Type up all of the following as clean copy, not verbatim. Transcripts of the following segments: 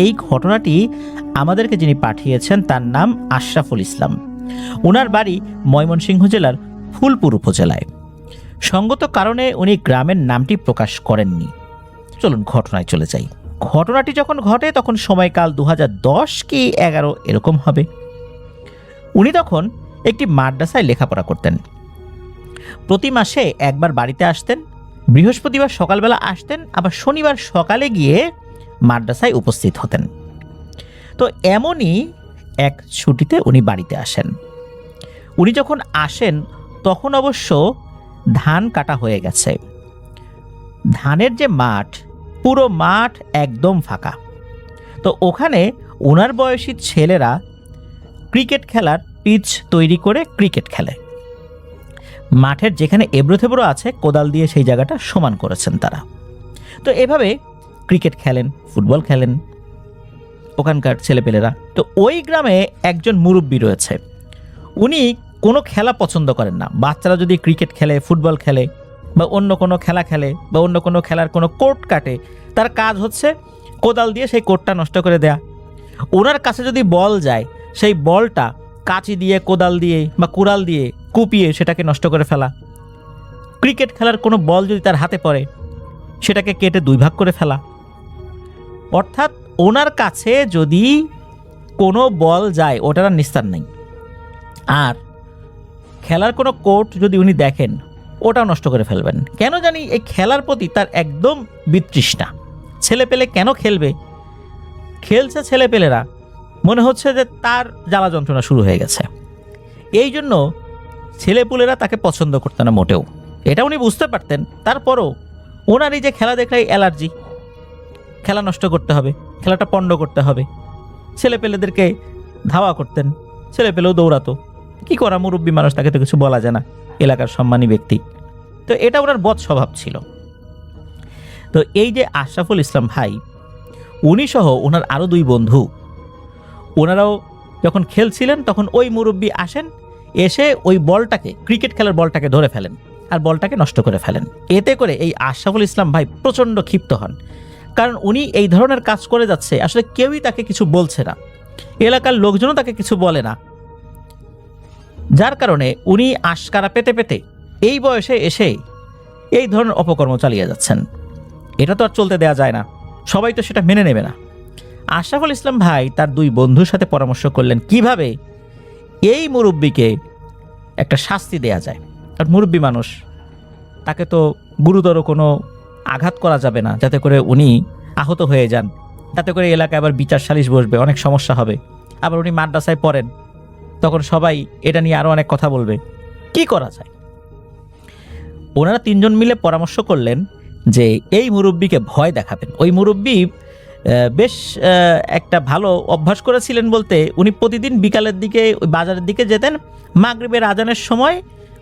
এই ঘটনাটি আমাদেরকে যিনি পাঠিয়েছেন তার নাম আশরাফুল ইসলাম। ওনার বাড়ি ময়মনসিংহ জেলার ফুলপুর উপজেলায়। সঙ্গত কারণে উনি গ্রামের নামটি প্রকাশ করেননি। চলুন ঘটনায় চলে যাই। ঘটনাটি যখন ঘটে তখন সময়কাল 2010 কি 11 এরকম হবে। উনি তখন একটি মাদ্রাসায় লেখাপড়া করতেন। প্রতি মাসে একবার বাড়িতে আসতেন, বৃহস্পতিবার সকালবেলা আসতেন, আবার শনিবার সকালে গিয়ে মাদ্রাসায় উপস্থিত হতেন। তো এমনই এক ছুটিতে উনি বাড়িতে আসেন। উনি যখন আসেন তখন অবশ্য ধান কাটা হয়ে গেছে। ধানের যে মাঠ, পুরো মাঠ একদম ফাঁকা। তো ওখানে ওনার বয়সী ছেলেরা ক্রিকেট খেলার পিচ তৈরি করে ক্রিকেট খেলে। মাঠের যেখানে এবড়ো আছে কোদাল দিয়ে সেই জায়গাটা সমান করেছেন তারা। তো এভাবে ক্রিকেট খেলেন, ফুটবল খেলেন ওখানকার ছেলেপেলেরা। তো ওই গ্রামে একজন মুরব্বি রয়েছে, উনি কোনো খেলা পছন্দ করেন না। বাচ্চারা যদি ক্রিকেট খেলে, ফুটবল খেলে বা অন্য কোনো খেলা খেলে বা অন্য কোনো খেলার কোনো কোর্ট কাটে, তার কাজ হচ্ছে কোদাল দিয়ে সেই কোর্টটা নষ্ট করে দেয়া। ওনার কাছে যদি বল যায়, সেই বলটা কাঁচি দিয়ে, কোদাল দিয়ে বা কুড়াল দিয়ে কুপিয়ে সেটাকে নষ্ট করে ফেলা। ক্রিকেট খেলার কোনো বল যদি তার হাতে পড়ে, সেটাকে কেটে 2 ভাগ করে ফেলা। অর্থাৎ ওনার কাছে যদি কোনো বল যায় ওটার আর নিস্তার নেই। আর খেলার কোনো কোর্ট যদি উনি দেখেন, ওটাও নষ্ট করে ফেলবেন। কেন জানি এই খেলার প্রতি তার একদম বিতৃষ্ণা। ছেলেপেলে কেন খেলবে? খেলছে ছেলেপেলেরা, মনে হচ্ছে যে তার জ্বালা যন্ত্রণা শুরু হয়ে গেছে। এই জন্য ছেলেপুলেরা তাকে পছন্দ করতে না মোটেও। এটা উনি বুঝতে পারতেন। তারপরও ওনার এই যে খেলা দেখলেই অ্যালার্জি, খেলা নষ্ট করতে হবে, খেলাটা পণ্ড করতে হবে, ছেলেপেলেদেরকে ধাওয়া করতেন। ছেলেপেলেও দৌড়াতো। কি করা, মুরব্বী মানুষ, তাকে তো কিছু বলা যায় না, এলাকার সম্মানী ব্যক্তি। তো এটা ওনার বদ স্বভাব ছিল। তো এই যে আশরাফুল ইসলাম ভাই, উনি সহ ওনার আরও 2 বন্ধু, ওনারাও যখন খেলছিলেন তখন ওই মুরব্বী আসেন, এসে ওই বলটাকে, ক্রিকেট খেলার বলটাকে ধরে ফেলেন আর বলটাকে নষ্ট করে ফেলেন। এতে করে এই আশরাফুল ইসলাম ভাই প্রচণ্ড ক্ষিপ্ত হন, কারণ উনি এই ধরনের কাজ করে যাচ্ছে, আসলে কেউই তাকে কিছু বলছে না, এলাকার লোকজনও তাকে কিছু বলে না। যার কারণে উনি আশকারা পেতে পেতে এই বয়সে এসে এই ধরনের অপকর্ম চালিয়ে যাচ্ছেন। এটা তো আর চলতে দেওয়া যায় না, সবাই তো সেটা মেনে নেবে না। আশরাফুল ইসলাম ভাই তার 2 বন্ধুর সাথে পরামর্শ করলেন কিভাবে এই মুরব্বিকে একটা শাস্তি দেয়া যায়। আর মুরব্বী মানুষ, তাকে তো গুরুতর কোনো আঘাত করা যাবে না যাতে করে উনি আহত হয়ে যান, তাতে করে এলাকায় আবার বিচার সালিশ বসবে, অনেক সমস্যা হবে। আবার উনি মাদ্রাসায় পড়েন, তখন সবাই এটা নিয়ে আরও অনেক কথা বলবে। কি করা যায়? ওনারা 3 জন মিলে পরামর্শ করলেন যে এই মুরব্বিকে ভয় দেখাবেন। ওই মুরব্বি বেশ একটা ভালো অভ্যাস করেছিলেন বলতে, উনি প্রতিদিন বিকালের দিকে ওই বাজারের দিকে যেতেন, মাগরিবের আজানের সময়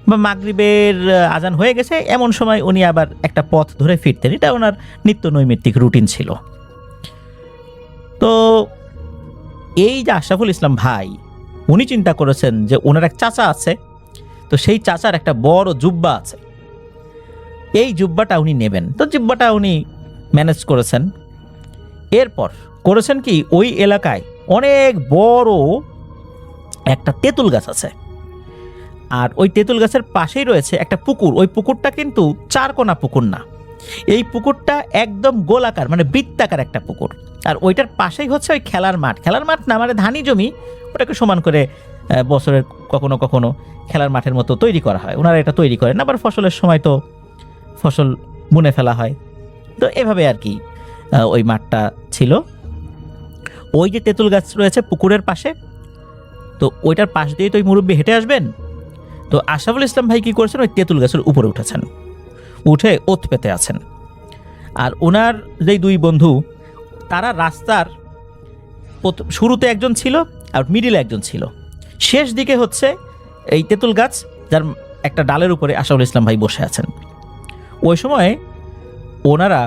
বা মাগরিবের আজান হয়ে গেছে এমন সময় উনি আবার একটা পথ ধরে ফিরতেন। এটা ওনার নিত্য নৈমিত্তিক রুটিন ছিল। তো এই যে আশরাফুল ইসলাম ভাই, উনি চিন্তা করেছেন যে ওনার এক চাচা আছে, তো সেই চাচার একটা বড় জুব্বা আছে, এই জুব্বাটা উনি নেবেন। তো জুব্বাটা উনি ম্যানেজ করেছেন। এরপর করেছেন কি, ওই এলাকায় অনেক বড় একটা তেঁতুল গাছ আছে, আর ওই তেঁতুল গাছের পাশেই রয়েছে একটা পুকুর। ওই পুকুরটা কিন্তু 4 কোনা পুকুর না, এই পুকুরটা একদম গোলাকার, মানে বৃত্তাকার একটা পুকুর। আর ওইটার পাশেই হচ্ছে ওই খেলার মাঠ। খেলার মাঠ না, মানে ধানি জমি, ওটাকে সমান করে বছরের কখনো কখনো খেলার মাঠের মতো তৈরি করা হয়। ওনারা এটা তৈরি করেন, আবার ফসলের সময় তো ফসল বুনে ফেলা হয়। তো এভাবে আর কি ওই মাঠটা ছিল। ওই যে তেঁতুল গাছ রয়েছে পুকুরের পাশে, তো ওইটার পাশ দিয়ে তো ওই মুরব্বী হেঁটে আসবেন। তো আশরাফুল ইসলাম ভাই কী করেছেন, ওই তেঁতুল গাছের উপরে উঠেছেন, উঠে ওত পেতে আছেন। আর ওনার যেই 2 বন্ধু, তারা রাস্তার শুরুতে একজন ছিল আর মিডিলে একজন ছিল, শেষ দিকে হচ্ছে এই তেঁতুল গাছ, যার একটা ডালের উপরে আশরাফুল ইসলাম ভাই বসে আছেন। ওই সময় ওনারা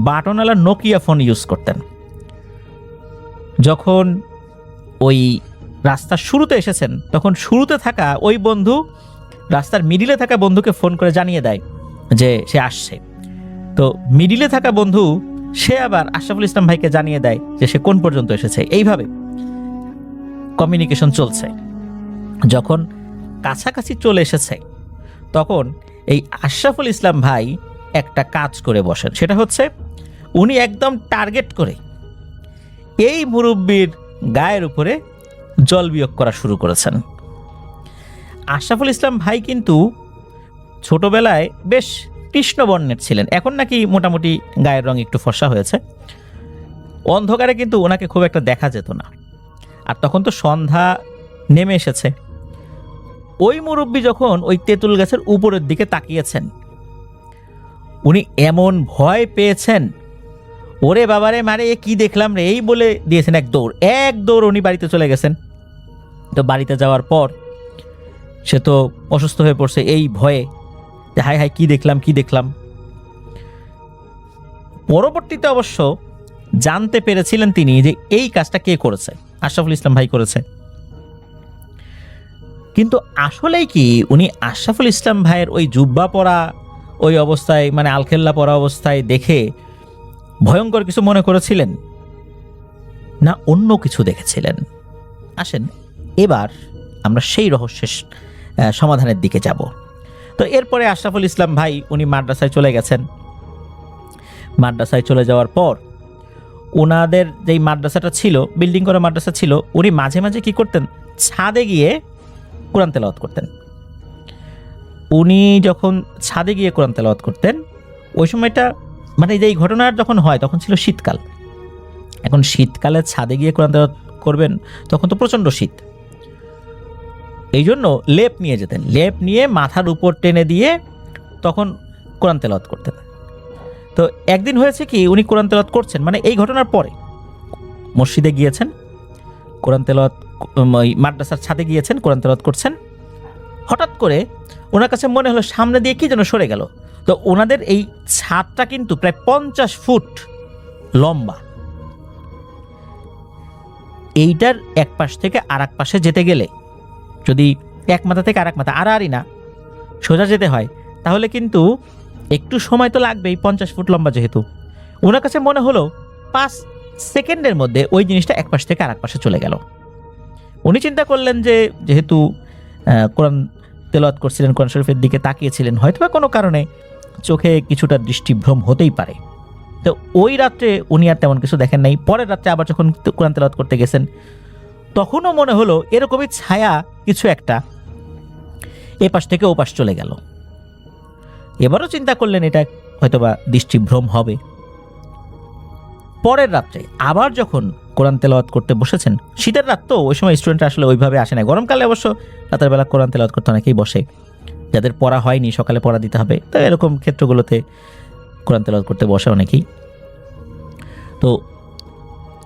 বাটনওয়ালা নোকিয়া ফোন ইউজ করতেন। যখন ওই রাস্তার শুরুতে এসেছেন, তখন শুরুতে থাকা ওই বন্ধু রাস্তার মিডিলে থাকা বন্ধুকে ফোন করে জানিয়ে দেয় যে সে আসছে। তো মিডিলে থাকা বন্ধু সে আবার আশরাফুল ইসলাম ভাইকে জানিয়ে দেয় যে সে কোন পর্যন্ত এসেছে। এইভাবে কমিউনিকেশন চলছে। যখন কাছাকাছি চলে এসেছে তখন এই আশরাফুল ইসলাম ভাই একটা কাজ করে বসেন, সেটা হচ্ছে উনি একদম টার্গেট করে এই মুরব্বির গায়ের উপরে জল বিয়োগ করা শুরু করেছেন। আশরাফুল ইসলাম ভাই কিন্তু ছোটবেলায় বেশ কৃষ্ণ বর্ণের ছিলেন, এখন নাকি মোটামুটি গায়ের রং একটু ফর্সা হয়েছে। অন্ধকারে কিন্তু ওনাকে খুব একটা দেখা যেত না, আর তখন তো সন্ধ্যা নেমে এসেছে। ওই মুরব্বি যখন ওই তেঁতুল গাছের উপরের দিকে তাকিয়েছেন, উনি এমন ভয় পেয়েছেন, ওরে বাবারে মারে এ কি দেখলাম রে, এই বলে দিয়েছেন এক দৌড় উনি বাড়িতে চলে গেছেন। তো বাড়িতে যাওয়ার পর সে তো অসুস্থ হয়ে পড়ছে এই ভয়ে, যে হায় হায় কি দেখলাম। পরবর্তীতে অবশ্য জানতে পেরেছিলেন তিনি যে এই কাজটা কে করেছে, আশরাফুল ইসলাম ভাই করেছে। কিন্তু আসলেই কি উনি আশরাফুল ইসলাম ভাইয়ের ওই জুব্বা পরা ওই অবস্থায়, মানে আলখেল্লা পরা অবস্থায় দেখে ভয়ঙ্কর কিছু মনে করেছিলেন, না অন্য কিছু দেখেছিলেন? আসেন এবার আমরা সেই রহস্যের সমাধানের দিকে যাব। তো এরপরে আশরাফুল ইসলাম ভাই উনি মাদ্রাসায় চলে গেছেন। মাদ্রাসায় চলে যাওয়ার পর ওনাদের যেই মাদ্রাসাটা ছিল, বিল্ডিং করা মাদ্রাসা ছিল, উনি মাঝে মাঝে কি করতেন, ছাদে গিয়ে কোরআন তেলাওয়াত করতেন। উনি যখন ছাদে গিয়ে কোরআন তেলাওয়াত করতেন, ওই সময়টা মানে এই ঘটনার যখন হয় তখন ছিল শীতকাল। এখন শীতকালে ছাদে গিয়ে কোরআন তেলাওয়াত করবেন, তখন তো প্রচণ্ড শীত। এই জন্য লেপ নিয়ে যেতেন, লেপ নিয়ে মাথার উপর টেনে দিয়ে তখন কোরআন তেলাওয়াত করতেন। তো একদিন হয়েছে কি, উনি কোরআন তেলাওয়াত করছেন, মানে এই ঘটনার পরে মসজিদে গিয়েছেন, কোরআন তেলাওয়াত মাদ্রাসার ছাদে গিয়েছেন, কোরআন তেলাওয়াত করছেন। হঠাৎ করে ওনার কাছে মনে হলো সামনে দিয়ে কি যেন সরে গেল। তো ওনাদের এই ছাদটা কিন্তু প্রায় 50 ফুট লম্বা। এইটার এক পাশ থেকে আর এক পাশে যেতে গেলে, যদি এক মাথা থেকে আর এক মাথা আড়াআড়ি না সোজা যেতে হয়, তাহলে কিন্তু একটু সময় তো লাগবেই, 50 ফুট লম্বা যেহেতু। ওনার কাছে মনে হলো 5 সেকেন্ডের মধ্যে ওই জিনিসটা এক পাশ থেকে আর এক পাশে চলে গেল। উনি চিন্তা করলেন যে যেহেতু কোরআন তেলাওয়াত করছিলেন, কোরআন শরীফের দিকে তাকিয়েছিলেন, হয়তোবা কোনো কারণে চোখে কিছুটা দৃষ্টিভ্রম হতেই পারে। তো ওই রাত্রে উনি আর তেমন কিছু দেখেন নাই। পরের রাত্রে আবার যখন কোরআন তেলাওয়াত করতে গেছেন, তখনও মনে হলো এরকমই ছায়া কিছু একটা এ পাশ থেকে ও পাশ চলে গেল। এবারও চিন্তা করলেন এটা হয়তোবা দৃষ্টিভ্রম হবে। পরের রাত্রে আবার যখন কোরআন তেলাওয়াত করতে বসেছেন, শীতের রাত তো, ওই সময় স্টুডেন্টরা আসলে ওইভাবে আসে না। গরমকালে অবশ্য রাতের বেলা কোরআন তেলাওয়াত করতে অনেকেই বসে, যাদের পড়া হয়নি, সকালে পড়া দিতে হবে, তো এরকম ক্ষেত্রগুলোতে কোরআন তেলাওয়াত করতে বসে অনেকেই। তো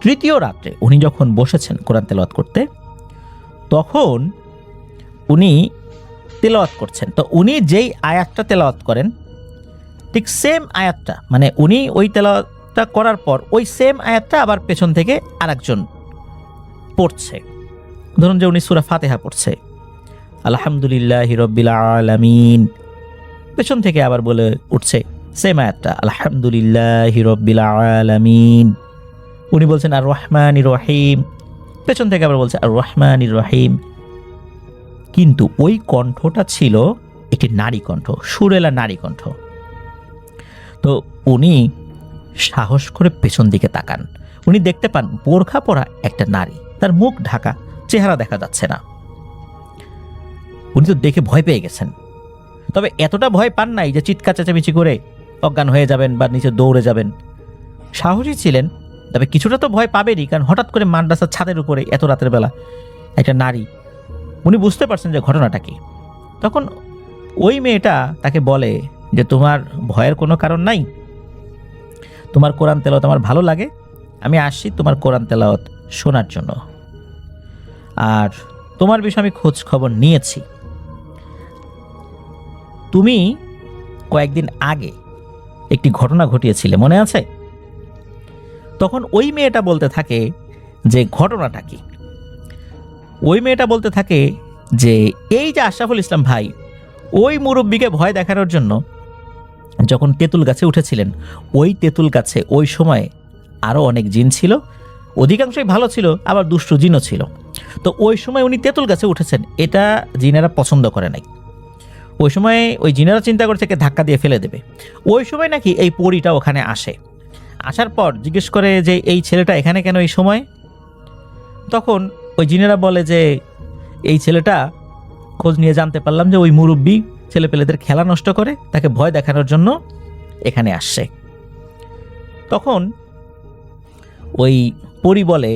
তৃতীয় রাত্রে উনি যখন বসেছেন কোরআন তেলাওয়াত করতে, তখন উনি তেলাওয়াত করছেন। তো উনি যেই আয়াতটা তেলাওয়াত করেন, ঠিক সেম আয়াতটা, মানে উনি ওই তেলাওয়াতটা করার পর ওই সেম আয়াতটা আবার পেছন থেকে আরেকজন পড়ছে। ধরুন যে উনি সূরা ফাতিহা পড়ছে, আলহামদুলিল্লাহি রাব্বিল আলামিন, পেছন থেকে আবার বলে উঠছে সেম আয়াতটা, আলহামদুলিল্লাহি রাব্বিল আলামিন। উনি বলছেন আর রহমানির রহিম, পেছন থেকে আবার বলছে আর রহমানির রহিম। কিন্তু ওই কণ্ঠটা ছিল একটি নারী কণ্ঠ, সুরেলা নারী কণ্ঠ। তো উনি সাহস করে পেছন দিকে তাকান, উনি দেখতে পান বোরখা পরা একটা নারী, তার মুখ ঢাকা, চেহারা দেখা যাচ্ছে না। উনি তো দেখে ভয় পেয়ে গেছেন, তবে এতটা ভয় পান নাই যে চিৎকার চেঁচামেচি করে অজ্ঞান হয়ে যাবেন বা নিচে দৌড়ে যাবেন। সাহসী ছিলেন, তবে কিছুটা তো ভয় পাবেনই, কারণ হঠাৎ করে মাদ্রাসার ছাদের উপরে এত রাতের বেলা একটা নারী। উনি বুঝতে পারছেন যে ঘটনাটা কি। তখন ওই মেয়েটা তাকে বলে যে তোমার ভয়ের কোনো কারণ নাই, তোমার কোরআন তেলাওয়াত আমার ভালো লাগে, আমি আসছি তোমার কোরআন তেলাওয়াত শোনার জন্য, আর তোমার বিষয়ে আমি খোঁজ খবর নিয়েছি। তুমি কয়েকদিন আগে একটি ঘটনা ঘটিয়েছিলে, মনে আছে? তখন ওই মেয়েটা বলতে থাকে যে ঘটনাটা কি। ওই মেয়েটা বলতে থাকে যে এই যে আশরাফুল ইসলাম ভাই ওই মুরব্বিকে ভয় দেখানোর জন্য যখন তেঁতুল গাছে উঠেছিলেন, ওই তেঁতুল গাছে ওই সময় আরও অনেক জিন ছিল, অধিকাংশই ভালো ছিল, আবার দুষ্টু জিনও ছিল। তো ওই সময় উনি তেঁতুল গাছে উঠেছেন, এটা জিনেরা পছন্দ করে নাই। ওই সময় ওই জিনেরা চিন্তা করে থেকে ধাক্কা দিয়ে ফেলে দেবে। ওই সময় নাকি এই পরীটা ওখানে আসে, আসার পর জিজ্ঞেস করে যে এই ছেলেটা এখানে কেন এই সময়? তখন ওই জিনেরা বলে যে এই ছেলেটা খোঁজ নিয়ে জানতে পারলাম যে ওই মুরব্বি ছেলেপেলেদের খেলা নষ্ট করে, তাকে ভয় দেখানোর জন্য এখানে আসছে। তখন ওই পরী বলে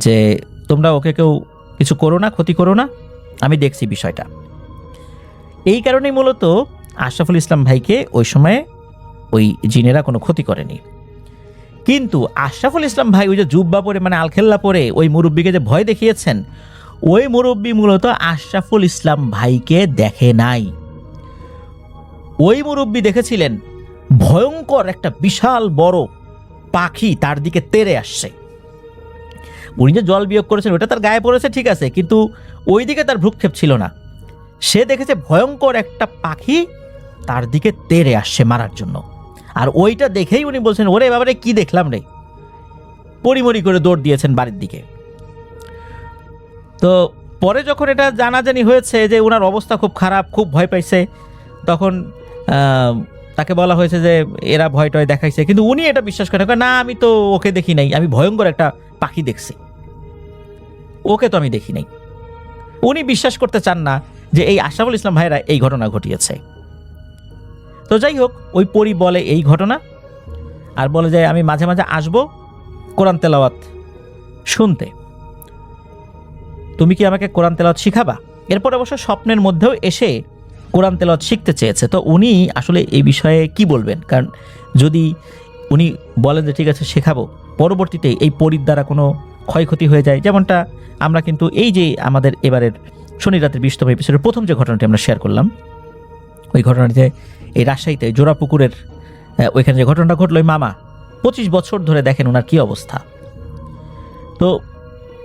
যে তোমরা ওকে কেউ কিছু করো না, ক্ষতি করো না, আমি দেখছি বিষয়টা। এই কারণেই মূলত আশরাফুল ইসলাম ভাইকে ওই সময়ে ওই জিনেরা কোনো ক্ষতি করেনি। কিন্তু আশরাফুল ইসলাম ভাই ওই যে জুব্বা পরে মানে আলখেল্লা পরে ওই মুরব্বিকে যে ভয় দেখিয়েছেন, ওই মুরব্বি মূলত আশরাফুল ইসলাম ভাইকে দেখে নাই। ওই মুরব্বি দেখেছিলেন ভয়ঙ্কর একটা বিশাল বড় পাখি তার দিকে তেড়ে আসছে। উনি যে জল বিয়োগ করেছেন ওটা তার গায়ে পড়েছে ঠিক আছে, কিন্তু ওই দিকে তার ভ্রুক্ষেপ ছিল না। সে দেখেছে ভয়ঙ্কর একটা পাখি তার দিকে তেড়ে আসছে মারার জন্য। আর ওইটা দেখেই উনি বলছেন ওরে বাবারে কি দেখলাম রে, পরিমরি করে দৌড় দিয়েছেন বাড়ির দিকে। তো পরে যখন এটা জানাজানি হয়েছে যে ওনার অবস্থা খুব খারাপ, খুব ভয় পাইছে, তখন তাকে বলা হয়েছে যে এরা ভয় টয় দেখাইছে, কিন্তু উনি এটা বিশ্বাস করেন না, আমি তো ওকে দেখি নাই, আমি ভয়ঙ্কর একটা পাখি দেখছি, ওকে তো আমি দেখি নাই। উনি বিশ্বাস করতে চান না যে এই আশরাফুল ইসলাম ভাইরা এই ঘটনা ঘটিয়েছে। তো যাই হোক, ওই পরী বলে এই ঘটনা, আর বলে যে আমি মাঝে মাঝে আসবো কোরআন তেলাওয়াত শুনতে, তুমি কি আমাকে কোরআন তেলাওয়াত শিখাবা? এরপর অবশ্য স্বপ্নের মধ্যেও এসে কোরআন তেলাওয়াত শিখতে চেয়েছে। তো উনি আসলে এই বিষয়ে কি বলবেন, কারণ যদি উনি বলেন যে ঠিক আছে শেখাবো, পরবর্তীতে এই পরীর দ্বারা কোনো ক্ষয়ক্ষতি হয়ে যায়, যেমনটা আমরা কিন্তু এই যে আমাদের এবারের শনি রাতের 20তম এপিসোডের প্রথম যে ঘটনাটি আমরা শেয়ার করলাম, ওই ঘটনাটিতে এই রাজশাহীতে জোড়াপুকুরের ওইখানে যে ঘটনাটা ঘটলো, ওই মামা 25 বছর ধরে দেখেন ওনার কী অবস্থা। তো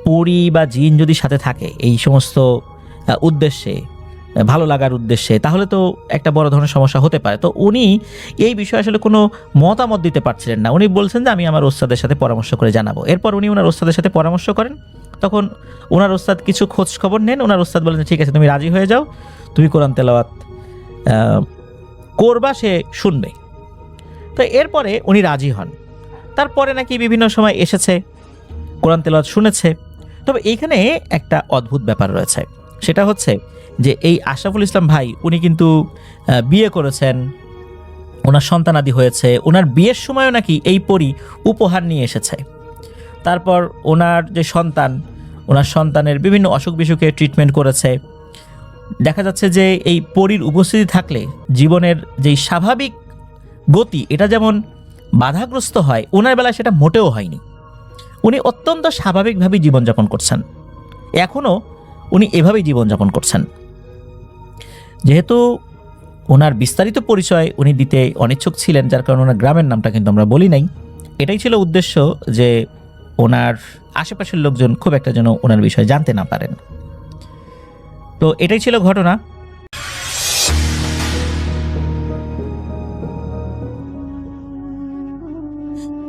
পরী বা জিন যদি সাথে থাকে এই সমস্ত উদ্দেশ্যে, ভালো লাগার উদ্দেশ্যে, তাহলে তো একটা বড় ধরনের সমস্যা হতে পারে। তো উনি এই বিষয়ে আসলে কোনো মতামত দিতে পারছিলেন না। উনি বলছেন যে আমি আমার ওস্তাদের সাথে পরামর্শ করে জানাবো। এরপর উনি ওনার ওস্তাদের সাথে পরামর্শ করেন। তখন ওনার ওস্তাদ কিছু খোঁজ খবর নেন। ওনার ওস্তাদ বলেন ঠিক আছে তুমি রাজি হয়ে যাও, তুমি কোরআন তেলাওয়াত করবা, সে শুনবে। তো এরপরে উনি রাজি হন। তারপরে নাকি বিভিন্ন সময় এসেছে, কোরআন তেলাওয়াত শুনেছে। তবে এইখানে একটা অদ্ভুত ব্যাপার রয়েছে, সেটা হচ্ছে যে এই আশরাফুল ইসলাম ভাই উনি কিন্তু বিয়ে করেছেন, ওনার সন্তানাদি হয়েছে। ওনার বিয়ের সময়ও নাকি এই পরী উপহার নিয়ে এসেছে। তারপর ওনার যে সন্তান, ওনার সন্তানের বিভিন্ন অসুখ বিসুখে ট্রিটমেন্ট করেছে। দেখা যাচ্ছে যে এই পরীর উপস্থিতি থাকলে জীবনের যেই স্বাভাবিক গতি এটা যেমন বাধাগ্রস্ত হয়, ওনার বেলায় সেটা মোটেও হয়নি। উনি অত্যন্ত স্বাভাবিকভাবেই জীবনযাপন করছেন, এখনও উনি এভাবেই জীবনযাপন করছেন। যেহেতু ওনার বিস্তারিত পরিচয় উনি দিতে অনিচ্ছুক ছিলেন, যার কারণে ওনার গ্রামের নামটা কিন্তু আমরা বলি নাই। এটাই ছিল উদ্দেশ্য, যে ওনার আশেপাশের লোকজন খুব একটা যেন ওনার বিষয়ে জানতে না পারেন। তো এটাই ছিল ঘটনা।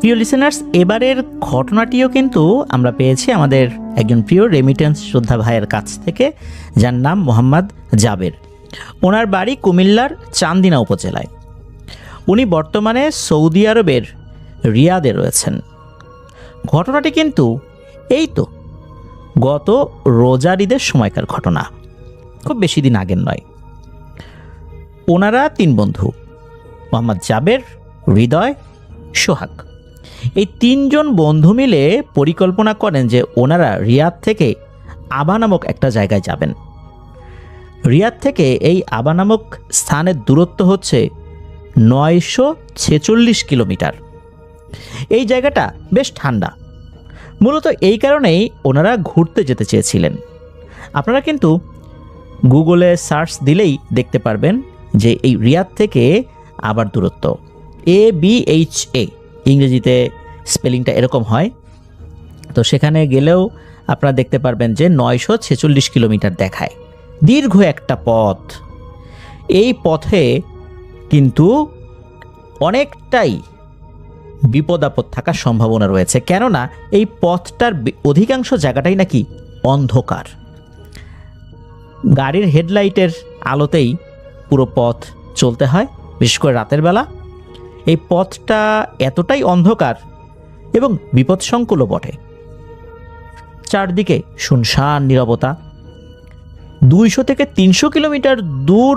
প্রিয় লিসেনার্স, এবারের ঘটনাটিও কিন্তু আমরা পেয়েছি আমাদের একজন প্রিয় রেমিটেন্স শ্রদ্ধা ভাইয়ের কাছ থেকে, যার নাম মোহাম্মদ জাবের। ওনার বাড়ি কুমিল্লার চান্দিনা উপজেলায়। উনি বর্তমানে সৌদি আরবের রিয়াদে রয়েছেন। ঘটনাটি কিন্তু এই তো গত রোজার ঈদের সময়কার ঘটনা, খুব বেশি দিন আগের নয়। ওনারা 3 বন্ধু, মোহাম্মদ জাবের, হৃদয়, সোহাগ। এই 3 জন বন্ধু মিলে পরিকল্পনা করেন যে ওনারা রিয়াদ থেকে আবা নামক একটা জায়গায় যাবেন। রিয়াদ থেকে এই আবা নামক স্থানের দূরত্ব হচ্ছে 946 কিলোমিটার। এই জায়গাটা বেশ ঠান্ডা, মূলত এই কারণেই ওনারা ঘুরতে যেতে চেয়েছিলেন। আপনারা কিন্তু গুগলে সার্চ দিলেই দেখতে পারবেন যে এই রিয়াদ থেকে আবার দূরত্ব ABHA, ইংরেজিতে স্পেলিংটা এরকম হয়। তো সেখানে গেলেও আপনারা দেখতে পারবেন যে 946 কিলোমিটার দেখায়, দীর্ঘ একটা পথ। এই পথে কিন্তু অনেকটাই বিপদ আপদ থাকার সম্ভাবনা রয়েছে, কেননা এই পথটার অধিকাংশ জায়গাটাই নাকি অন্ধকার। গাড়ির হেডলাইটের আলোতেই পুরো পথ চলতে হয়, বিশেষ করে রাতের বেলা। এই পথটা এতটাই অন্ধকার এবং বিপদসংকুলও বটে। চারদিকে শুনশান নীরবতা। 200 থেকে 300 কিলোমিটার দূর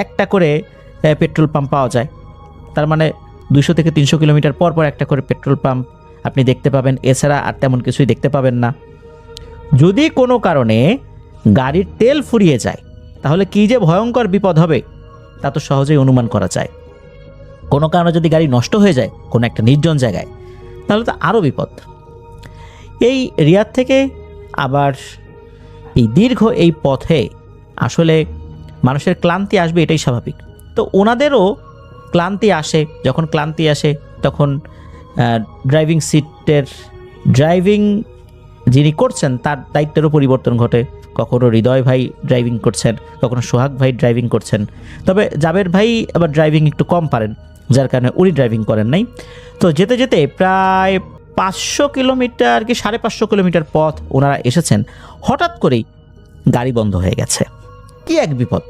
একটা করে পেট্রোল পাম্প পাওয়া যায়। তার মানে 200 থেকে 300 কিলোমিটার পর পর একটা করে পেট্রোল পাম্প আপনি দেখতে পাবেন, এছাড়া আর তেমন কিছুই দেখতে পাবেন না। যদি কোনো কারণে গাড়ির তেল ফুরিয়ে যায় তাহলে কী যে ভয়ঙ্কর বিপদ হবে তা তো সহজেই অনুমান করা যায়। কোনো কারণে যদি গাড়ি নষ্ট হয়ে যায় কোনো একটা নির্জন জায়গায়, তাহলে তো আরও বিপদ। এই রিয়াদ থেকে আবার এই দীর্ঘ এই পথে আসলে মানুষের ক্লান্তি আসবে, এটাই স্বাভাবিক। তো ওনাদেরও ক্লান্তি আসে। যখন ক্লান্তি আসে তখন ড্রাইভিং সিটের ড্রাইভিং যিনি করছেন তার দায়িত্বেরও পরিবর্তন ঘটে। কখনো হৃদয় ভাই ড্রাইভিং করছেন, কখনো সোহাগ ভাই ড্রাইভিং করছেন। তবে জাবের ভাই আবার ড্রাইভিং একটু কম পারেন, যার কারণে উনি ড্রাইভিং করেন নাই। তো যেতে যেতে প্রায় 500 কিলোমিটার কি 550 কিলোমিটার পথ ওনারা এসেছেন, হঠাৎ করেই গাড়ি বন্ধ হয়ে গেছে। কি এক বিপদ!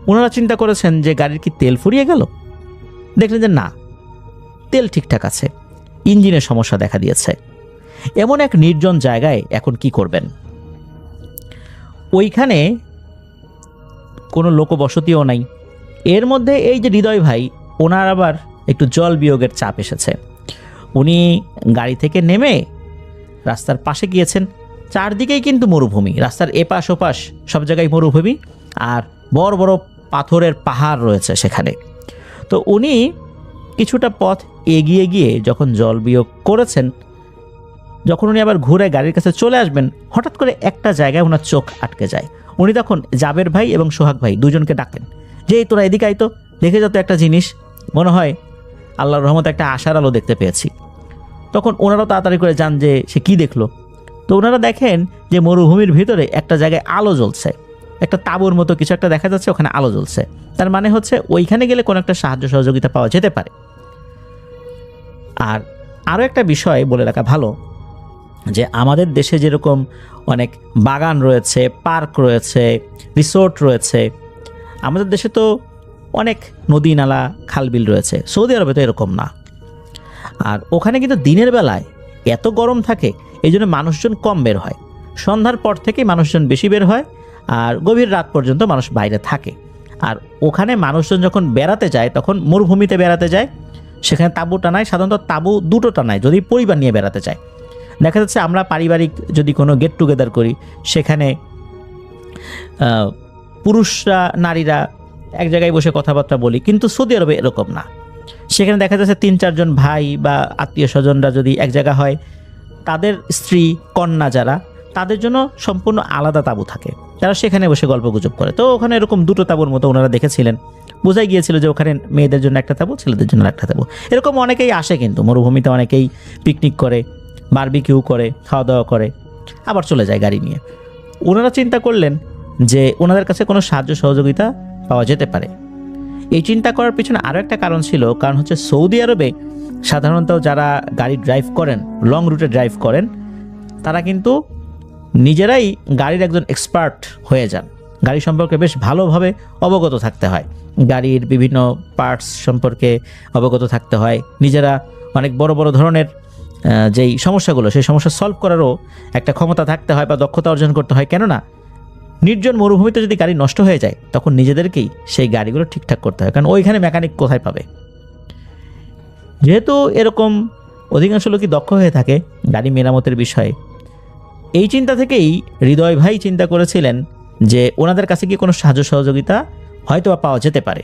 ওনারা চিন্তা করেছেন যে গাড়ির কি তেল ফুরিয়ে গেল। দেখলেন যে না, তেল ঠিকঠাক আছে, ইঞ্জিনের সমস্যা দেখা দিয়েছে। এমন এক নির্জন জায়গায় এখন কি করবেন? ওইখানে কোনো লোকবসতিও নাই। এর মধ্যে এই যে হৃদয় ভাই, ওনার আবার একটু জল বিয়োগের চাপ এসেছে। উনি গাড়ি থেকে নেমে রাস্তার পাশে গিয়েছেন। চারদিকেই কিন্তু মরুভূমি, রাস্তার এপাশ ওপাশ সব জায়গায় মরুভূমি, আর বড় বড় পাথরের পাহাড় রয়েছে সেখানে। তো উনি কিছুটা পথ এগিয়ে গিয়ে যখন জল বিয়োগ করেছেন, যখন উনি আবার ঘুরে গাড়ির কাছে চলে আসবেন, হঠাৎ করে একটা জায়গায় ওনার চোখ আটকে যায়। উনি তখন জাবের ভাই এবং সোহাগ ভাই দুজনকে ডাকেন যে এই তোরা এদিকে আয় তো, দেখে যত একটা জিনিস, মনে হয় আল্লাহর রহমতে একটা আশার আলো দেখতে পেয়েছি। তখন ওনারাও তাড়াতাড়ি করে যান যে সে কি দেখলো। তো ওনারা দেখেন যে মরুভূমির ভিতরে একটা জায়গায় আলো জ্বলছে, একটা তাঁবুর মতো কিছু একটা দেখা যাচ্ছে, ওখানে আলো জ্বলছে। তার মানে হচ্ছে ওইখানে গেলে কোনো একটা সাহায্য সহযোগিতা পাওয়া যেতে পারে। আর আরও একটা বিষয় বলে রাখা ভালো যে আমাদের দেশে যেরকম অনেক বাগান রয়েছে, পার্ক রয়েছে, রিসোর্ট রয়েছে, আমাদের দেশে তো অনেক নদী নালা খালবিল রয়েছে। সৌদি আরবে তো এরকম না। আর ওখানে কিন্তু দিনের বেলায় এত গরম থাকে, এই জন্য মানুষজন কম বের হয়। সন্ধ্যার পর থেকেই মানুষজন বেশি বের হয়, আর গভীর রাত পর্যন্ত মানুষ বাইরে থাকে। আর ওখানে মানুষজন যখন বেড়াতে যায় তখন মরুভূমিতে বেড়াতে যায়, সেখানে তাঁবু টানায়। সাধারণত তাঁবু দুটো টানায় যদি পরিবার নিয়ে বেড়াতে চায়। দেখা যাচ্ছে আমরা পারিবারিক যদি কোনো গেট টুগেদার করি, সেখানে পুরুষরা নারীরা এক জায়গায় বসে কথাবার্তা বলি, কিন্তু সৌদি আরবে এরকম না। সেখানে দেখা যাচ্ছে 3-4 জন ভাই বা আত্মীয় স্বজনরা যদি এক জায়গা হয়, তাদের স্ত্রী কন্যা যারা, তাদের জন্য সম্পূর্ণ আলাদা তাঁবু থাকে, তারা সেখানে বসে গল্পগুজব করে। তো ওখানে এরকম দুটো তাঁবুর মতো ওনারা দেখেছিলেন, বোঝাই গিয়েছিল যে ওখানে মেয়েদের জন্য একটা তাঁবু, ছেলেদের জন্য একটা তাঁবু। এরকম অনেকেই আসে, কিন্তু মরুভূমিতে অনেকেই পিকনিক করে, বারবিকিউ করে, খাওয়া দাওয়া করে, আবার চলে যায় গাড়ি নিয়ে। ওনারা চিন্তা করলেন যে ওনাদের কাছে কোনো সাহায্য সহযোগিতা পাওয়া যেতে পারে। এই চিন্তা করার পিছনে আরও একটা কারণ ছিল, কারণ হচ্ছে সৌদি আরবে সাধারণত যারা গাড়ি ড্রাইভ করেন, লং রুটে ড্রাইভ করেন, তারা কিন্তু নিজেরাই গাড়ির একজন এক্সপার্ট হয়ে যান। গাড়ি সম্পর্কে বেশ ভালোভাবে অবগত থাকতে হয়, গাড়ির বিভিন্ন পার্টস সম্পর্কে অবগত থাকতে হয়, নিজেরা অনেক বড় বড় ধরনের যেই সমস্যাগুলো, সেই সমস্যা সলভ করারও একটা ক্ষমতা থাকতে হয় বা দক্ষতা অর্জন করতে হয়। কেননা নির্জন মরুভূমিতে যদি গাড়ি নষ্ট হয়ে যায় তখন নিজেদেরকেই সেই গাড়িগুলো ঠিকঠাক করতে হয়, কারণ ওইখানে মেকানিক কোথায় পাবে। যেহেতু এরকম অধিকাংশ লোকই দক্ষ হয়ে থাকে গাড়ি মেরামতের বিষয়ে, এই চিন্তা থেকেই হৃদয় ভাই চিন্তা করেছিলেন যে ওনাদের কাছে গিয়ে কোনো সাহায্য সহযোগিতা হয়তো বা পাওয়া যেতে পারে।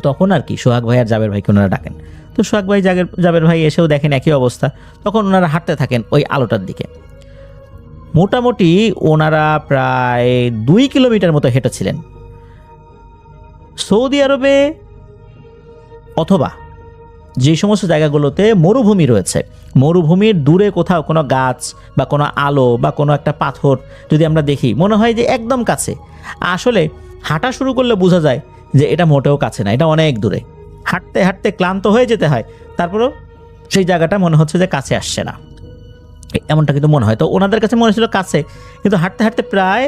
তখন আর কি সোহাগ ভাই আর জাবের ভাইকে ওনারা ডাকেন। তো সোহাগ ভাই জাবের ভাই এসেও দেখেন একই অবস্থা। তখন ওনারা হাঁটতে থাকেন ওই আলোটার দিকে। মোটামুটি ওনারা প্রায় 2 কিলোমিটার মতো হেঁটেছিলেন। সৌদি আরবে অথবা যে সমস্ত জায়গাগুলোতে মরুভূমি রয়েছে, মরুভূমির দূরে কোথাও কোনো গাছ বা কোনো আলো বা কোনো একটা পাথর যদি আমরা দেখি, মনে হয় যে একদম কাছে। আসলে হাঁটা শুরু করলে বোঝা যায় যে এটা মোটেও কাছে না, এটা অনেক দূরে। হাঁটতে হাঁটতে ক্লান্ত হয়ে যেতে হয়, তারপরেও সেই জায়গাটা মনে হচ্ছে যে কাছে আসছে না, এমনটা কিন্তু মনে হয়। তো ওনাদের কাছে মনে ছিল কাছে, কিন্তু হাঁটতে হাঁটতে প্রায়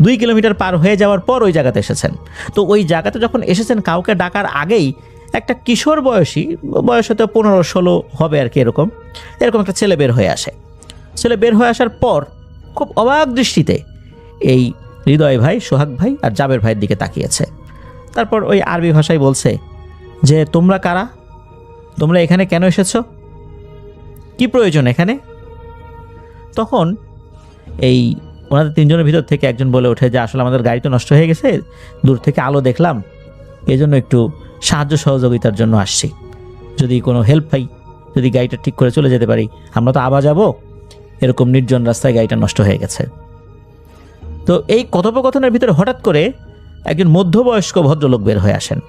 2 কিলোমিটার পার হয়ে যাওয়ার পর ওই জায়গাতে এসেছেন। তো ওই জায়গাতে যখন এসেছেন, কাউকে ডাকার আগেই একটা কিশোর বয়সী, বয়স হয়তো 15-16 হবে আর কি, এরকম একটা ছেলে বের হয়ে আসে। ছেলে বের হয়ে আসার পর খুব অবাক দৃষ্টিতে এই হৃদয় ভাই, সোহাগ ভাই আর জাবের ভাইয়ের দিকে তাকিয়েছে। তারপর ওই আরবি ভাষায় বলছে যে তোমরা কারা, তোমরা এখানে কেন এসেছো, কি প্রয়োজন এখানে? তখন এই ওনাদের তিনজনের ভিতর থেকে একজন বলে ওঠে যে আসলে আমাদের গাড়ি তো নষ্ট হয়ে গেছে, দূর থেকে আলো দেখলাম, এই জন্য একটু সাহায্য সহযোগিতার জন্য আসছি, যদি কোনো হেল্প পাই, যদি গাড়িটা ঠিক করে চলে যেতে পারি, আমরা তো আবার যাবো, এরকম নির্জন রাস্তায় গাড়িটা নষ্ট হয়ে গেছে। তো এই কথোপকথনের ভিতরে হঠাৎ করে একজন মধ্যবয়স্ক ভদ্রলোক বের হয়ে আসেন।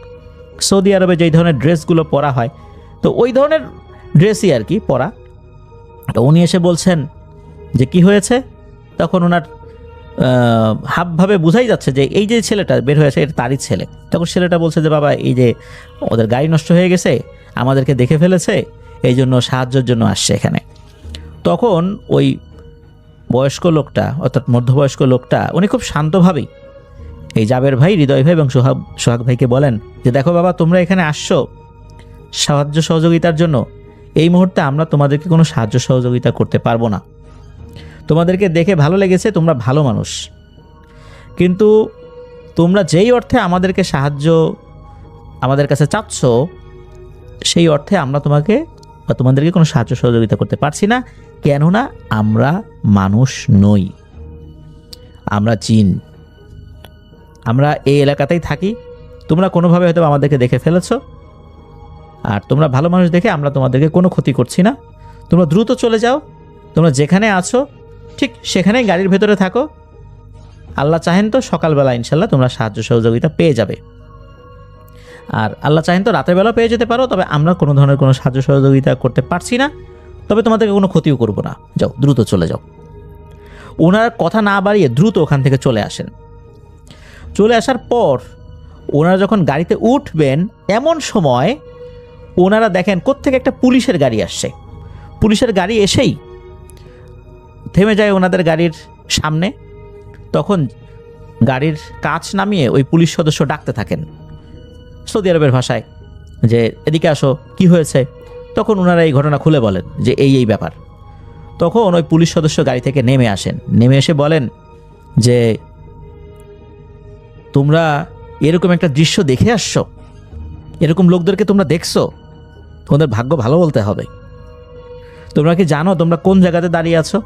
সৌদি আরবে যেই ধরনের ড্রেসগুলো পরা হয়, তো ওই ধরনের ড্রেসই আর কি পরা। তো উনি এসে বলছেন যে কি হয়েছে? তখন ওনার হাবভাবে বোঝাই যাচ্ছে যে এই যে ছেলেটা বের হয়েছে এটা তারই ছেলে। তখন ছেলেটা বলছে যে বাবা, এই যে ওদের গাড়ি নষ্ট হয়ে গেছে, আমাদেরকে দেখে ফেলেছে, এই জন্য সাহায্যের জন্য আসছে এখানে। তখন ওই বয়স্ক লোকটা, অর্থাৎ মধ্যবয়স্ক লোকটা, উনি খুব শান্তভাবেই এই জাবের ভাই, হৃদয় ভাই এবং সোহাগ ভাইকে বলেন যে দেখো বাবা, তোমরা এখানে আসছো সাহায্য সহযোগিতার জন্য, এই মুহূর্তে আমরা তোমাদেরকে কোনো সাহায্য সহযোগিতা করতে পারবো না। তোমাদেরকে দেখে ভালো লেগেছে, তোমরা ভালো মানুষ, কিন্তু তোমরা যেই অর্থে আমাদেরকে সাহায্য আমাদের কাছে চাচ্ছ, সেই অর্থে আমরা তোমাদেরকে কোনো সাহায্য সহযোগিতা করতে পারছি না। কেননা আমরা মানুষ নই, আমরা জিন, আমরা এই এলাকাতেই থাকি। তোমরা কোনোভাবে হয়তো আমাদেরকে দেখে ফেলেছো, আর তোমরা ভালো মানুষ দেখে আমরা তোমাদেরকে কোনো ক্ষতি করছি না। তোমরা দ্রুত চলে যাও, তোমরা যেখানে আছো ঠিক সেখানেই গাড়ির ভেতরে থাকো। আল্লাহ চাহেন তো সকালবেলা ইনশাল্লাহ তোমরা সাহায্য সহযোগিতা পেয়ে যাবে, আর আল্লাহ চাহেন তো রাতের বেলা পেয়ে যেতে পারো। তবে আমরা কোনো ধরনের কোনো সাহায্য সহযোগিতা করতে পারছি না, তবে তোমাদেরকে কোনো ক্ষতিও করবো না, যাও দ্রুত চলে যাও। ওনার কথা না বাড়িয়ে দ্রুত ওখান থেকে চলে আসেন। চলে আসার পর ওনারা যখন গাড়িতে উঠবেন, এমন সময় ওনারা দেখেন কোত্থেকে একটা পুলিশের গাড়ি আসছে। পুলিশের গাড়ি এসেই থেমে যায় ওনাদের গাড়ির সামনে। তখন গাড়ির কাঁচ নামিয়ে ওই পুলিশ সদস্য ডাকতে থাকেন সৌদি আরবের ভাষায় যে এদিকে আসো, কি হয়েছে? তখন ওনারা এই ঘটনা খুলে বলেন যে এই ব্যাপার। তখন ওই পুলিশ সদস্য গাড়ি থেকে নেমে আসেন, নেমে এসে বলেন যে তোমরা এরকম একটা দৃশ্য দেখে আসছো, এরকম লোকদেরকে তোমরা দেখছো, তোমাদের ভাগ্য ভালো বলতে হবে। তোমরা কি জানো তোমরা কোন জায়গাতে দাঁড়িয়ে আছো?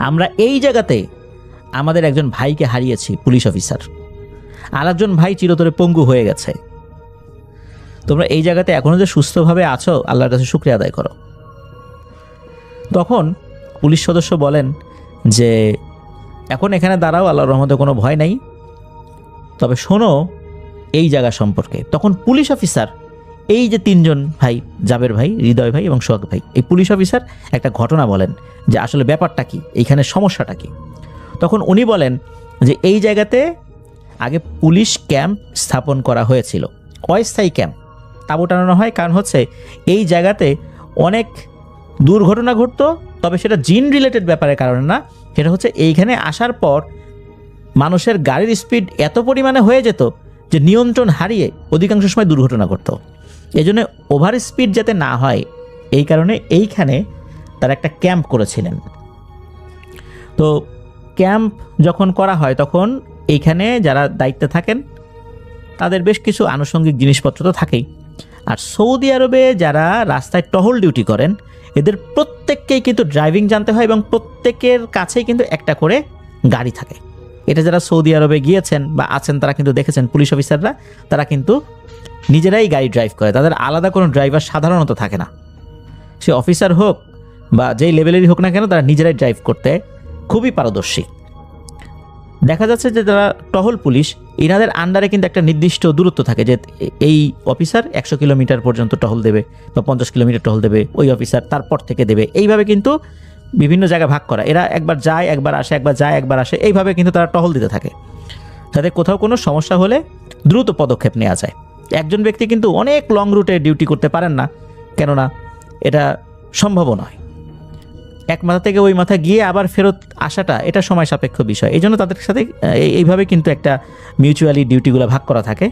আমরা এই জায়গাতে আমাদের একজন ভাইকে হারিয়েছি, পুলিশ অফিসার, আর একজন ভাই চিরতরে পঙ্গু হয়ে গেছে। তোমরা এই জায়গাতে এখনো যে সুস্থভাবে আছো, আল্লাহর কাছে শুকরিয়া আদায় করো। তখন পুলিশ সদস্য বলেন যে এখন এখানে দাঁড়াও, আল্লাহর রহমতে কোনো ভয় নাই, তবে শোনো এই জায়গা সম্পর্কে। তখন পুলিশ অফিসার, এই যে তিনজন ভাই, জাবের ভাই, হৃদয় ভাই এবং সোহাগ ভাই, এই পুলিশ অফিসার একটা ঘটনা বলেন যে আসলে ব্যাপারটা কি, এইখানে সমস্যাটা কি। তখন উনি বলেন যে এই জায়গাতে আগে পুলিশ ক্যাম্প স্থাপন করা হয়েছিল, অস্থায়ী ক্যাম্প, তাঁবু টানানো হয়। কারণ হচ্ছে এই জায়গাতে অনেক দুর্ঘটনা ঘটতো, তবে সেটা জিন রিলেটেড ব্যাপারের কারণে না, সেটা হচ্ছে এইখানে আসার পর মানুষের গাড়ির স্পিড এত পরিমাণে হয়ে যেত যে নিয়ন্ত্রণ হারিয়ে অধিকাংশ সময় দুর্ঘটনা ঘটতো। এই জন্য ওভার স্পিড যাতে না হয়, এই কারণে এইখানে তারা একটা ক্যাম্প করেছিলেন। তো ক্যাম্প যখন করা হয়, তখন এইখানে যারা দায়িত্বে থাকেন তাদের বেশ কিছু আনুষঙ্গিক জিনিসপত্র তো থাকেই। আর সৌদি আরবে যারা রাস্তায় টহল ডিউটি করেন, এদের প্রত্যেককেই কিন্তু ড্রাইভিং জানতে হয় এবং প্রত্যেকের কাছেই কিন্তু একটা করে গাড়ি থাকে। এটা যারা সৌদি আরবে গিয়েছেন বা আছেন তারা কিন্তু দেখেছেন, পুলিশ অফিসাররা তারা কিন্তু নিজেরাই গাড়ি ড্রাইভ করে, তাদের আলাদা কোনো ড্রাইভার সাধারণত থাকে না। সে অফিসার হোক বা যেই লেভেলেরই হোক না কেন, তারা নিজেরাই ড্রাইভ করতে খুবই পারদর্শী। দেখা যাচ্ছে যে যারা টহল পুলিশ, এনাদের আন্ডারে কিন্তু একটা নির্দিষ্ট দূরত্ব থাকে, যে এই অফিসার 100 কিলোমিটার পর্যন্ত টহল দেবে বা 50 কিলোমিটার টহল দেবে, ওই অফিসার তারপর থেকে দেবে। এইভাবে কিন্তু বিভিন্ন জায়গায় ভাগ করা, এরা একবার যায় একবার আসে, একবার যায় একবার আসে, এইভাবে কিন্তু তারা টহল দিতে থাকে, যাতে কোথাও কোনো সমস্যা হলে দ্রুত পদক্ষেপ নেওয়া যায়। একজন ব্যক্তি কিন্তু অনেক লং রুটে ডিউটি করতে পারেন না, কেননা এটা সম্ভব নয়। এক মাথা থেকে ওই মাথা গিয়ে আবার ফেরত আসাটা এটা সময় সাপেক্ষ বিষয়। এই জন্য তাদের সাথে এইভাবে কিন্তু একটা মিউচুয়ালি ডিউটিগুলো ভাগ করা থাকে,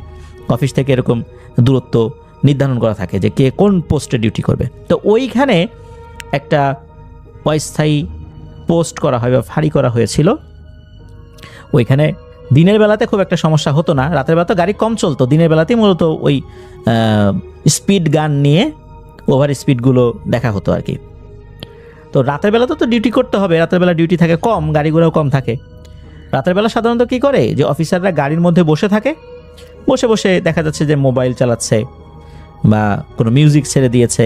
অফিস থেকে এরকম দূরত্ব নির্ধারণ করা থাকে যে কে কোন পোস্টে ডিউটি করবে। তো ওইখানে একটা অস্থায়ী পোস্ট করা হয় বা ফাঁড়ি করা হয়েছিল। ওইখানে দিনের বেলাতে খুব একটা সমস্যা হতো না, রাতের বেলা তো গাড়ি কম চলতো, দিনের বেলাতেই মূলত ওই স্পিড গান নিয়ে ওভার স্পিডগুলো দেখা হতো আর কি। তো রাতের বেলা তো ডিউটি করতে হবে, রাতের বেলা ডিউটি থাকে কম, গাড়িগুলোও কম থাকে। রাতের বেলা সাধারণত কী করে যে অফিসাররা গাড়ির মধ্যে বসে থাকে, বসে বসে দেখা যাচ্ছে যে মোবাইল চালাচ্ছে বা কোনো মিউজিক ছেড়ে দিয়েছে,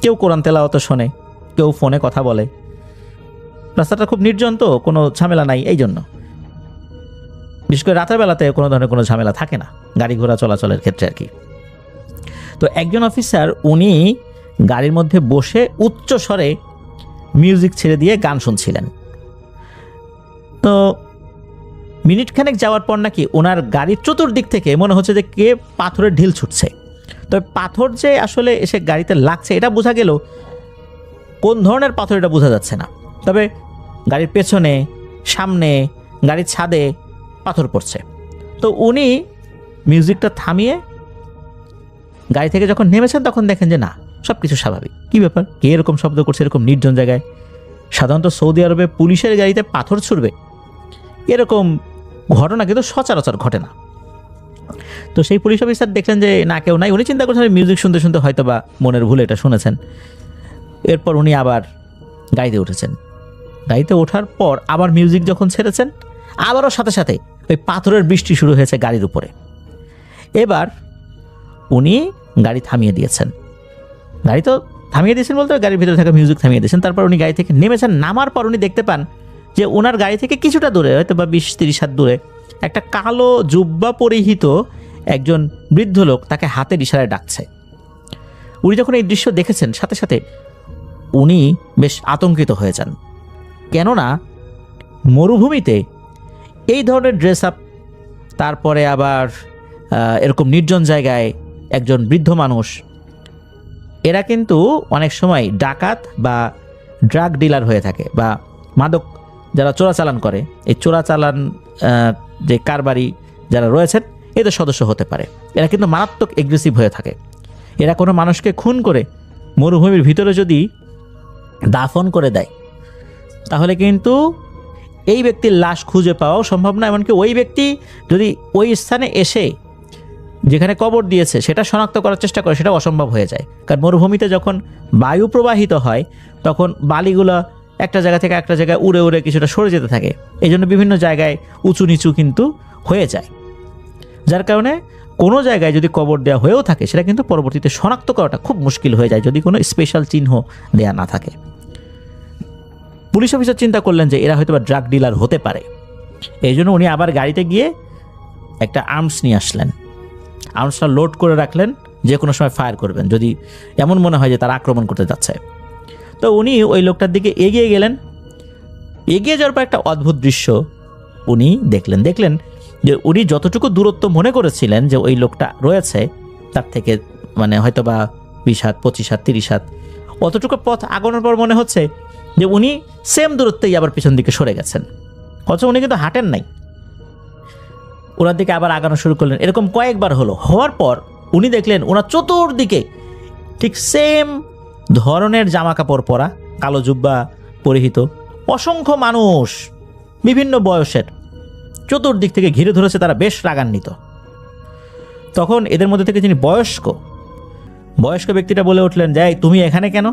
কেউ কোরআন তেলাওয়াত শোনে, কেউ ফোনে কথা বলে। রাস্তাটা খুব নির্জন, তো কোনো ঝামেলা নাই, এই জন্য বিশেষ করে রাতের বেলাতে কোনো ধরনের কোনো ঝামেলা থাকে না গাড়ি ঘোড়া চলাচলের ক্ষেত্রে আর কি। তো একজন অফিসার উনি গাড়ির মধ্যে বসে উচ্চ স্বরে মিউজিক ছেড়ে দিয়ে গান শুনছিলেন। তো মিনিটখানেক যাওয়ার পর নাকি ওনার গাড়ির চতুর্দিক থেকে মনে হচ্ছে যে কে পাথরের ঢিল ছুটছে। তবে পাথর যে আসলে এসে গাড়িতে লাগছে এটা বোঝা গেল, কোন ধরনের পাথর এটা বোঝা যাচ্ছে না। তবে গাড়ির পেছনে, সামনে, গাড়ির ছাদে পাথর পড়ছে। তো উনি মিউজিকটা থামিয়ে গাড়ি থেকে যখন নেমেছেন তখন দেখেন যে না, সব কিছু স্বাভাবিক। কী ব্যাপার, কে এরকম শব্দ করছে এরকম নির্জন জায়গায়? সাধারণত সৌদি আরবে পুলিশের গাড়িতে পাথর ছুড়বে এরকম ঘটনা কিন্তু সচরাচর ঘটে না। তো সেই পুলিশ অফিসার দেখলেন যে না, কেউ নাই। উনি চিন্তা করছেন মিউজিক শুনতে শুনতে হয়তো বা মনের ভুলে এটা শুনেছেন। এরপর উনি আবার গাড়িতে উঠেছেন। গাড়িতে ওঠার পর আবার মিউজিক যখন ছেড়েছেন, আবারও সাথে সাথে ওই পাথরের বৃষ্টি শুরু হয়েছে গাড়ির উপরে। এবার উনি গাড়ি থামিয়ে দিয়েছেন। গাড়ি তো থামিয়ে দিয়েছেন বলতে গাড়ির ভিতরে থাকা মিউজিক থামিয়ে দিয়েছেন। তারপর উনি গাড়ি থেকে নেমেছেন। নামার পর উনি দেখতে পান যে ওনার গাড়ি থেকে কিছুটা দূরে, হয়তো বা 20-30 হাত দূরে, একটা কালো জুব্বা পরিহিত একজন বৃদ্ধ লোক তাকে হাতের ইশারায় ডাকছে। উনি যখন এই দৃশ্য দেখেছেন সাথে সাথে উনি বেশ আতঙ্কিত হয়ে যান, কেননা মরুভূমিতে এই ধরনের ড্রেস আপ, তারপরে আবার এরকম নির্জন জায়গায় একজন বৃদ্ধ মানুষ, এরা কিন্তু অনেক সময় ডাকাত বা ড্রাগ ডিলার হয়ে থাকে, বা মাদক যারা চোরাচালান করে, এই চোরাচালান যে কারবারি যারা রয়েছেন এদের সদস্য হতে পারে। এরা কিন্তু মারাত্মক এগ্রেসিভ হয়ে থাকে। এরা কোনো মানুষকে খুন করে মরুভূমির ভিতরে যদি দাফন করে দেয় তাহলে কিন্তু এই ব্যক্তির লাশ খুঁজে পাওয়াও সম্ভব না। এমনকি ওই ব্যক্তি যদি ওই স্থানে এসে যেখানে কবর দিয়েছে সেটা শনাক্ত করার চেষ্টা করে, সেটা অসম্ভব হয়ে যায়। কারণ মরুভূমিতে যখন বায়ু প্রবাহিত হয় তখন বালিগুলো একটা জায়গা থেকে একটা জায়গায় উড়ে উড়ে কিছুটা সরে যেতে থাকে। এই জন্য বিভিন্ন জায়গায় উঁচু নিচু কিন্তু হয়ে যায়, যার কারণে কোনো জায়গায় যদি কবর দেওয়া হয়েও থাকে সেটা কিন্তু পরবর্তীতে শনাক্ত করাটা খুব মুশকিল হয়ে যায় যদি কোনো স্পেশাল চিহ্ন দেয়া না থাকে। পুলিশ অফিসার চিন্তা করলেন যে এরা হয়তো বা ড্রাগ ডিলার হতে পারে। এই জন্য উনি আবার গাড়িতে গিয়ে একটা আর্মস নিয়ে আসলেন। আর্মসটা লোড করে রাখলেন, যে কোনো সময় ফায়ার করবেন যদি এমন মনে হয় যে তারা আক্রমণ করতে যাচ্ছে। তো উনি ওই লোকটার দিকে এগিয়ে গেলেন। এগিয়ে যাওয়ার পর একটা অদ্ভুত দৃশ্য উনি দেখলেন যে উনি যতটুকু দূরত্ব মনে করেছিলেন যে ওই লোকটা রয়েছে তার থেকে মানে হয়তো বা 20 হাত, 25 হাত, 30 হাত, অতটুকু পথ আগানোর পর মনে হচ্ছে যে উনি সেম দূরত্বেই আবার পিছন দিকে সরে গেছেন। অথচ উনি কিন্তু হাঁটেন নাই, ওনার দিকে আবার আগানো শুরু করলেন। এরকম কয়েকবার হওয়ার পর উনি দেখলেন ওনার চতুর্দিকে ঠিক সেম ধরনের জামা কাপড় পরা, কালো জুব্বা পরিহিত অসংখ্য মানুষ বিভিন্ন বয়সের চতুর্দিক থেকে ঘিরে ধরেছে। তারা বেশ রাগান্বিত। তখন এদের মধ্যে থেকে যিনি বয়স্ক ব্যক্তিটা বলে উঠলেন, যাই তুমি এখানে কেন?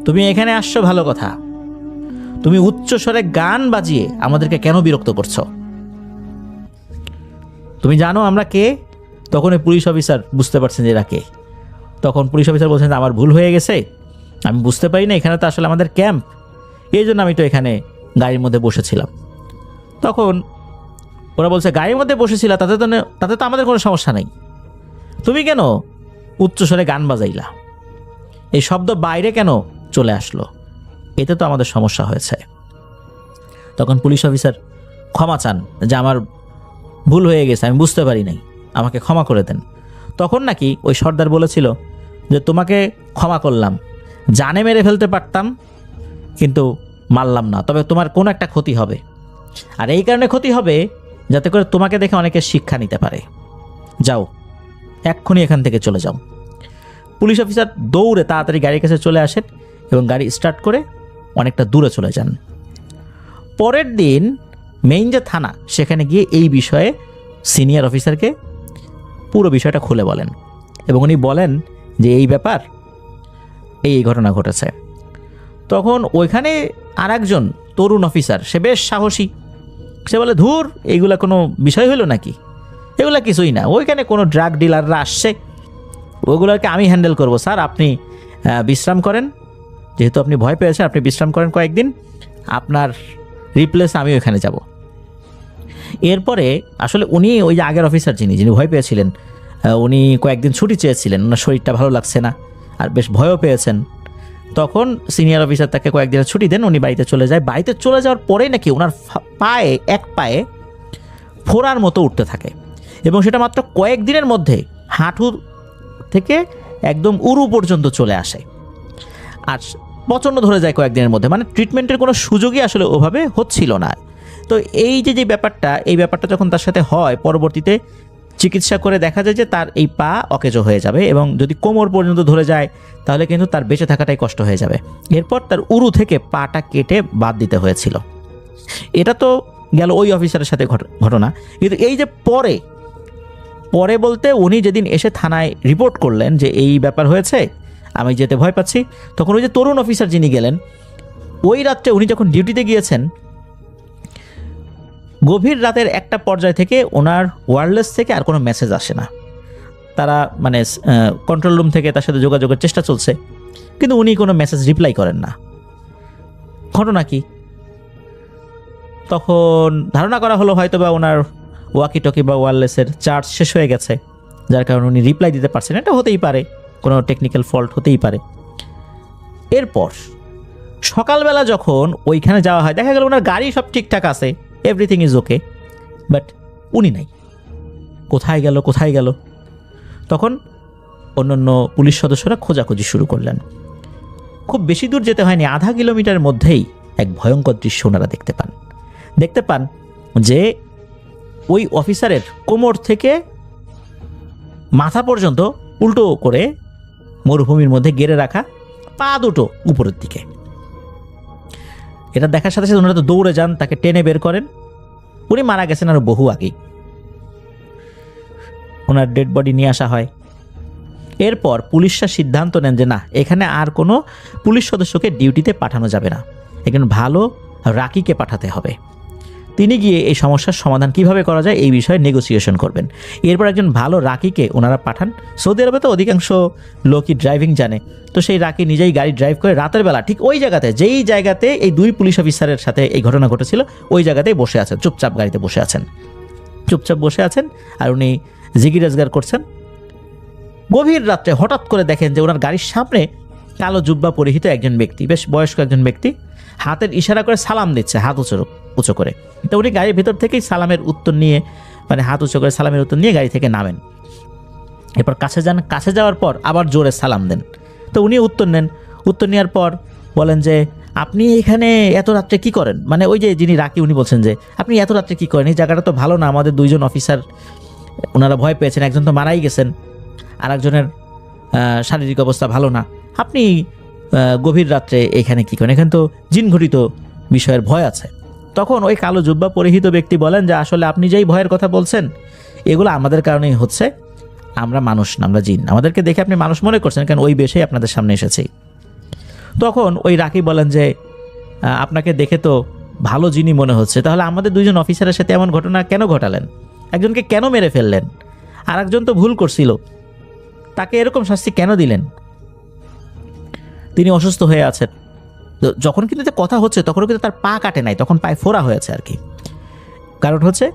তুমি এখানে আসছো ভালো কথা, তুমি উচ্চ স্বরে গান বাজিয়ে আমাদেরকে কেন বিরক্ত করছো? তুমি জানো আমরা কে? তখন এই পুলিশ অফিসার বুঝতে পারছেন যে এরা কে। তখন পুলিশ অফিসার বলছেন, আমার ভুল হয়ে গেছে, আমি বুঝতে পারি না, এখানে তো আসলে আমাদের ক্যাম্প, এই জন্য আমি তো এখানে গাড়ির মধ্যে বসেছিলাম। তখন ওরা বলছে, গাড়ির মধ্যে বসেছিলা তাতে তো আমাদের কোনো সমস্যা নেই, তুমি কেন উচ্চস্বরে গান বাজাইলা? এই শব্দ বাইরে কেন চলে আসলো? এতে তো আমাদের সমস্যা হয়েছে। তখন পুলিশ অফিসার ক্ষমা চান যে আমার ভুল হয়ে গেছে, আমি বুঝতে পারি নাই। আমাকে ক্ষমা করে দেন। তখন নাকি ওই সর্দার বলেছিল যে তোমাকে ক্ষমা করলাম, জানে মেরে ফেলতে পারতাম কিন্তু মারলাম না, তবে তোমার কোনো একটা ক্ষতি হবে, আর এই কারণে ক্ষতি হবে যাতে করে তোমাকে দেখে অনেকে শিক্ষা নিতে পারে। যাও, এক্ষুনি এখান থেকে চলে যাও। পুলিশ অফিসার দৌড়ে তাড়াতাড়ি গাড়ির কাছে চলে আসেন এবং গাড়ি স্টার্ট করে অনেকটা দূরে চলে যান। পরের দিন মেইন যে থানা, সেখানে গিয়ে এই বিষয়ে সিনিয়র অফিসারকে পুরো বিষয়টা খুলে বলেন এবং উনি বলেন যে এই ব্যাপার, এই ঘটনা ঘটেছে। তখন ওইখানে আর একজন তরুণ অফিসার, সে বেশ সাহসী, সে বলে ধুর, এইগুলা কোনো বিষয় হলো নাকি, এগুলা কিছুই না, ওইখানে কোনো ড্রাগ ডিলাররা আসছে, ওগুলোকে আমি হ্যান্ডেল করব স্যার, আপনি বিশ্রাম করেন, যেহেতু আপনি ভয় পেয়েছেন আপনি বিশ্রাম করেন কয়েকদিন, আপনার রিপ্লেস আমি ওইখানে যাব। এরপরে আসলে উনি ওই যে আগের অফিসার যিনি ভয় পেয়েছিলেন, উনি কয়েকদিন ছুটি চেয়েছিলেন, ওনার শরীরটা ভালো লাগছে না আর বেশ ভয়ও পেয়েছেন। তখন সিনিয়র অফিসার তাকে কয়েকদিনের ছুটি দেন, উনি বাড়িতে চলে যায়। বাড়িতে চলে যাওয়ার পরেই নাকি ওনার এক পায়ে ফোড়ার মতো উঠতে থাকে এবং সেটা মাত্র কয়েকদিনের মধ্যে হাঁটু থেকে একদম উরু পর্যন্ত চলে আসে আর প্রচণ্ড ধরে যায় কয়েকদিনের মধ্যে, মানে ট্রিটমেন্টের কোনো সুযোগই আসলে ওভাবে হচ্ছিল না। তো এই যে ব্যাপারটা, এই ব্যাপারটা যখন তার সাথে হয়, পরবর্তীতে চিকিৎসা করে দেখা যায় যে তার এই পা অকেজো হয়ে যাবে এবং যদি কোমর পর্যন্ত ধরে যায় তাহলে কিন্তু তার বেঁচে থাকাটাই কষ্ট হয়ে যাবে। এরপর তার উরু থেকে পাটা কেটে বাদ দিতে হয়েছিল। এটা তো গেল ওই অফিসারের সাথে ঘটনা। কিন্তু এই যে পরে বলতে উনি যেদিন এসে থানায় রিপোর্ট করলেন যে এই ব্যাপার হয়েছে, আমি যেতে ভয় পাচ্ছি, তখন ওই যে তরুণ অফিসার যিনি গেলেন, ওই রাত্রে উনি যখন ডিউটিতে গিয়েছেন, গভীর রাতের একটা পর্যায় থেকে ওনার ওয়্যারলেস থেকে আর কোনো মেসেজ আসে না। তারা মানে কন্ট্রোল রুম থেকে তার সাথে যোগাযোগের চেষ্টা চলছে, কিন্তু উনি কোনো মেসেজ রিপ্লাই করেন না। ঘটনা কি? তখন ধারণা করা হলো হয়তো বা ওনার ওয়াকি টকি বা ওয়্যারলেসের চার্জ শেষ হয়ে গেছে, যার কারণে উনি রিপ্লাই দিতে পারছেন। এটা হতেই পারে, কোনো টেকনিক্যাল ফল্ট হতেই পারে। এরপর সকালবেলা যখন ওইখানে যাওয়া হয়, দেখা গেল ওনার গাড়ি সব ঠিকঠাক আছে, এভরিথিং ইজ ওকে, বাট উনি নাই। কোথায় গেল? তখন অন্যান্য পুলিশ সদস্যরা খোঁজাখুঁজি শুরু করলেন। খুব বেশি দূর যেতে হয়নি, আধা কিলোমিটার মধ্যেই এক ভয়ঙ্কর দৃশ্য ওনারা দেখতে পান যে ওই অফিসারের কোমর থেকে মাথা পর্যন্ত উল্টো করে মরুভূমির মধ্যে গেড়ে রাখা পা দুটো উপরের দিকে। এটা দেখার সাথে সাথে ওনারা তো দৌড়ে যান, তাকে টেনে বের করেন। উনি মারা গেছেন আরো বহু আগেই। ওনার ডেড বডি নিয়ে আসা হয়। এরপর পুলিশরা সিদ্ধান্ত নেন যে না, এখানে আর কোনো পুলিশ সদস্যকে ডিউটিতে পাঠানো যাবে না, একজন ভালো রাকিকে পাঠাতে হবে। তিনি গিয়ে এই সমস্যার সমাধান কিভাবে করা যায় এই বিষয়ে নেগোসিয়েশন করবেন। এরপর একজন ভালো রাকিকে ওনারা পাঠান। সৌদি আরবে তো অধিকাংশ লোকই ড্রাইভিং জানে, তো সেই রাকি নিজেই গাড়ি ড্রাইভ করে রাতের বেলা ঠিক ওই জায়গাতে, যেই জায়গাতে এই দুই পুলিশ অফিসারের সাথে এই ঘটনা ঘটেছিল, ওই জায়গাতেই বসে আছেন, চুপচাপ গাড়িতে বসে আছেন আর উনি জিগি রোজগার করছেন। গভীর রাত্রে হঠাৎ করে দেখেন যে ওনার গাড়ির সামনে কালো জুব্বা পরিহিত একজন ব্যক্তি, বেশ বয়স্ক একজন ব্যক্তি, হাতের ইশারা করে সালাম দিচ্ছে, হাত উঁচু করে। তো উনি গাড়ির ভেতর থেকেই সালামের উত্তর নিয়ে, মানে হাত উঁচু করে সালামের উত্তর নিয়ে গাড়ি থেকে নামেন। এরপর কাছে যান, কাছে যাওয়ার পর আবার জোরে সালাম দেন। তো উনি উত্তর নেন। উত্তর নেওয়ার পর বলেন যে আপনি এখানে এত রাত্রে কি করেন? মানে ওই যে যিনি রাকি, উনি বলছেন যে আপনি এত রাত্রে কি করেন, এই জায়গাটা তো ভালো না, আমাদের দুইজন অফিসার ওনারা ভয় পেয়েছেন, একজন তো মারাই গেছেন, আর একজনের শারীরিক অবস্থা ভালো না, আপনি গভীর রাত্রে এখানে কি করেন? এখানে তো জিনঘটিত বিষয়ের ভয় আছে। তখন ওই কালো জুব্বা পরিহিত ব্যক্তি বলেন যে আসলে আপনি যেই ভয়ের কথা বলছেন এগুলো আমাদের কারণেই হচ্ছে, আমরা মানুষ না, আমরা জিন, আমাদেরকে দেখে আপনি মানুষ মনে করছেন, কারণ ওই বেশেই আপনাদের সামনে এসেছি। তখন ওই রাকি বলেন যে আপনাকে দেখে তো ভালো জিনই মনে হচ্ছে, তাহলে আমাদের দুইজন অফিসারের সাথে এমন ঘটনা কেন ঘটালেন? একজনকে কেন মেরে ফেললেন? আর একজন তো ভুল করছিল, তাকে এরকম শাস্তি কেন দিলেন? তিনি অসুস্থ হয়ে আছেন। যখন কিন্তু কথা হচ্ছে তখনও কিন্তু তার পা কাটে নাই, তখন পায়ে ফোড়া হয়েছে আর কি। কারণ হচ্ছে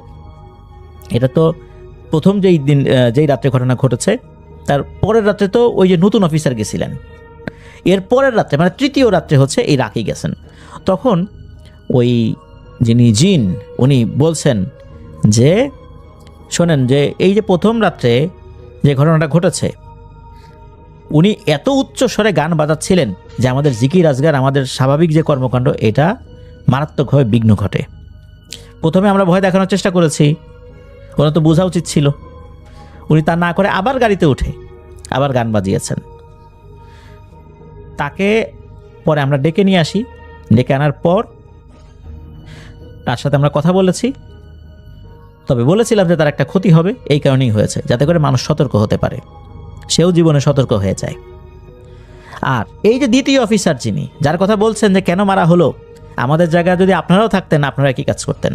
এটা তো প্রথম যেই রাত্রে ঘটনা ঘটেছে, তার পরের রাত্রে তো ওই যে নতুন অফিসার গেছিলেন, এর পরের রাত্রে মানে তৃতীয় রাত্রে হচ্ছে এই রাকি গেছেন। তখন ওই যিনি জিন উনি বলছেন যে শোনেন, যে এই যে প্রথম রাত্রে যে ঘটনাটা ঘটেছে, উনি এত উচ্চ স্বরে গান বাজাচ্ছিলেন যে আমাদের জিকির আজগার, আমাদের স্বাভাবিক যে কর্মকাণ্ড, এটা মারাত্মকভাবে বিঘ্ন ঘটে। প্রথমে আমরা ভয় দেখানোর চেষ্টা করেছি, ওনার তো বোঝা উচিত ছিল। উনি তা না করে আবার গাড়িতে উঠে আবার গান বাজিয়েছেন। তাকে পরে আমরা ডেকে নিয়ে আসি। ডেকে আনার পর তার সাথে আমরা কথা বলেছি, তবে বলেছিলাম যে তার একটা ক্ষতি হবে, এই কারণেই হয়েছে, যাতে করে মানুষ সতর্ক হতে পারে, সেও জীবনে সতর্ক হয়ে যায়। আর এই যে দ্বিতীয় অফিসার, যিনি যার কথা বলছেন যে কেন মারা হলো, আমাদের জায়গায় যদি আপনারাও থাকতেন আপনারা কি কাজ করতেন?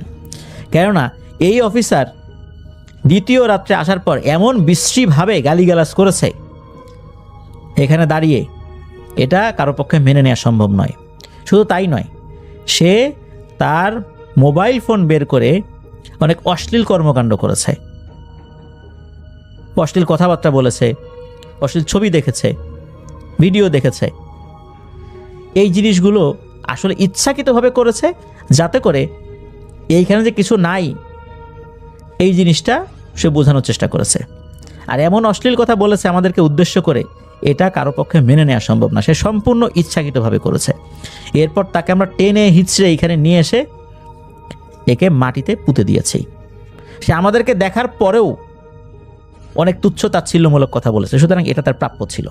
কেননা এই অফিসার দ্বিতীয় রাত্রে আসার পর এমন বিশ্রীভাবে গালিগালাজ করেছে, এখানে দাঁড়িয়ে এটা কারো পক্ষে মেনে নেওয়া সম্ভব নয়। শুধু তাই নয়, সে তার মোবাইল ফোন বের করে অনেক অশ্লীল কর্মকাণ্ড করেছে, অশ্লীল কথাবার্তা বলেছে, অশ্লীল ছবি দেখেছে, ভিডিও দেখেছে। এই জিনিসগুলো আসলে ইচ্ছাকৃতভাবে করেছে, যাতে করে এইখানে যে কিছু নাই এই জিনিসটা সে বোঝানোর চেষ্টা করেছে। আর এমন অশ্লীল কথা বলেছে আমাদেরকে উদ্দেশ্য করে, এটা কারো পক্ষে মেনে নেওয়া সম্ভব না। সে সম্পূর্ণ ইচ্ছাকৃতভাবে করেছে। এরপর তাকে আমরা টেনে হিচড়ে এইখানে নিয়ে এসে একে মাটিতে পুঁতে দিয়েছি। সে আমাদেরকে দেখার পরেও অনেক তুচ্ছ তাচ্ছিল্যমূলক কথা বলেছে, সুতরাং এটা তার প্রাপ্য ছিল।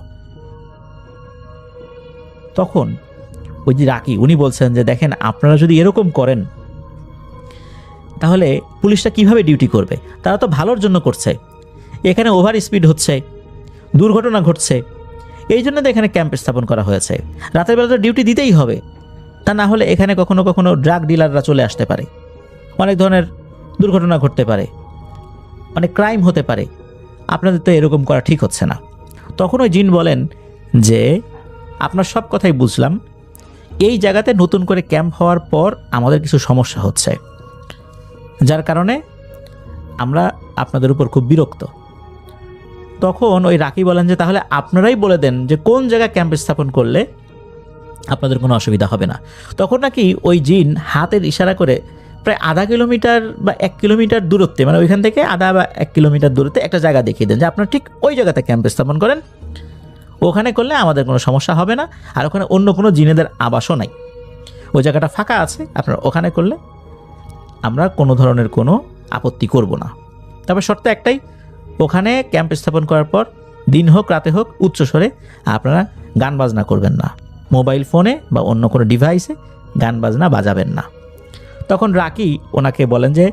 তখন ওই যে রাকি, উনি বলছেন যে দেখেন, আপনারা যদি এরকম করেন তাহলে পুলিশটা কিভাবে ডিউটি করবে? তারা তো ভালোর জন্য করছে, এখানে ওভার স্পিড হচ্ছে, দুর্ঘটনা ঘটছে, এই জন্য তো এখানে ক্যাম্প স্থাপন করা হয়েছে। রাতের বেলা তো ডিউটি দিতেই হবে, তা না হলে এখানে কখনো কখনো ড্রাগ ডিলাররা চলে আসতে পারে, অনেক ধরনের দুর্ঘটনা ঘটতে পারে, অনেক ক্রাইম হতে পারে, আপনাদের তো এরকম করা ঠিক হচ্ছে না। তখন ওই জিন বলেন যে আপনার সব কথাই বুঝলাম, এই জায়গাতে নতুন করে ক্যাম্প হওয়ার পর আমাদের কিছু সমস্যা হচ্ছে, যার কারণে আমরা আপনাদের উপর খুব বিরক্ত। তখন ওই রাকি বলেন যে তাহলে আপনারাই বলে দেন যে কোন জায়গায় ক্যাম্প স্থাপন করলে আপনাদের কোনো অসুবিধা হবে না। তখন নাকি ওই জিন হাতের ইশারা করে প্রায় আধা কিলোমিটার বা 1 কিলোমিটার দূরত্বে, মানে ওইখান থেকে আধা বা 1 কিলোমিটার দূরত্বে একটা জায়গা দেখিয়ে দেন যে আপনারা ঠিক ওই জায়গাতে ক্যাম্প স্থাপন করেন, ওখানে করলে আমাদের কোনো সমস্যা হবে না, আর ওখানে অন্য কোনো জিনেদের আবাসও নাই, ওই জায়গাটা ফাঁকা আছে, আপনারা ওখানে করলে আমরা কোনো ধরনের কোনো আপত্তি করব না। তবে শর্ত একটাই, ওখানে ক্যাম্প স্থাপন করার পর দিন হোক রাতে হোক উচ্চস্বরে আপনারা গান বাজনা করবেন না, মোবাইল ফোনে বা অন্য কোনো ডিভাইসে গান বাজনা বাজাবেন না। তখন রাকি ওনাকে বলেন যে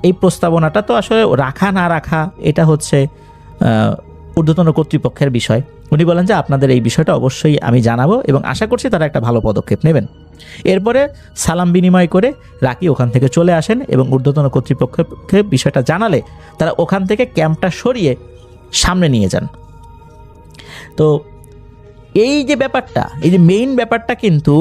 এই প্রস্তাবনাটা তো আসলে রাখা না রাখা এটা হচ্ছে ঊর্ধ্বতন কর্তৃপক্ষের বিষয়। উনি বলেন যে আপনাদের এই বিষয়টা অবশ্যই আমি জানাবো এবং আশা করছি তারা একটা ভালো পদক্ষেপ নেবেন। এরপরে সালাম বিনিময় করে রাকি ওখান থেকে চলে আসেন এবং ঊর্ধ্বতন কর্তৃপক্ষকে বিষয়টা জানালে তারা ওখান থেকে ক্যাম্পটা সরিয়ে সামনে নিয়ে যান। তো এই যে ব্যাপারটা, এই যে মেইন ব্যাপারটা কিন্তু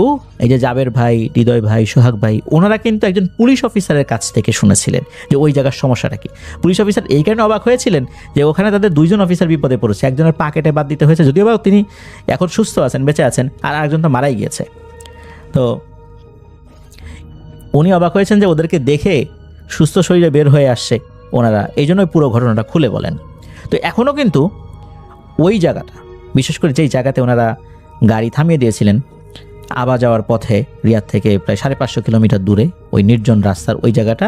এই যে জাবের ভাই, হৃদয় ভাই, সোহাগ ভাই, ওনারা কিন্তু একজন পুলিশ অফিসারের কাছ থেকে শুনেছিলেন যে ওই জায়গার সমস্যাটা কি। পুলিশ অফিসার এই কারণে অবাক হয়েছিলেন যে ওখানে তাদের 2 জন অফিসার বিপদে পড়েছে, একজনের পা কেটে বাদ দিতে হয়েছে, যদিও বা তিনি এখন সুস্থ আছেন, বেঁচে আছেন, আর আরেকজন তো মারাই গিয়েছে। তো উনি অবাক হয়েছেন যে ওদেরকে দেখে সুস্থ শরীরে বের হয়ে আসছে ওনারা, এই জন্যই পুরো ঘটনাটা খুলে বলেন। তো এখনও কিন্তু ওই জায়গাটা, বিশেষ করে যেই জায়গাতে ওনারা গাড়ি থামিয়ে দিয়েছিলেন আবা যাওয়ার পথে, রিয়াদ থেকে প্রায় 550 কিলোমিটার দূরে ওই নির্জন রাস্তার ওই জায়গাটা,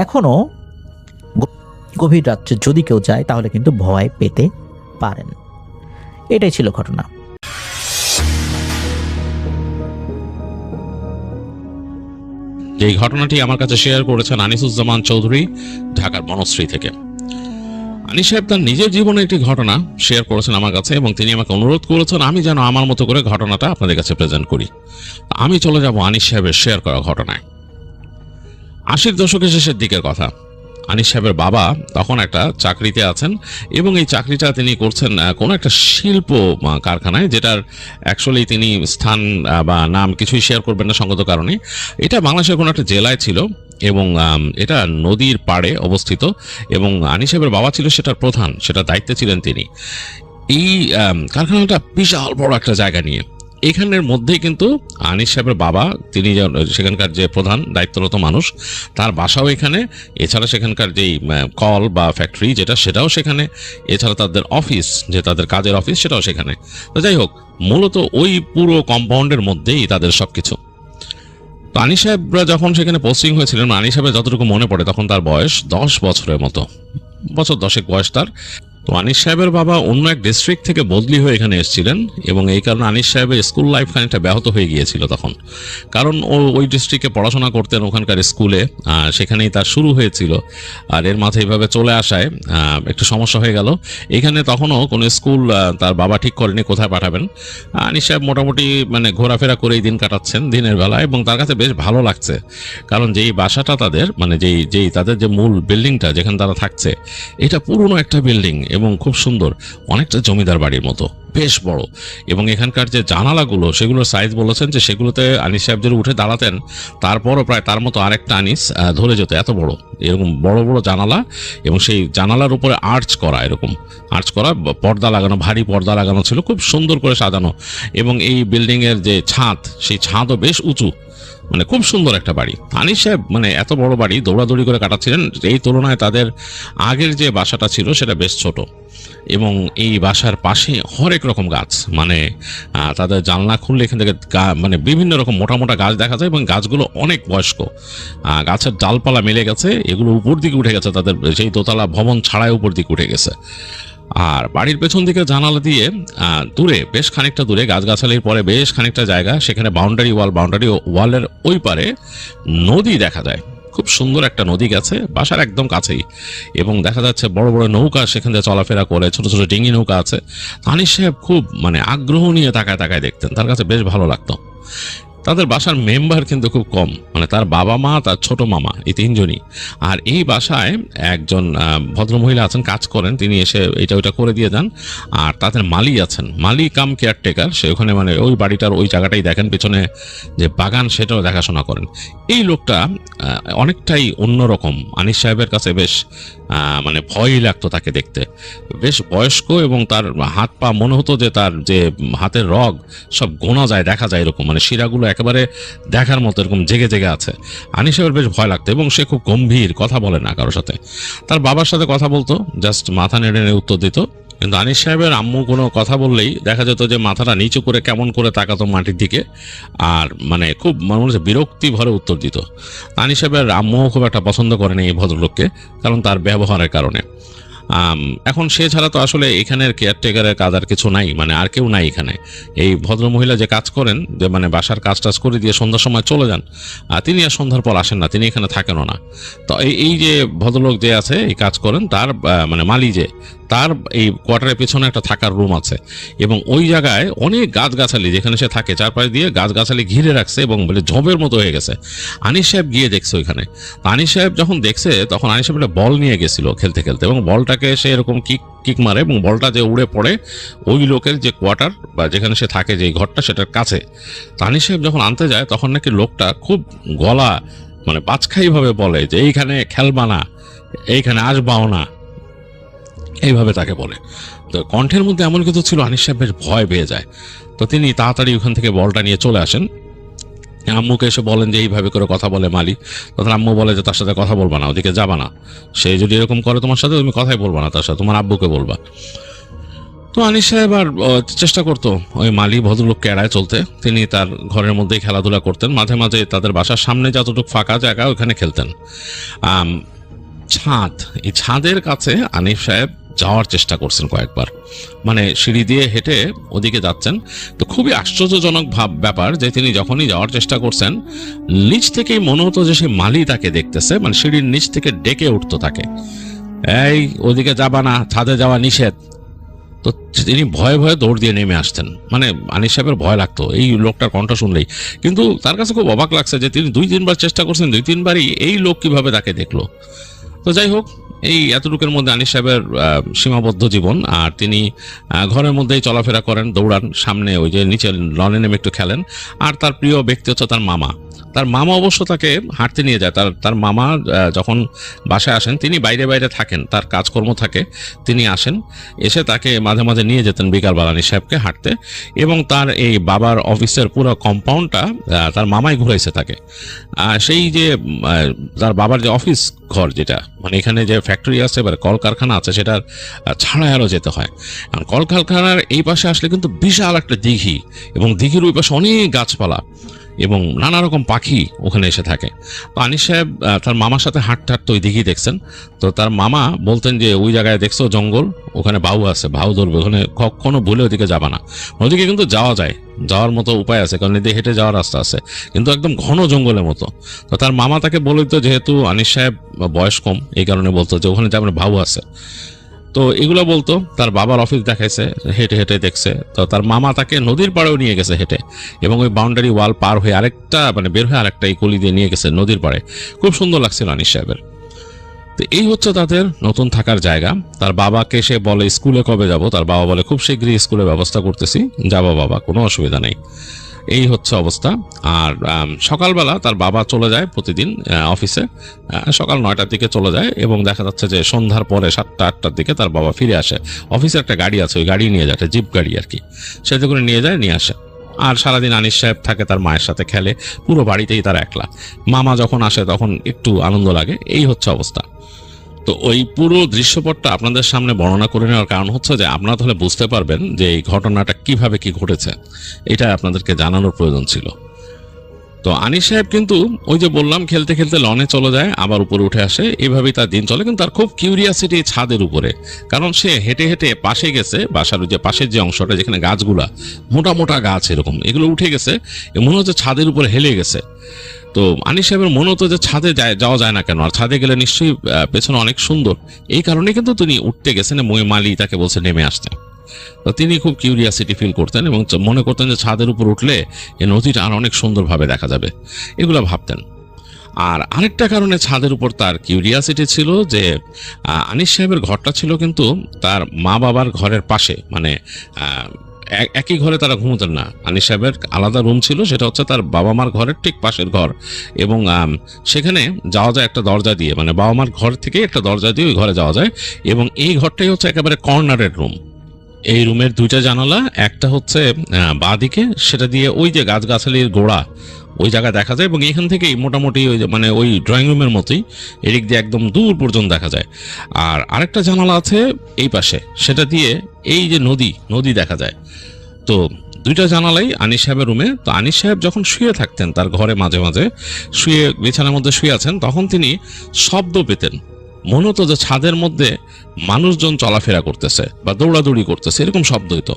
এখনও গভীর রাত্রে যদি কেউ যায় তাহলে কিন্তু ভয় পেতে পারেন। এটাই ছিল ঘটনা। এই ঘটনাটি আমার কাছে শেয়ার করেছেন আনিসুজ্জামান চৌধুরী, ঢাকার বনশ্রী থেকে। আনিস সাহেব তার নিজের জীবনে একটি ঘটনা শেয়ার করেছেন আমার কাছে এবং তিনি আমাকে অনুরোধ করেছেন আমি যেন আমার মতো করে ঘটনাটা আপনাদের কাছে প্রেজেন্ট করি। আমি চলে যাব আনিস সাহেবের শেয়ার করা ঘটনায়। 80-র দশকের শেষের দিকের কথা। আনিস সাহেবের বাবা তখন একটা চাকরিতে আছেন এবং এই চাকরিটা তিনি করছেন কোনো একটা শিল্প কারখানায়, যেটার অ্যাকচুয়ালি তিনি স্থান বা নাম কিছুই শেয়ার করবেন না সঙ্গত কারণে। এটা বাংলাদেশের কোনো একটা জেলায় ছিল এবং এটা নদীর পাড়ে অবস্থিত এবং আনিস সাহেবের বাবা ছিল সেটার প্রধান, সেটার দায়িত্বে ছিলেন তিনি। এই কারখানাটা বিশাল বড় একটা জায়গা নিয়ে, এখানের মধ্যেই কিন্তু আনিস সাহেবের বাবা, তিনি সেখানকার যে প্রধান দায়িত্বরত মানুষ, তার বাসাও এখানে। এছাড়া সেখানকার যেই কল বা ফ্যাক্টরি যেটা, সেটাও সেখানে। এছাড়া তাদের অফিস, যে তাদের কাজের অফিস, সেটাও সেখানে। তো যাই হোক, মূলত ওই পুরো কম্পাউন্ডের মধ্যেই তাদের সবকিছু। তো আনিস সাহেবরা যখন সেখানে পোস্টিং হয়েছিলেন, আনিস সাহেবের যতটুকু মনে পড়ে তখন তার বয়স 10 বছরের মতো, বছর 10 বয়স তার। তো আনিস সাহেবের বাবা অন্য এক ডিস্ট্রিক্ট থেকে বদলি হয়ে এখানে এসেছিলেন, এবং এই কারণে আনিস সাহেবের স্কুল লাইফ খানিকটা ব্যাহত হয়ে গিয়েছিল তখন। কারণ ও ওই ডিস্ট্রিক্টে পড়াশোনা করতেন, ওখানকার স্কুলে, সেখানেই তার শুরু হয়েছিল। আর এর মাথায় এইভাবে চলে আসায় একটু সমস্যা হয়ে গেল। এখানে তখনও কোনো স্কুল তার বাবা ঠিক করেনি কোথায় পাঠাবেন। আনিস সাহেব মোটামুটি মানে ঘোরাফেরা করেই দিন কাটাচ্ছেন দিনের বেলা, এবং তার কাছে বেশ ভালো লাগছে। কারণ যেই বাসাটা তাদের, মানে যেই তাদের যে মূল বিল্ডিংটা যেখানে তারা থাকছে, এটা পুরনো একটা বিল্ডিং এবং খুব সুন্দর, অনেকটা জমিদার বাড়ির মতো, বেশ বড়। এবং এখানকার যে জানালাগুলো, সেগুলোর সাইজ বলেছেন যে সেগুলোতে আনিস সাহেব যদি উঠে দাঁড়াতেন, তারপরও প্রায় তার মতো আরেকটা আনিস ধরে যেত, এত বড়। এরকম বড় বড় জানালা, এবং সেই জানালার উপরে আর্চ করা, এরকম আর্চ করা পর্দা লাগানো, ভারী পর্দা লাগানো ছিল, খুব সুন্দর করে সাজানো। এবং এই বিল্ডিংয়ের যে ছাদ, সেই ছাদও বেশ উঁচু, মানে খুব সুন্দর একটা বাড়ি। আনিস সাহেব মানে এত বড় বাড়ি দৌড়াদৌড়ি করে কাটাচ্ছিলেন। এই তুলনায় তাদের আগের যে বাসাটা ছিল সেটা বেশ ছোট, এবং এই বাসার পাশে হরেক রকম গাছ, মানে তাদের জানলা খুললে এখান থেকে মানে বিভিন্ন রকম মোটা মোটা গাছ দেখা যায়, এবং গাছগুলো অনেক বয়স্ক। গাছের ডালপালা মিলে গেছে, এগুলো উপর দিকে উঠে গেছে, তাদের সেই দোতলা ভবন ছাড়াই উপর দিকে উঠে গেছে। আর বাড়ির পেছন দিকে জানালা দিয়ে দূরে, বেশ খানিকটা দূরে, গাছগাছালির পরে বেশ খানিকটা জায়গা, সেখানে বাউন্ডারি ওয়ালের ওই পারে নদী দেখা যায়। খুব সুন্দর একটা নদী গেছে বাসার একদম কাছেই, এবং দেখা যাচ্ছে বড় বড় নৌকা সেখান থেকে চলাফেরা করে, ছোট ছোট ডিঙি নৌকা আছে। আনিস সাহেব খুব মানে আগ্রহ নিয়ে তাকায় তাকায় দেখতেন, তার কাছে বেশ ভালো লাগতো। তাদের বাসার মেম্বার কিন্তু খুব কম, মানে তার বাবা মা, তার ছোট মামা, এই তিনজনই। আর এই বাসায় একজন ভদ্রমহিলা আছেন, কাজ করেন, তিনি এসে এটা ওইটা করে দিয়ে যান। আর তাদের মালি আছেন, মালি কাম কেয়ারটেকার, সে ওখানে মানে ওই বাড়িটার ওই জায়গাটাই দেখেন, পেছনে যে বাগান সেটাও দেখাশোনা করেন। এই লোকটা অনেকটাই অন্যরকম। আনিস সাহেবের কাছে বেশ মানে ভয়ই লাগতো তাকে দেখতে। বেশ বয়স্ক, এবং তার হাত পা মনে হতো যে তার যে হাতের রগ সব গোনা যায়, দেখা যায় এরকম, মানে শিরাগুলো একেবারে দেখার মতো এরকম জেগে জেগে আছে। আনিস সাহেবের বেশ ভয় লাগতো, এবং সে খুব গম্ভীর, কথা বলে না কারোর সাথে। তার বাবার সাথে কথা বলতো, জাস্ট মাথা নেড়ে নেড়ে উত্তর দিত। কিন্তু আনিস সাহেবের আম্মু কোনো কথা বললেই দেখা যেত যে মাথাটা নিচু করে কেমন করে তাকাতো মাটির দিকে, আর মানে খুব মনে হচ্ছে বিরক্তি ভরে উত্তর দিত। আনিস সাহেবের আম্মুও খুব একটা পছন্দ করেনি এই ভদ্রলোককে, কারণ তার ব্যবহারের কারণে। এখন সে ছাড়া তো আসলে এখানের কেয়ারটেকারের কাজ আর কিছু নাই, মানে আর কেউ নাই এখানে। এই ভদ্রমহিলা যে কাজ করেন, যে মানে বাসার কাজ টাজ করে দিয়ে সন্ধ্যার সময় চলে যান, তিনি আর সন্ধ্যার পর আসেন না, তিনি এখানে থাকেনও না। তো এই যে ভদ্রলোক যে আছে, এই কাজ করেন, তার মানে মালি যে, তার এই কোয়ার্টারের পেছনে একটা থাকার রুম আছে, এবং ওই জায়গায় অনেক গাছগাছালি, যেখানে সে থাকে চারপাশ দিয়ে গাছগাছালি ঘিরে রাখছে, এবং বলে ঝোপের মতো হয়ে গেছে। আনিস সাহেব গিয়ে দেখছে ওইখানে। আনিস সাহেব যখন দেখছে, তখন আনিস সাহেব একটা বল নিয়ে গেছিল খেলতে খেলতে, এবং বলটাকে সে এরকম কিক মারে, এবং বলটা যে উড়ে পড়ে ওই লোকের যে কোয়ার্টার বা যেখানে সে থাকে, যে ঘরটা, সেটার কাছে। আনিস সাহেব যখন আনতে যায়, তখন নাকি লোকটা খুব গলা মানে বাজখাই ভাবে বলে যে এইখানে খেলবা না, এইখানে আসবাও না, এইভাবে তাকে বলে। তো কণ্ঠের মধ্যে এমন কিছু ছিল, আনিস সাহেব বেশ ভয় পেয়ে যায়। তো তিনি তাড়াতাড়ি ওখান থেকে বলটা নিয়ে চলে আসেন। আম্মুকে এসে বলেন যে এইভাবে করে কথা বলে মালি। তখন আম্মু বলে যে তার সাথে কথা বলবা না, ওদিকে যাবা না, সে যদি এরকম করে তোমার সাথে, তুমি কথাই বলবা না তার সাথে, তোমার আব্বুকে বলবা। তো আনিস সাহেব আর চেষ্টা করতো ওই মালি ভদ্রলোককে এড়ায় চলতে। তিনি তার ঘরের মধ্যেই খেলাধুলা করতেন, মাঝে মাঝে তাদের বাসার সামনে যতটুকু ফাঁকা জায়গা ওখানে খেলতেন। ছাদ, এই ছাদের কাছে আনিস সাহেব যাওয়ার চেষ্টা করছেন কয়েকবার, মানে সিঁড়ি দিয়ে হেঁটে ওদিকে যাচ্ছেন। তো খুবই আশ্চর্যজনক ব্যাপার যে তিনি যখনই যাওয়ার চেষ্টা করছেন, নিচ থেকেই মনে হতো যে সে মালি তাকে দেখতেছে, মানে সিঁড়ির নিচ থেকে ডেকে উঠতো তাকে, এই ওদিকে যাবা না, ছাদে যাওয়া নিষেধ। তো তিনি ভয়ে ভয়ে দৌড় দিয়ে নেমে আসতেন। মানে আনিস সাহেবের ভয় লাগতো এই লোকটার কণ্ঠ শুনলেই। কিন্তু তার কাছে খুব অবাক লাগছে যে তিনি 2-3 বার চেষ্টা করছেন, 2-3 বারই এই লোক কিভাবে তাকে দেখলো। তো যাই হোক, এই এতটুকুর মধ্যে আনিস সাহেবের সীমাবদ্ধ জীবন। আর তিনি ঘরের মধ্যেই চলাফেরা করেন, দৌড়ান, সামনে ওই যে নিচে লনে নেমে একটু খেলেন। আর তার প্রিয় ব্যক্তি হচ্ছে তার মামা। তার মামা অবশ্য তাকে হাঁটতে নিয়ে যায়। তার মামা যখন বাসায় আসেন, তিনি বাইরে বাইরে থাকেন, তার কাজকর্ম থাকে, তিনি আসেন, এসে তাকে মাঝে মাঝে নিয়ে যেতেন বিকালবেলা আনিস সাহেবকে হাঁটতে। এবং তার এই বাবার অফিসের পুরো কম্পাউন্ডটা তার মামাই ঘুরাইছে তাকে। সেই যে তার বাবার যে অফিস ঘর, যেটা মানে এখানে যে ফ্যাক্টরি আছে বা কলকারখানা আছে, সেটার ছাড়াই আরও যেতে হয়। কারণ কলকারখানার এই পাশে আসলে কিন্তু বিশাল একটা দিঘি, এবং দিঘির ওই পাশে অনেক গাছপালা এবং নানা রকম পাখি ওখানে এসে থাকে। তো আনিস সাহেব তার মামার সাথে হাঁটতে হাঁটতে ওই দিঘি দেখছেন। তো তার মামা বলতেন যে ওই জায়গায় দেখছো জঙ্গল, ওখানে বাউ আছে, ভাউ ধরবে, ওখানে কখনো ভুলে ওদিকে যাবা না। ওদিকে কিন্তু যাওয়া যায়, যাওয়ার মতো উপায় আছে, কারণ এদিকে হেঁটে যাওয়ার রাস্তা আছে, কিন্তু একদম ঘন জঙ্গলের মতো। তো তার মামা তাকে বলতো, যেহেতু আনিস সাহেব বয়স কম, এই কারণে বলতো যে ওখানে যাবেন, ভাউ আছে। তো এগুলো বলতো। তার বাবার অফিস দেখাইছে, হেঁটে হেঁটে দেখছে। তো তার মামা তাকে নদীর পাড়েও নিয়ে গেছে হেঁটে, এবং ওই বাউন্ডারি ওয়াল পার হয়ে আরেকটা মানে বের হয়ে আরেকটা এই গলি দিয়ে নিয়ে গেছে নদীর পাড়ে। খুব সুন্দর লাগছিল আনিস সাহেবের। তো এই হচ্ছে তাদের নতুন থাকার জায়গা। তার বাবাকে সে বলে স্কুলে কবে যাব, তার বাবা বলে খুব শীঘ্রই স্কুলের ব্যবস্থা করতেছি, যাবো বাবা, কোনো অসুবিধা নেই। এই হচ্ছে অবস্থা। আর সকালবেলা তার বাবা চলে যায় প্রতিদিন অফিসে, সকাল 9টার দিকে চলে যায়, এবং দেখা যাচ্ছে যে সন্ধ্যার পরে 7টা-8টার দিকে তার বাবা ফিরে আসে। অফিসে একটা গাড়ি আছে, ওই গাড়ি নিয়ে যায়, একটা জিপ গাড়ি আর কি, সেটা করে নিয়ে যায়, নিয়ে আসে। আর সারাদিন আনিস সাহেব থাকে তার মায়ের সাথে, খেলে, পুরো বাড়িতেই তার একলা। মামা যখন আসে তখন একটু আনন্দ লাগে। এই হচ্ছে অবস্থা। তো ওই পুরো দৃশ্যপটটা আপনাদের সামনে বর্ণনা করে নেওয়ার কারণ হচ্ছে যে আপনারা তাহলে বুঝতে পারবেন যে এই ঘটনাটা কিভাবে কি ঘটেছে, এটা আপনাদেরকে জানানোর প্রয়োজন ছিল। তো আনিস সাহেব কিন্তু ওই যে বললাম, খেলতে খেলতে লনে চলে যায়, আবার উপরে উঠে আসে, এভাবেই তার দিন চলে। কিন্তু তার খুব কিউরিয়াসিটি ছাদের উপরে, কারণ সে হেঁটে হেঁটে পাশে গেছে, বাসার যে পাশের যে অংশটা যেখানে গাছগুলা মোটা মোটা গাছ এরকম, এগুলো উঠে গেছে, মনে হচ্ছে ছাদের উপরে হেলে গেছে। তো আনিস সাহেবের মনে হতো যে ছাদে যাওয়া যায় না কেন, আর ছাদে গেলে নিশ্চয়ই পেছনে অনেক সুন্দর, এই কারণে কিন্তু তিনি উঠতে গেছেন। মালি তাকে বলছে নেমে আসতে। তো তিনি খুব কিউরিয়াসিটি ফিল করতেন এবং মনে করতেন যে ছাদের উপর উঠলে এই নদীটা আর অনেক সুন্দরভাবে দেখা যাবে, এগুলো ভাবতেন। আর আরেকটা কারণে ছাদের উপর তার কিউরিয়াসিটি ছিল যে আনিস সাহেবের ঘরটা ছিল কিন্তু তার মা বাবার ঘরের পাশে, মানে একই ঘরে তারা ঘুমোতেন না। আনিস সাহেবের আলাদা রুম ছিল, সেটা হচ্ছে তার বাবা মার ঘরের ঠিক পাশের ঘর, এবং সেখানে যাওয়া যায় একটা দরজা দিয়ে, মানে বাবা মার ঘর থেকে একটা দরজা দিয়ে ওই ঘরে যাওয়া যায়। এবং এই ঘরটাই হচ্ছে একেবারে কর্নারের রুম। এই রুমের 2টা জানালা, একটা হচ্ছে বাঁ দিকে, সেটা দিয়ে ওই যে গাছগাছালির গোড়া ওই জায়গায় দেখা যায়, এবং এখান থেকেই মোটামুটি ওই মানে ওই ড্রয়িং রুমের মতোই এদিক দিয়ে একদম দূর পর্যন্ত দেখা যায়। আর আরেকটা জানালা আছে এই পাশে, সেটা দিয়ে এই যে নদী দেখা যায়। তো 2টা জানালাই আনিস সাহেবের রুমে। তো আনিস সাহেব যখন শুয়ে থাকতেন তার ঘরে, মাঝে মাঝে শুয়ে বিছানার মধ্যে শুয়ে আছেন, তখন তিনি শব্দ পেতেন। মনে হতো যে ছাদের মধ্যে মানুষজন চলাফেরা করতেছে বা দৌড়াদৌড়ি করতেছে, এরকম শব্দ হইতো।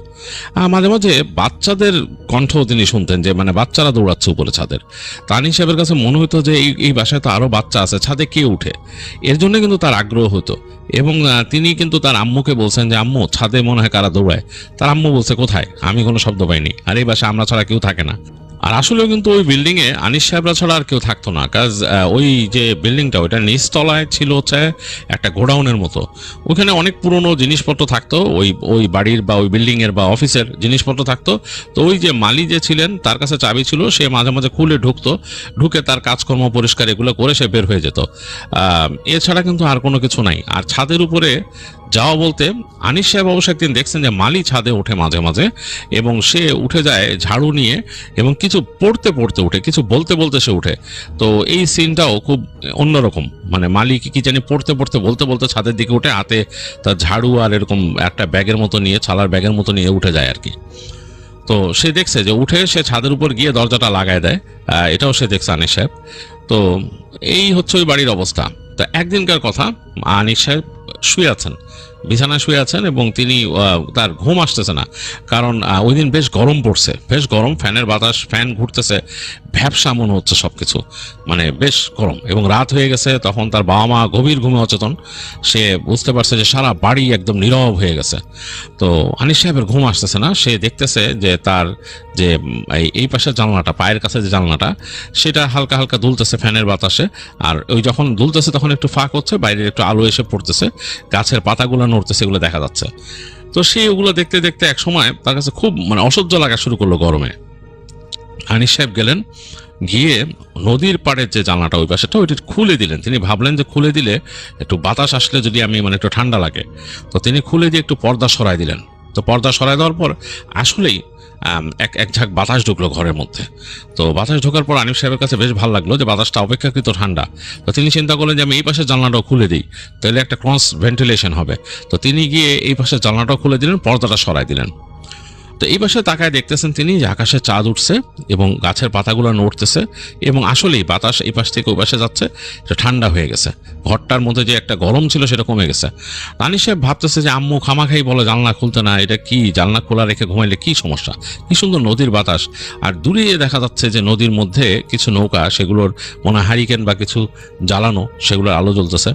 মাঝে মাঝে বাচ্চাদের কণ্ঠ তিনি শুনতেন, যে মানে বাচ্চারা দৌড়াচ্ছে উপরে ছাদের। তা আনিস সাহেবের কাছে মনে হতো যে এই বাসায় তো আরো বাচ্চা আছে, ছাদে কে উঠে, এর জন্য কিন্তু তার আগ্রহ হতো। এবং তিনি কিন্তু তার আম্মুকে বলছেন যে আম্মু, ছাদে মনে হয় কারা দৌড়ায়। তার আম্মু বলছে কোথায়, আমি কোনো শব্দ পাইনি, আর এই বাসায় আমরা ছাড়া কেউ থাকে না। আর আসলেও কিন্তু ওই বিল্ডিং এ আনিস সাহেবরা ছাড়া আর কেউ থাকতো না, কাজ ওই যে বিল্ডিংটা ওইটা নিচতলায় ছিল হচ্ছে একটা গোডাউনের মতো, ওখানে অনেক পুরনো জিনিসপত্র থাকতো, ওই বাড়ির বা ওই বিল্ডিং এর বা অফিসের জিনিসপত্র থাকতো। তো ওই যে মালি যে ছিলেন তার কাছে চাবি ছিল, সে মাঝে মাঝে খুলে ঢুকে তার কাজকর্ম পরিষ্কার এগুলো করে সে বের হয়ে যেত। এছাড়া কিন্তু আর কোনো কিছু নাই। আর ছাদের উপরে যাওয়া বলতে আনিস সাহেব অবশ্য একদিন দেখছেন যে মালি ছাদে ওঠে মাঝে মাঝে, এবং সে উঠে যায় ঝাড়ু নিয়ে, এবং কিছু পড়তে উঠে, কিছু বলতে সে উঠে। তো এই সিনটাও খুব অন্যরকম, মানে মালি কি জানি বলতে ছাদের দিকে উঠে, হাতে তার ঝাড়ু আর এরকম একটা ব্যাগের মতো নিয়ে, ছালার ব্যাগের মতো নিয়ে উঠে যায় আর কি। তো সে দেখছে যে উঠে সে ছাদের উপর গিয়ে দরজাটা লাগায় দেয়, এটাও সে দেখছে আনিস সাহেব। তো এই হচ্ছে ওই বাড়ির অবস্থা। তো একদিনকার কথা, আনিস সাহেব শুয়ে আছেন, বিছানায় শুয়ে আছেন এবং তিনি তার ঘুম আসতেছে না, কারণ ওই দিন বেশ গরম পড়ছে, বেশ গরম, ফ্যানের বাতাস, ফ্যান ঘুরতেছে, ভ্যাবসা মনে হচ্ছে সবকিছু, মানে বেশ গরম, এবং রাত হয়ে গেছে। তখন তার বাবা মা গভীর ঘুমে অচেতন, সে বুঝতে পারছে যে সারা বাড়ি একদম নীরব হয়ে গেছে। তো আনিস সাহেবের ঘুম আসতেছে না, সে দেখতেছে যে তার যে এই পাশের জানলাটা, পায়ের কাছে যে জানলাটা, সেটা হালকা হালকা দুলতেছে ফ্যানের বাতাসে, আর ওই যখন দুলতেছে তখন একটু ফাঁক হচ্ছে, বাইরে একটু আলো এসে পড়তেছে, গাছের পাতাগুলো নড়তেছে, এগুলো দেখা যাচ্ছে। তো সে ওগুলো দেখতে দেখতে এক সময় তার কাছে খুব মানে অসহ্য লাগা শুরু করলো গরমে। আনিস সাহেব গেলেন, গিয়ে নদীর পাড়ের যে জানলাটা ওই পাশেটা ওইটা খুলে দিলেন। তিনি ভাবলেন যে খুলে দিলে একটু বাতাস আসলে যদি আমি মানে একটু ঠান্ডা লাগে, তো তিনি খুলে দিয়ে একটু পর্দা সরাই দিলেন। তো পর্দা সরাই দেওয়ার পর আসলেই এক ঝাঁক বাতাস ঢুকলো ঘরের মধ্যে। তো বাতাস ঢোকার পর আনিস সাহেবের কাছে বেশ ভালো লাগলো যে বাতাসটা অপেক্ষাকৃত ঠান্ডা। তো তিনি চিন্তা করলেন যে আমি এই পাশের জানলাটাও খুলে দিই, তাহলে একটা ক্রস ভেন্টিলেশন হবে। তো তিনি গিয়ে এই পাশের জানলাটাও খুলে দিলেন, পর্দাটা সরাই দিলেন। তো এই পাশে তাকায় দেখতেছেন তিনি যে আকাশে চাঁদ উঠছে এবং গাছের পাতাগুলো নড়তেছে, এবং আসলেই বাতাস এই পাশ থেকে ওই পাশে যাচ্ছে, এটা ঠান্ডা হয়ে গেছে। ঘরটার মধ্যে যে একটা গরম ছিল সেটা কমে গেছে। আনিস সাহেব ভাবতেছে যে আম্মু খামাখাই বলে জানলা খুলতে না, এটা কি, জানলা খোলা রেখে ঘুমাইলে কি সমস্যা, কি সুন্দর নদীর বাতাস। আর দূরে দেখা যাচ্ছে যে নদীর মধ্যে কিছু নৌকা, সেগুলোর মনে হয় হারিকেন বা কিছু জ্বালানো, সেগুলোর আলো জ্বলতেছে।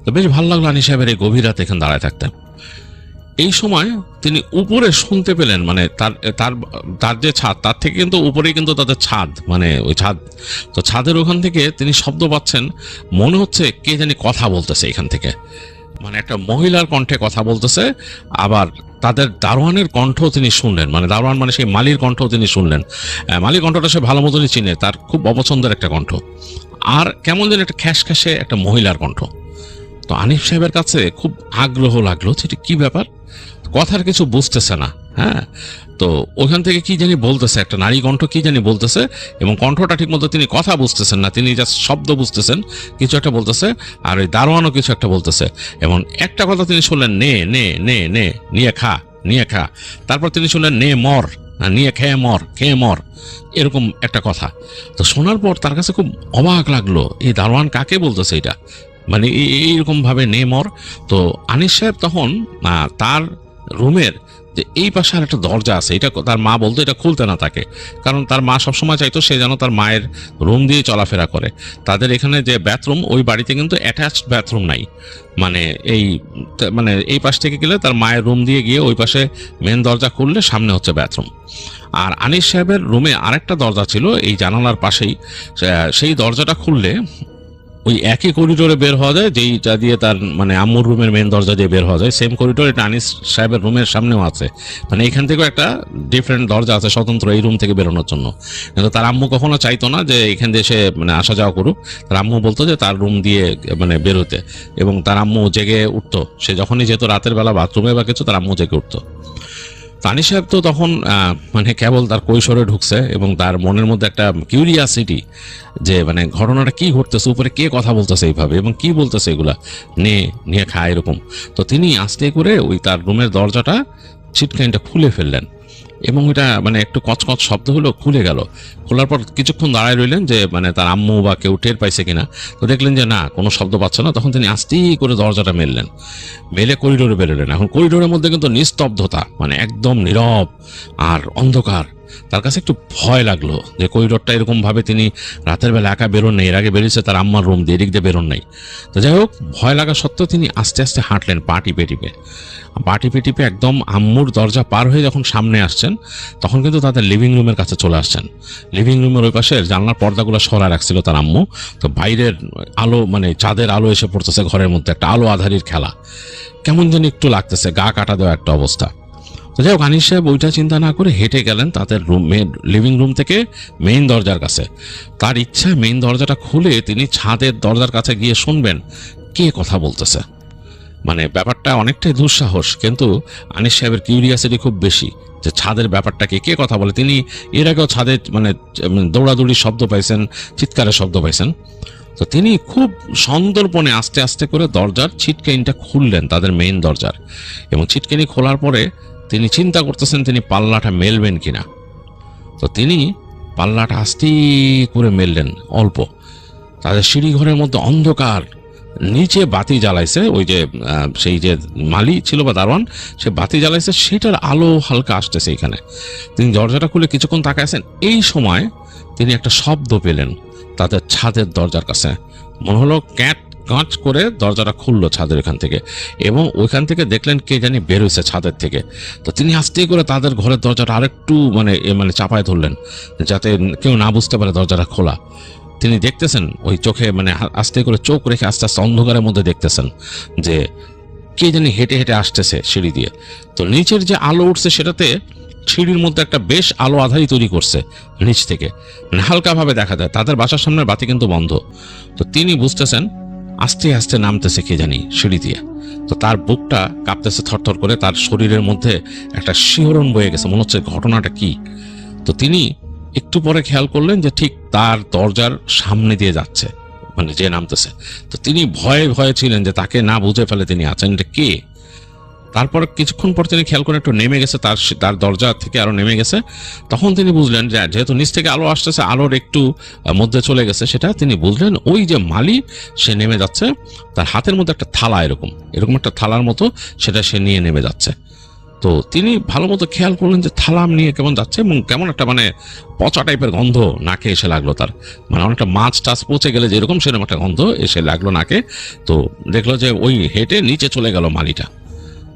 তো বেশ ভালো লাগলো আনিস সাহেবের এই গভীর রাতে এখানে দাঁড়ায় থাকতে। এই সময় তিনি উপরে শুনতে পেলেন, মানে তার তার তার যে ছাদ, তার থেকে কিন্তু উপরেই কিন্তু তাদের ছাদ, মানে ওই ছাদ। তো ছাদের ওখান থেকে তিনি শব্দ পাচ্ছেন, মনে হচ্ছে কে জানি কথা বলতেছে এখান থেকে, মানে একটা মহিলার কণ্ঠে কথা বলতেছে। আবার তাদের দারোয়ানের কণ্ঠ তিনি শুনলেন, মানে দারোয়ান মানে সেই মালির কণ্ঠ তিনি শুনলেন। মালির কণ্ঠটা সে ভালো মতনই চিনে, তার খুব অপছন্দের একটা কণ্ঠ, আর কেমন যেন একটা খ্যাসখ্যাসে একটা মহিলার কণ্ঠ। তো আনিস সাহেবের কাছে খুব আগ্রহ লাগলো যে এটা কি ব্যাপার, কথার কিছু বুঝতেছে না। হ্যাঁ, তো ওখান থেকে কি জানি বলতেছে, একটা নারী কণ্ঠ কি জানি বলতেছে, এবং কণ্ঠটা ঠিক মতো তিনি কথা বুঝতেছেন না, তিনি জাস্ট শব্দ বুঝতেছেন, কিছু একটা বলতেছে, আর ওই দারোয়ানও কিছু একটা বলতেছে। এবং একটা কথা তিনি শুনলেন, নে নে নে নে, নিয়ে খা, নিয়ে খা। তারপর তিনি শুনলেন নে মর, নিয়ে খেয়ে মর, খেয়ে মর, এরকম একটা কথা। তো শোনার পর তার কাছে খুব অবাক লাগলো, এই দারোয়ান কাকে বলতেছে এটা, মানে এইরকম ভাবে নে মর। তো আনিস সাহেব তখন তার রুমের যে এই পাশে আর একটা দরজা আছে, এটা তার মা বলতো এটা খুলতে না তাকে, কারণ তার মা সবসময় চাইতো সে যেন তার মায়ের রুম দিয়ে চলাফেরা করে। তাদের এখানে যে বাথরুম, ওই বাড়িতে কিন্তু অ্যাটাচড বাথরুম নাই, মানে এই পাশ থেকে গেলে তার মায়ের রুম দিয়ে গিয়ে ওই পাশে মেন দরজা খুললে সামনে হচ্ছে বাথরুম। আর আনিস সাহেবের রুমে আরেকটা দরজা ছিল এই জানালার পাশেই, সেই দরজাটা খুললে ওই একই করিডোরে বের হওয়া যায়, যেইটা দিয়ে তার মানে আম্মুর রুমের মেন দরজা দিয়ে বের হওয়া যায়, সেম করিডোর এটা আনিস সাহেবের রুমের সামনেও আছে। মানে এখান থেকেও একটা ডিফারেন্ট দরজা আছে স্বতন্ত্র এই রুম থেকে বেরোনোর জন্য। কিন্তু তার আম্মু কখনো চাইতো না যে এখান দিয়ে সে মানে আসা যাওয়া করুক, তার আম্মু বলতো যে তার রুম দিয়ে মানে বেরোতে, এবং তার আম্মু জেগে উঠতো, সে যখনই যেত রাতের বেলা বাথরুমে বা কিছু, তার আম্মু জেগে উঠতো। আনিস সাহেব তো তখন মানে কেবল তার কৈশোরে ঢুকছে, এবং তার মনের মধ্যে একটা কিউরিয়াসিটি যে মানে ঘটনাটা কি ঘটতেছে, উপরে কে কথা বলতেছে এইভাবে, এবং কি বলতেছে এগুলা, নিয়ে খায় এরকম। তো তিনি আস্তে করে ওই তার রুমের দরজাটা ছিটকানিটা খুলে ফেললেন, এবং এটা মানে একটু কচকচ শব্দ হলো, খুলে গেল। খোলার পর কিছুক্ষণ দাঁড়ায় রইলেন যে মানে তার আম্মু বা কেউ টের পাইছে কিনা। তো দেখলেন যে না, কোনো শব্দ পাচ্ছে না। তখন তিনি আস্তেই করে দরজাটা মেললেন, মেলে করিডোরে বেরোলেন। এখন করিডোরের মধ্যে কিন্তু নিস্তব্ধতা, মানে একদম নীরব আর অন্ধকার। তার কাছে একটু ভয় লাগলো যে করিডোরটা এরকম ভাবে তিনি রাতের বেলা একা বেরোন নেই, এর আগে বেরিয়েছে তার আম্মার রুম দিয়ে, এদিক দিয়ে বেরোন নাই। তো যাই হোক, ভয় লাগা সত্ত্বেও তিনি আস্তে আস্তে হাঁটলেন, পা টিপে টিপে একদম আম্মুর দরজা পার হয়ে যখন সামনে আসছেন, তখন কিন্তু তাদের লিভিং রুমের কাছে চলে আসছেন। লিভিং রুমের ওই পাশে জানলার পর্দাগুলো সরা রাখছিল তার আম্মু। তো বাইরের আলো, মানে চাঁদের আলো এসে পড়তেছে ঘরের মধ্যে, একটা আলো আধারির খেলা, কেমন যেন একটু লাগতেছে, গা কাটা দেওয়া একটা অবস্থা। তো যাই হোক, আনিস সাহেব ওইটা চিন্তা না করে হেঁটে গেলেন তাদের লিভিং রুম থেকে মেইন দরজার কাছে। তার ইচ্ছা মেইন দরজাটা খুলে তিনি ছাদের দরজার কাছে গিয়ে শুনবেন কে কথা বলতেছে। মানে ব্যাপারটা অনেকটাই দুঃসাহস, কিন্তু আনিস সাহেবের কিউরিয়াসিটি খুব বেশি যে ছাদের ব্যাপারটাকে কে কথা বলে। তিনি এর আগেও ছাদে মানে দৌড়াদৌড়ির শব্দ পাইছেন, চিৎকারের শব্দ পাইছেন। তো তিনি খুব সন্দর্পণে আস্তে আস্তে করে দরজার ছিটকানিটা খুললেন, তাদের মেইন দরজার। এবং ছিটকানি খোলার পরে তিনি চিন্তা করতেছেন তিনি পাল্লাটা মেলবেন কিনা। তো তিনি পাল্লাটা আস্তে করে মেললেন অল্প। তাদের সিঁড়ি ঘরের মধ্যে অন্ধকার, নিচে বাতি জ্বালাইছে, ওই যে সেই যে মালি ছিল বা দারোয়ান, সে বাতি জ্বালাইছে, সেটার আলো হালকা আসতেছে এখানে। তিনি দরজাটা খুলে কিছুক্ষণ তাকাইছেন। এই সময় তিনি একটা শব্দ পেলেন তাদের ছাদের দরজার কাছে। মনে হলো ক্যাট কাঁচ করে দরজাটা খুললো ছাদের এখান থেকে, এবং ওইখান থেকে দেখলেন কে জানি বেরোইছে ছাদের থেকে। তো তিনি আস্তে করে তাদের ঘরের দরজাটা আরেকটু মানে চাপায় ধরলেন, যাতে কেউ না বুঝতে পারে দরজাটা খোলা। তিনি দেখতেছেন ওই চোখে, মানে আস্তে করে চোখ রেখে আস্তে আস্তে অন্ধকারের মধ্যে দেখতেছেন যে কে জানি হেঁটে হেঁটে আসতেছে সিঁড়ি দিয়ে। তো নিচের যে আলো উঠছে সেটাতে সিঁড়ির মধ্যে একটা বেশ আলো আধারি তৈরি করছে নিচ থেকে, মানে হালকাভাবে দেখা যায়। তাদের বাসার সামনের বাতি কিন্তু বন্ধ। তো তিনি বুঝতেছেন আস্তে আস্তে নামতেছে কে জানি সিঁড়ি দিয়ে। তো তার বুকটা কাঁপতেছে থরথর করে, তার শরীরের মধ্যে একটা শিহরণ বয়ে গেছে, মনে হচ্ছে ঘটনাটা কি। তো তিনি একটু পরে খেয়াল করলেন যে ঠিক তার দরজার সামনে দিয়ে যাচ্ছে, মানে যে নামতেছে। তো তিনি ভয়ে ভয়ে ছিলেন যে তাকে না বুঝে ফেলে তিনি আছেন, এটা কে। তারপর কিছুক্ষণ পর তিনি খেয়াল করে একটু নেমে গেছে, তার দরজা থেকে আরো নেমে গেছে। তখন তিনি বুঝলেন যে যেহেতু নিচ থেকে আলো আসতেছে, আলোর একটু মধ্যে চলে গেছে, সেটা তিনি বুঝলেন ওই যে মালি সে নেমে যাচ্ছে, তার হাতের মধ্যে একটা থালা, এরকম একটা থালার মতো, সেটা সে নিয়ে নেমে যাচ্ছে। তো তিনি ভালো মতো খেয়াল করলেন যে থালা নিয়ে কেমন যাচ্ছে, এবং কেমন একটা মানে পচা টাইপের গন্ধ নাকে এসে লাগলো তার, মানে অনেকটা মাছ টাছ পচে গেলে যেরকম সেরকম একটা গন্ধ এসে লাগলো নাকে। তো দেখলো যে ওই হেঁটে নিচে চলে গেল মালিটা।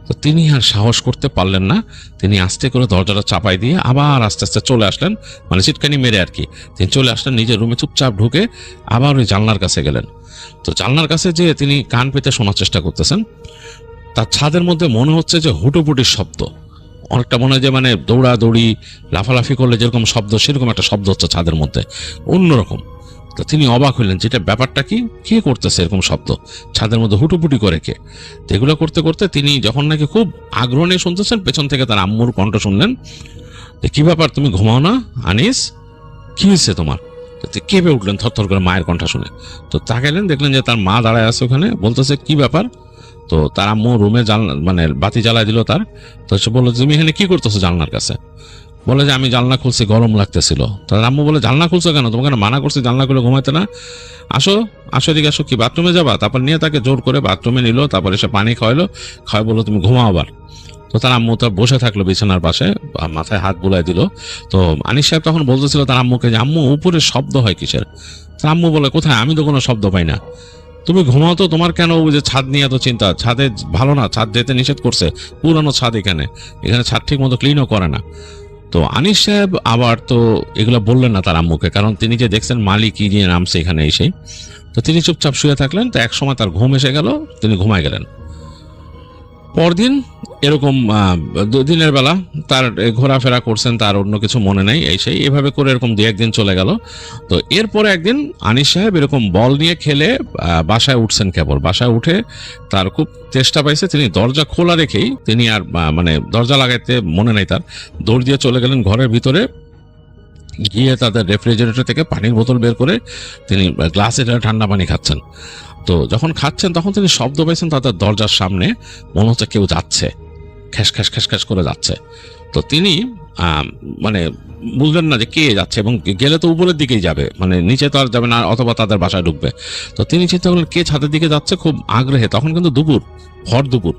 তো তিনি আর সাহস করতে পারলেন না, তিনি আস্তে করে দরজাটা চাপাই দিয়ে আবার আস্তে আস্তে চলে আসলেন, মানে চিটকানি মেরে আর কি। তিনি চলে আসলেন নিজের রুমে, চুপচাপ ঢুকে আবার ওই জানলার কাছে গেলেন। তো জানলার কাছে যে তিনি কান পেতে শোনার চেষ্টা করতেছেন, তার ছাদের মধ্যে মনে হচ্ছে যে হুটোপুটির শব্দ, অনেকটা মনে হয় যে মানে দৌড়াদৌড়ি লাফালাফি করলে যেরকম শব্দ, সেরকম একটা শব্দ হচ্ছে ছাদের মধ্যে, অন্যরকম। তো তিনি অবাক হইলেন, যেটা ব্যাপারটা কি, কে করতেছে এরকম শব্দ ছাদের মধ্যে হুটোপুটি করে কে। তো এগুলো করতে করতে তিনি যখন নাকি খুব আগ্রহ নিয়ে শুনতেছেন, পেছন থেকে তার আম্মুর কণ্ঠ শুনলেন যে কি ব্যাপার, তুমি ঘুমাও না আনিস, কি হয়েছে তোমার। কেঁপে উঠলেন থরথর করে মায়ের কণ্ঠ শুনে। তো তাকাইলেন, দেখলেন যে তার মা দাঁড়ায় আছে ওখানে, বলতেছে কি ব্যাপার। তো তার আম্মু রুমে মানে বাতি জ্বালায় দিল তার। তো সে বললো, তুমি এখানে কি করতেছো জানলার কাছে। বলে যে আমি জানলা খুলছি, গরম লাগতেছিল। তার আম্মু বলে, জানলা খুলছো কেন, তোমাকে মানা করছি জানলা খুলে ঘুমাইতে না, আসো আসো এদিকে আসো, কি বাথরুমে যাবা। তারপর নিয়ে তাকে জোর করে বাথরুমে নিল, তারপর এসে পানি খাওয়াইলো, খাওয়াই বললো তুমি ঘুমাও আবার। তো তার আম্মু তো বসে থাকলো বিছানার পাশে, মাথায় হাত বুলাই দিল। তো আনিস সাহেব তখন বলতেছিল তার আম্মুকে যে আম্মু উপরে শব্দ হয় কিসের। তার আম্মু বলে, কোথায়, আমি তো কোনো শব্দ পাই না, তুমি ঘুমাও তো, তোমার কেন ওই যে ছাদ নিয়ে এত চিন্তা, ছাদে ভালো না, ছাদ যেতে নিষেধ করছে, পুরানো ছাদ, এখানে ছাদ ঠিক মতো ক্লিনও করে না। তো আনিস সাহেব আবার তো এগুলো বললেন না তার আম্মুকে, কারণ তিনি যে দেখছেন মালিক কি নিয়ে নামছে এখানে এসে। তো তিনি চুপচাপ শুয়ে থাকলেন। তো এক সময় তার ঘুম এসে গেল, তিনি ঘুমায় গেলেন। পরদিন এরকম দিনের বেলা তার ঘোরাফেরা করছেন, তার অন্য কিছু মনে নেই, এই সেই এভাবে করে এরকম দু একদিন চলে গেল। তো এরপরে একদিন আনিস সাহেব এরকম বল নিয়ে খেলে বাসায় উঠছেন। কেবল বাসায় উঠে তার খুব চেষ্টা পাইছে, তিনি দরজা খোলা রেখেই তিনি আর মানে দরজা লাগাইতে মনে নেই তার, দৌড় দিয়ে চলে গেলেন ঘরের ভিতরে, গিয়ে তাদের রেফ্রিজারেটর থেকে পানির বোতল বের করে তিনি গ্লাসে ঠান্ডা পানি খাচ্ছেন। তো যখন খাচ্ছেন তখন তিনি শব্দ পাইছেন তাদের দরজার সামনে, মনে হচ্ছে কেউ যাচ্ছে, খ্যাস খ্যাস খ্যাস খ্যাস করে যাচ্ছে। তো তিনি মানে বুঝলেন না যে কে যাচ্ছে, এবং গেলে তো উপরের দিকেই যাবে, মানে নিচে তো আর যাবে না, অথবা তাদের বাসায় ঢুকবে। তো তিনি চিন্তা করলেন কে ছাদের দিকে যাচ্ছে খুব আগ্রহে। তখন কিন্তু দুপুর, ভর দুপুর।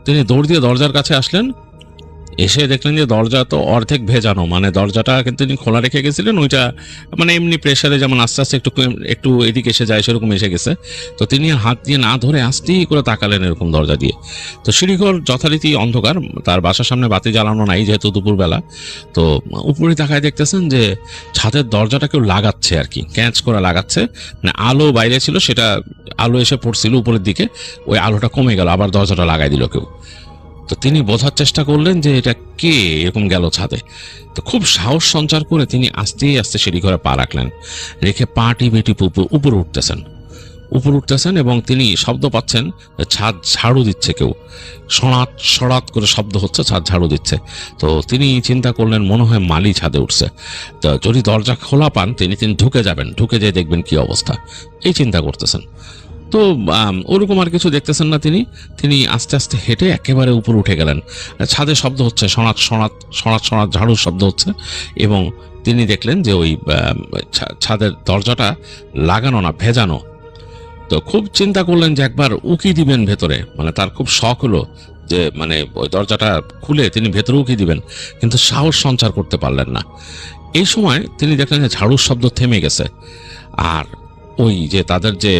তিনি দৌড় দিয়ে দরজার কাছে আসলেন, এসে দেখলেন যে দরজা তো অর্ধেক ভেজানো, মানে দরজাটা কিন্তু তিনি খোলা রেখে গেছিলেন, ওইটা মানে এমনি প্রেসারে যেমন আস্তে আস্তে একটু এদিকে এসে যায় সেরকম এসে গেছে। তো তিনি হাত দিয়ে না ধরে আস্তেই করে তাকালেন এরকম দরজা দিয়ে। তো সিঁড়িঘর যথারীতি অন্ধকার, তার বাসার সামনে বাতি জ্বালানো নাই যেহেতু দুপুরবেলা। তো উপরে তাকায় দেখতেছেন যে ছাদের দরজাটা কেউ লাগাচ্ছে আর কি, ক্যাঁচ করে লাগাচ্ছে, মানে আলো বাইরে ছিল, সেটা আলো এসে পড়ছিল উপরের দিকে, ওই আলোটা কমে গেল, আবার দরজাটা লাগাই দিল কেউ। তো তিনি বোঝার চেষ্টা করলেন যে এটা কে এরকম গেল ছাদে। তো খুব সাহস সঞ্চার করে তিনি আস্তে আস্তে সিঁড়ি ঘরে পা রাখলেন, রেখে পা টিপে টিপে উপরে উঠতেছেন, এবং তিনি শব্দ পাচ্ছেন ছাদ ঝাড়ু দিচ্ছে কেউ, সরাত সরাত করে শব্দ হচ্ছে, ছাদ ঝাড়ু দিচ্ছে। তো তিনি চিন্তা করলেন মনে হয় মালি ছাদে উঠছে। তো যদি দরজা খোলা পান তিনি ঢুকে যাবেন, ঢুকে যেয়ে দেখবেন কি অবস্থা, এই চিন্তা করতেছেন। তো ওরকম আর কিছু দেখতেছেন না তিনি আস্তে আস্তে হেঁটে একেবারে উপরে উঠে গেলেন। ছাদে শব্দ হচ্ছে, সনাত সনাত সনাত সনাত ঝাড়ুর শব্দ হচ্ছে, এবং তিনি দেখলেন যে ওই ছাদের দরজাটা লাগানো না, ভেজানো। তো খুব চিন্তা করলেন যে একবার উকি দিবেন ভেতরে, মানে তার খুব শখ হলো যে মানে ওই দরজাটা খুলে তিনি ভেতরে উকি দিবেন, কিন্তু সাহস সঞ্চার করতে পারলেন না। এই সময় তিনি দেখলেন যে ঝাড়ুর শব্দ থেমে গেছে, আর ওই যে তাদের যে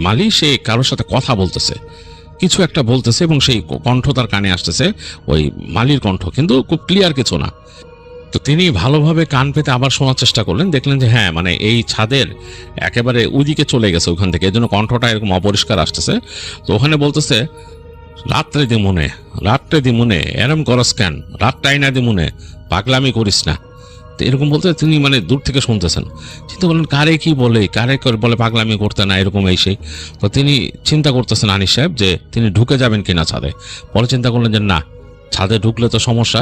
মালি সে কারোর সাথে কথা বলতেছে, কিছু একটা বলতেছে, এবং সেই কণ্ঠ তার কানে আসতেছে, ওই মালির কণ্ঠ, কিন্তু খুব ক্লিয়ার কিছু না। তো তিনি ভালোভাবে কান পেতে আবার শোনার চেষ্টা করলেন, দেখলেন যে হ্যাঁ, মানে এই ছাদের একেবারে ওইদিকে চলে গেছে ওখান থেকে, এই জন্য কণ্ঠটা এরকম অপরিষ্কার আসতেছে। তো ওখানে বলতেছে, রাত্রে দি মনে এরম করস কেন, রাতটাই না দি মনে, পাগলামি করিস না। তো এরকম বলতে তিনি মানে দূর থেকে শুনতেছেন। চিন্তা করলেন কারে কি বলে, বলে পাগলামি করতে না, এরকম এই সেই। তো তিনি চিন্তা করতেছেন আনিস সাহেব যে তিনি ঢুকে যাবেন কিনা ছাদে। পরে চিন্তা করলেন যে না, ছাদে ঢুকলে তো সমস্যা,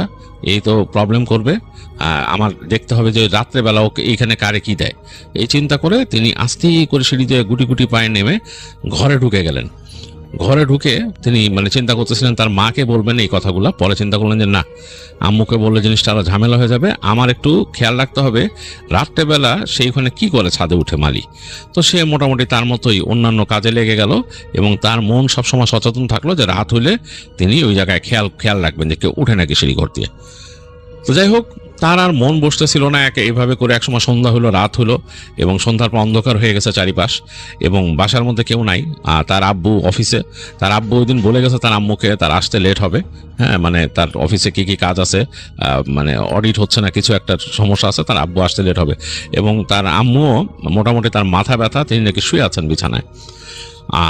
এই তো প্রবলেম করবে, আমার দেখতে হবে যে রাত্রেবেলা ওকে এইখানে কারে কি দেয়। এই চিন্তা করে তিনি আস্তে করে সিঁড়ি দিয়ে গুটি গুটি পায়ে নেমে ঘরে ঢুকে গেলেন। ঘরে ঢুকে তিনি মানে চিন্তা করতেছিলেন তার মাকে বলবেন এই কথাগুলো। পরে চিন্তা করলেন যে না, আম্মুকে বললে জিনিসটা আরো ঝামেলা হয়ে যাবে, আমার একটু খেয়াল রাখতে হবে রাত্রেবেলা সেইখানে কি করে ছাদে উঠে মালি। তো সে মোটামুটি তার মতোই অন্যান্য কাজে লেগে গেল, এবং তার মন সবসময় সচেতন থাকলো যে রাত হইলে তিনি ওই জায়গায় খেয়াল রাখবেন যে কেউ উঠে নাকি সিঁড়ি ঘর দিয়ে। তো যাই হোক, তার আর মন বসতেছিল না। এইভাবে করে একসময় সন্ধ্যা হলো, রাত হলো, এবং সন্ধ্যার পর অন্ধকার হয়ে গেছে চারিপাশ, এবং বাসার মধ্যে কেউ নাই। তার আব্বু অফিসে, তার আব্বু ওই দিন বলে গেছে তার আম্মুকে তার আসতে লেট হবে। হ্যাঁ, মানে তার অফিসে কি কি কাজ আছে, মানে অডিট হচ্ছে না, কিছু একটা সমস্যা আছে, তার আব্বু আসতে লেট হবে। এবং তার আম্মুও মোটামুটি তার মাথা ব্যথা, তিনি নাকি শুয়ে আছেন বিছানায়।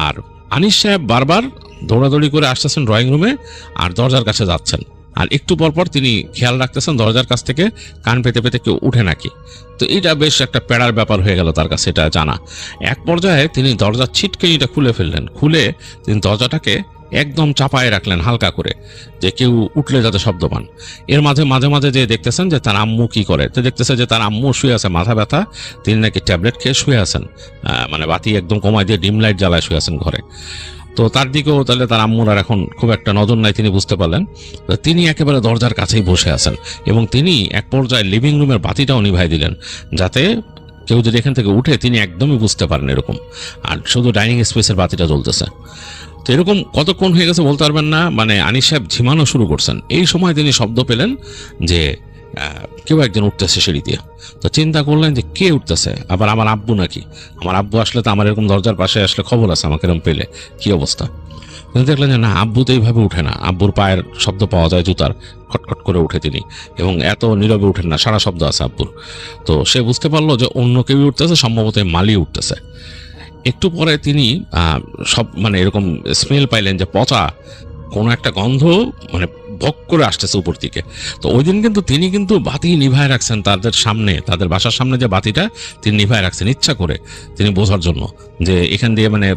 আর আনিস সাহেব বারবার দৌড়াদৌড়ি করে আসতেছেন ড্রয়িং রুমে, আর দরজার কাছে যাচ্ছেন, আর একটু পরপর তিনি খেয়াল রাখতেছেন দরজার কাছ থেকে কান পেতে পেতে কেউ উঠে নাকি। তো এটা বেশ একটা পেড়ার ব্যাপার হয়ে গেল তার কাছে, এটা জানা। এক পর্যায়ে তিনি দরজার ছিটকেনিটা খুলে ফেললেন, খুলে তিনি দরজাটাকে একদম চাপায় রাখলেন হালকা করে, যে কেউ উঠলে যাতে শব্দ পান। এর মাঝে মাঝে যে দেখতেছেন যে তার আম্মু কি করে, তো দেখতেছে যে তার আম্মু শুয়ে আছে, মাথা ব্যথা, তিনি নাকি ট্যাবলেট খেয়ে শুয়ে আছেন, মানে বাতি একদম কমায় দিয়ে ডিম লাইট জ্বালায় শুয়ে আছেন ঘরে। তো তার দিকেও তাহলে তার আম্মুর আর এখন খুব একটা নজর নাই, তিনি বুঝতে পারলেন। তিনি একেবারে দরজার কাছেই বসে আছেন, এবং তিনি এক পর্যায়ে লিভিং রুমের বাতিটাও নিভাই দিলেন, যাতে কেউ যদি এখান থেকে উঠে তিনি একদমই বুঝতে পারেন এরকম। আর শুধু ডাইনিং স্পেসের বাতিটা জ্বলতেছে। তো এরকম কতক্ষণ হয়ে গেছে বলতে পারবেন না, মানে আনিস সাহেব ঝিমানো শুরু করছেন। এই সময় তিনি শব্দ পেলেন যে কেউ একজন উঠতেছে সিঁড়ি দিয়ে। তো চিন্তা করলেন যে কে উঠতেছে, আবার আমার আব্বু নাকি? আমার আব্বু আসলে তো আমার এরকম দরজার পাশে আসলে খবর আছে আমাকে এরকম পেলে, কি অবস্থা। কিন্তু দেখলেন যে না, আব্বু তো এইভাবে উঠে না, আব্বুর পায়ের শব্দ পাওয়া যায় জুতার, খটখট করে উঠে তিনি, এবং এত নীরবে উঠেন না, সারা শব্দ আছে আব্বুর। তো সে বুঝতে পারলো যে অন্য কেউ উঠতেছে, সম্ভবত মালি উঠতেছে। একটু পরে তিনি সব মানে এরকম স্মেল পাইলেন যে পচা কোনো একটা গন্ধ মানে ভক করে আসতেছে উপর দিকে। তো ওই দিন কিন্তু তিনি কিন্তু বাতি নিভায় রাখছেন তাদের সামনে, তাদের বাসার সামনে যে বাতিটা তিনি নিভায় রাখছেন ইচ্ছা করে, তিনি বোঝার জন্য যে এখান দিয়ে মানে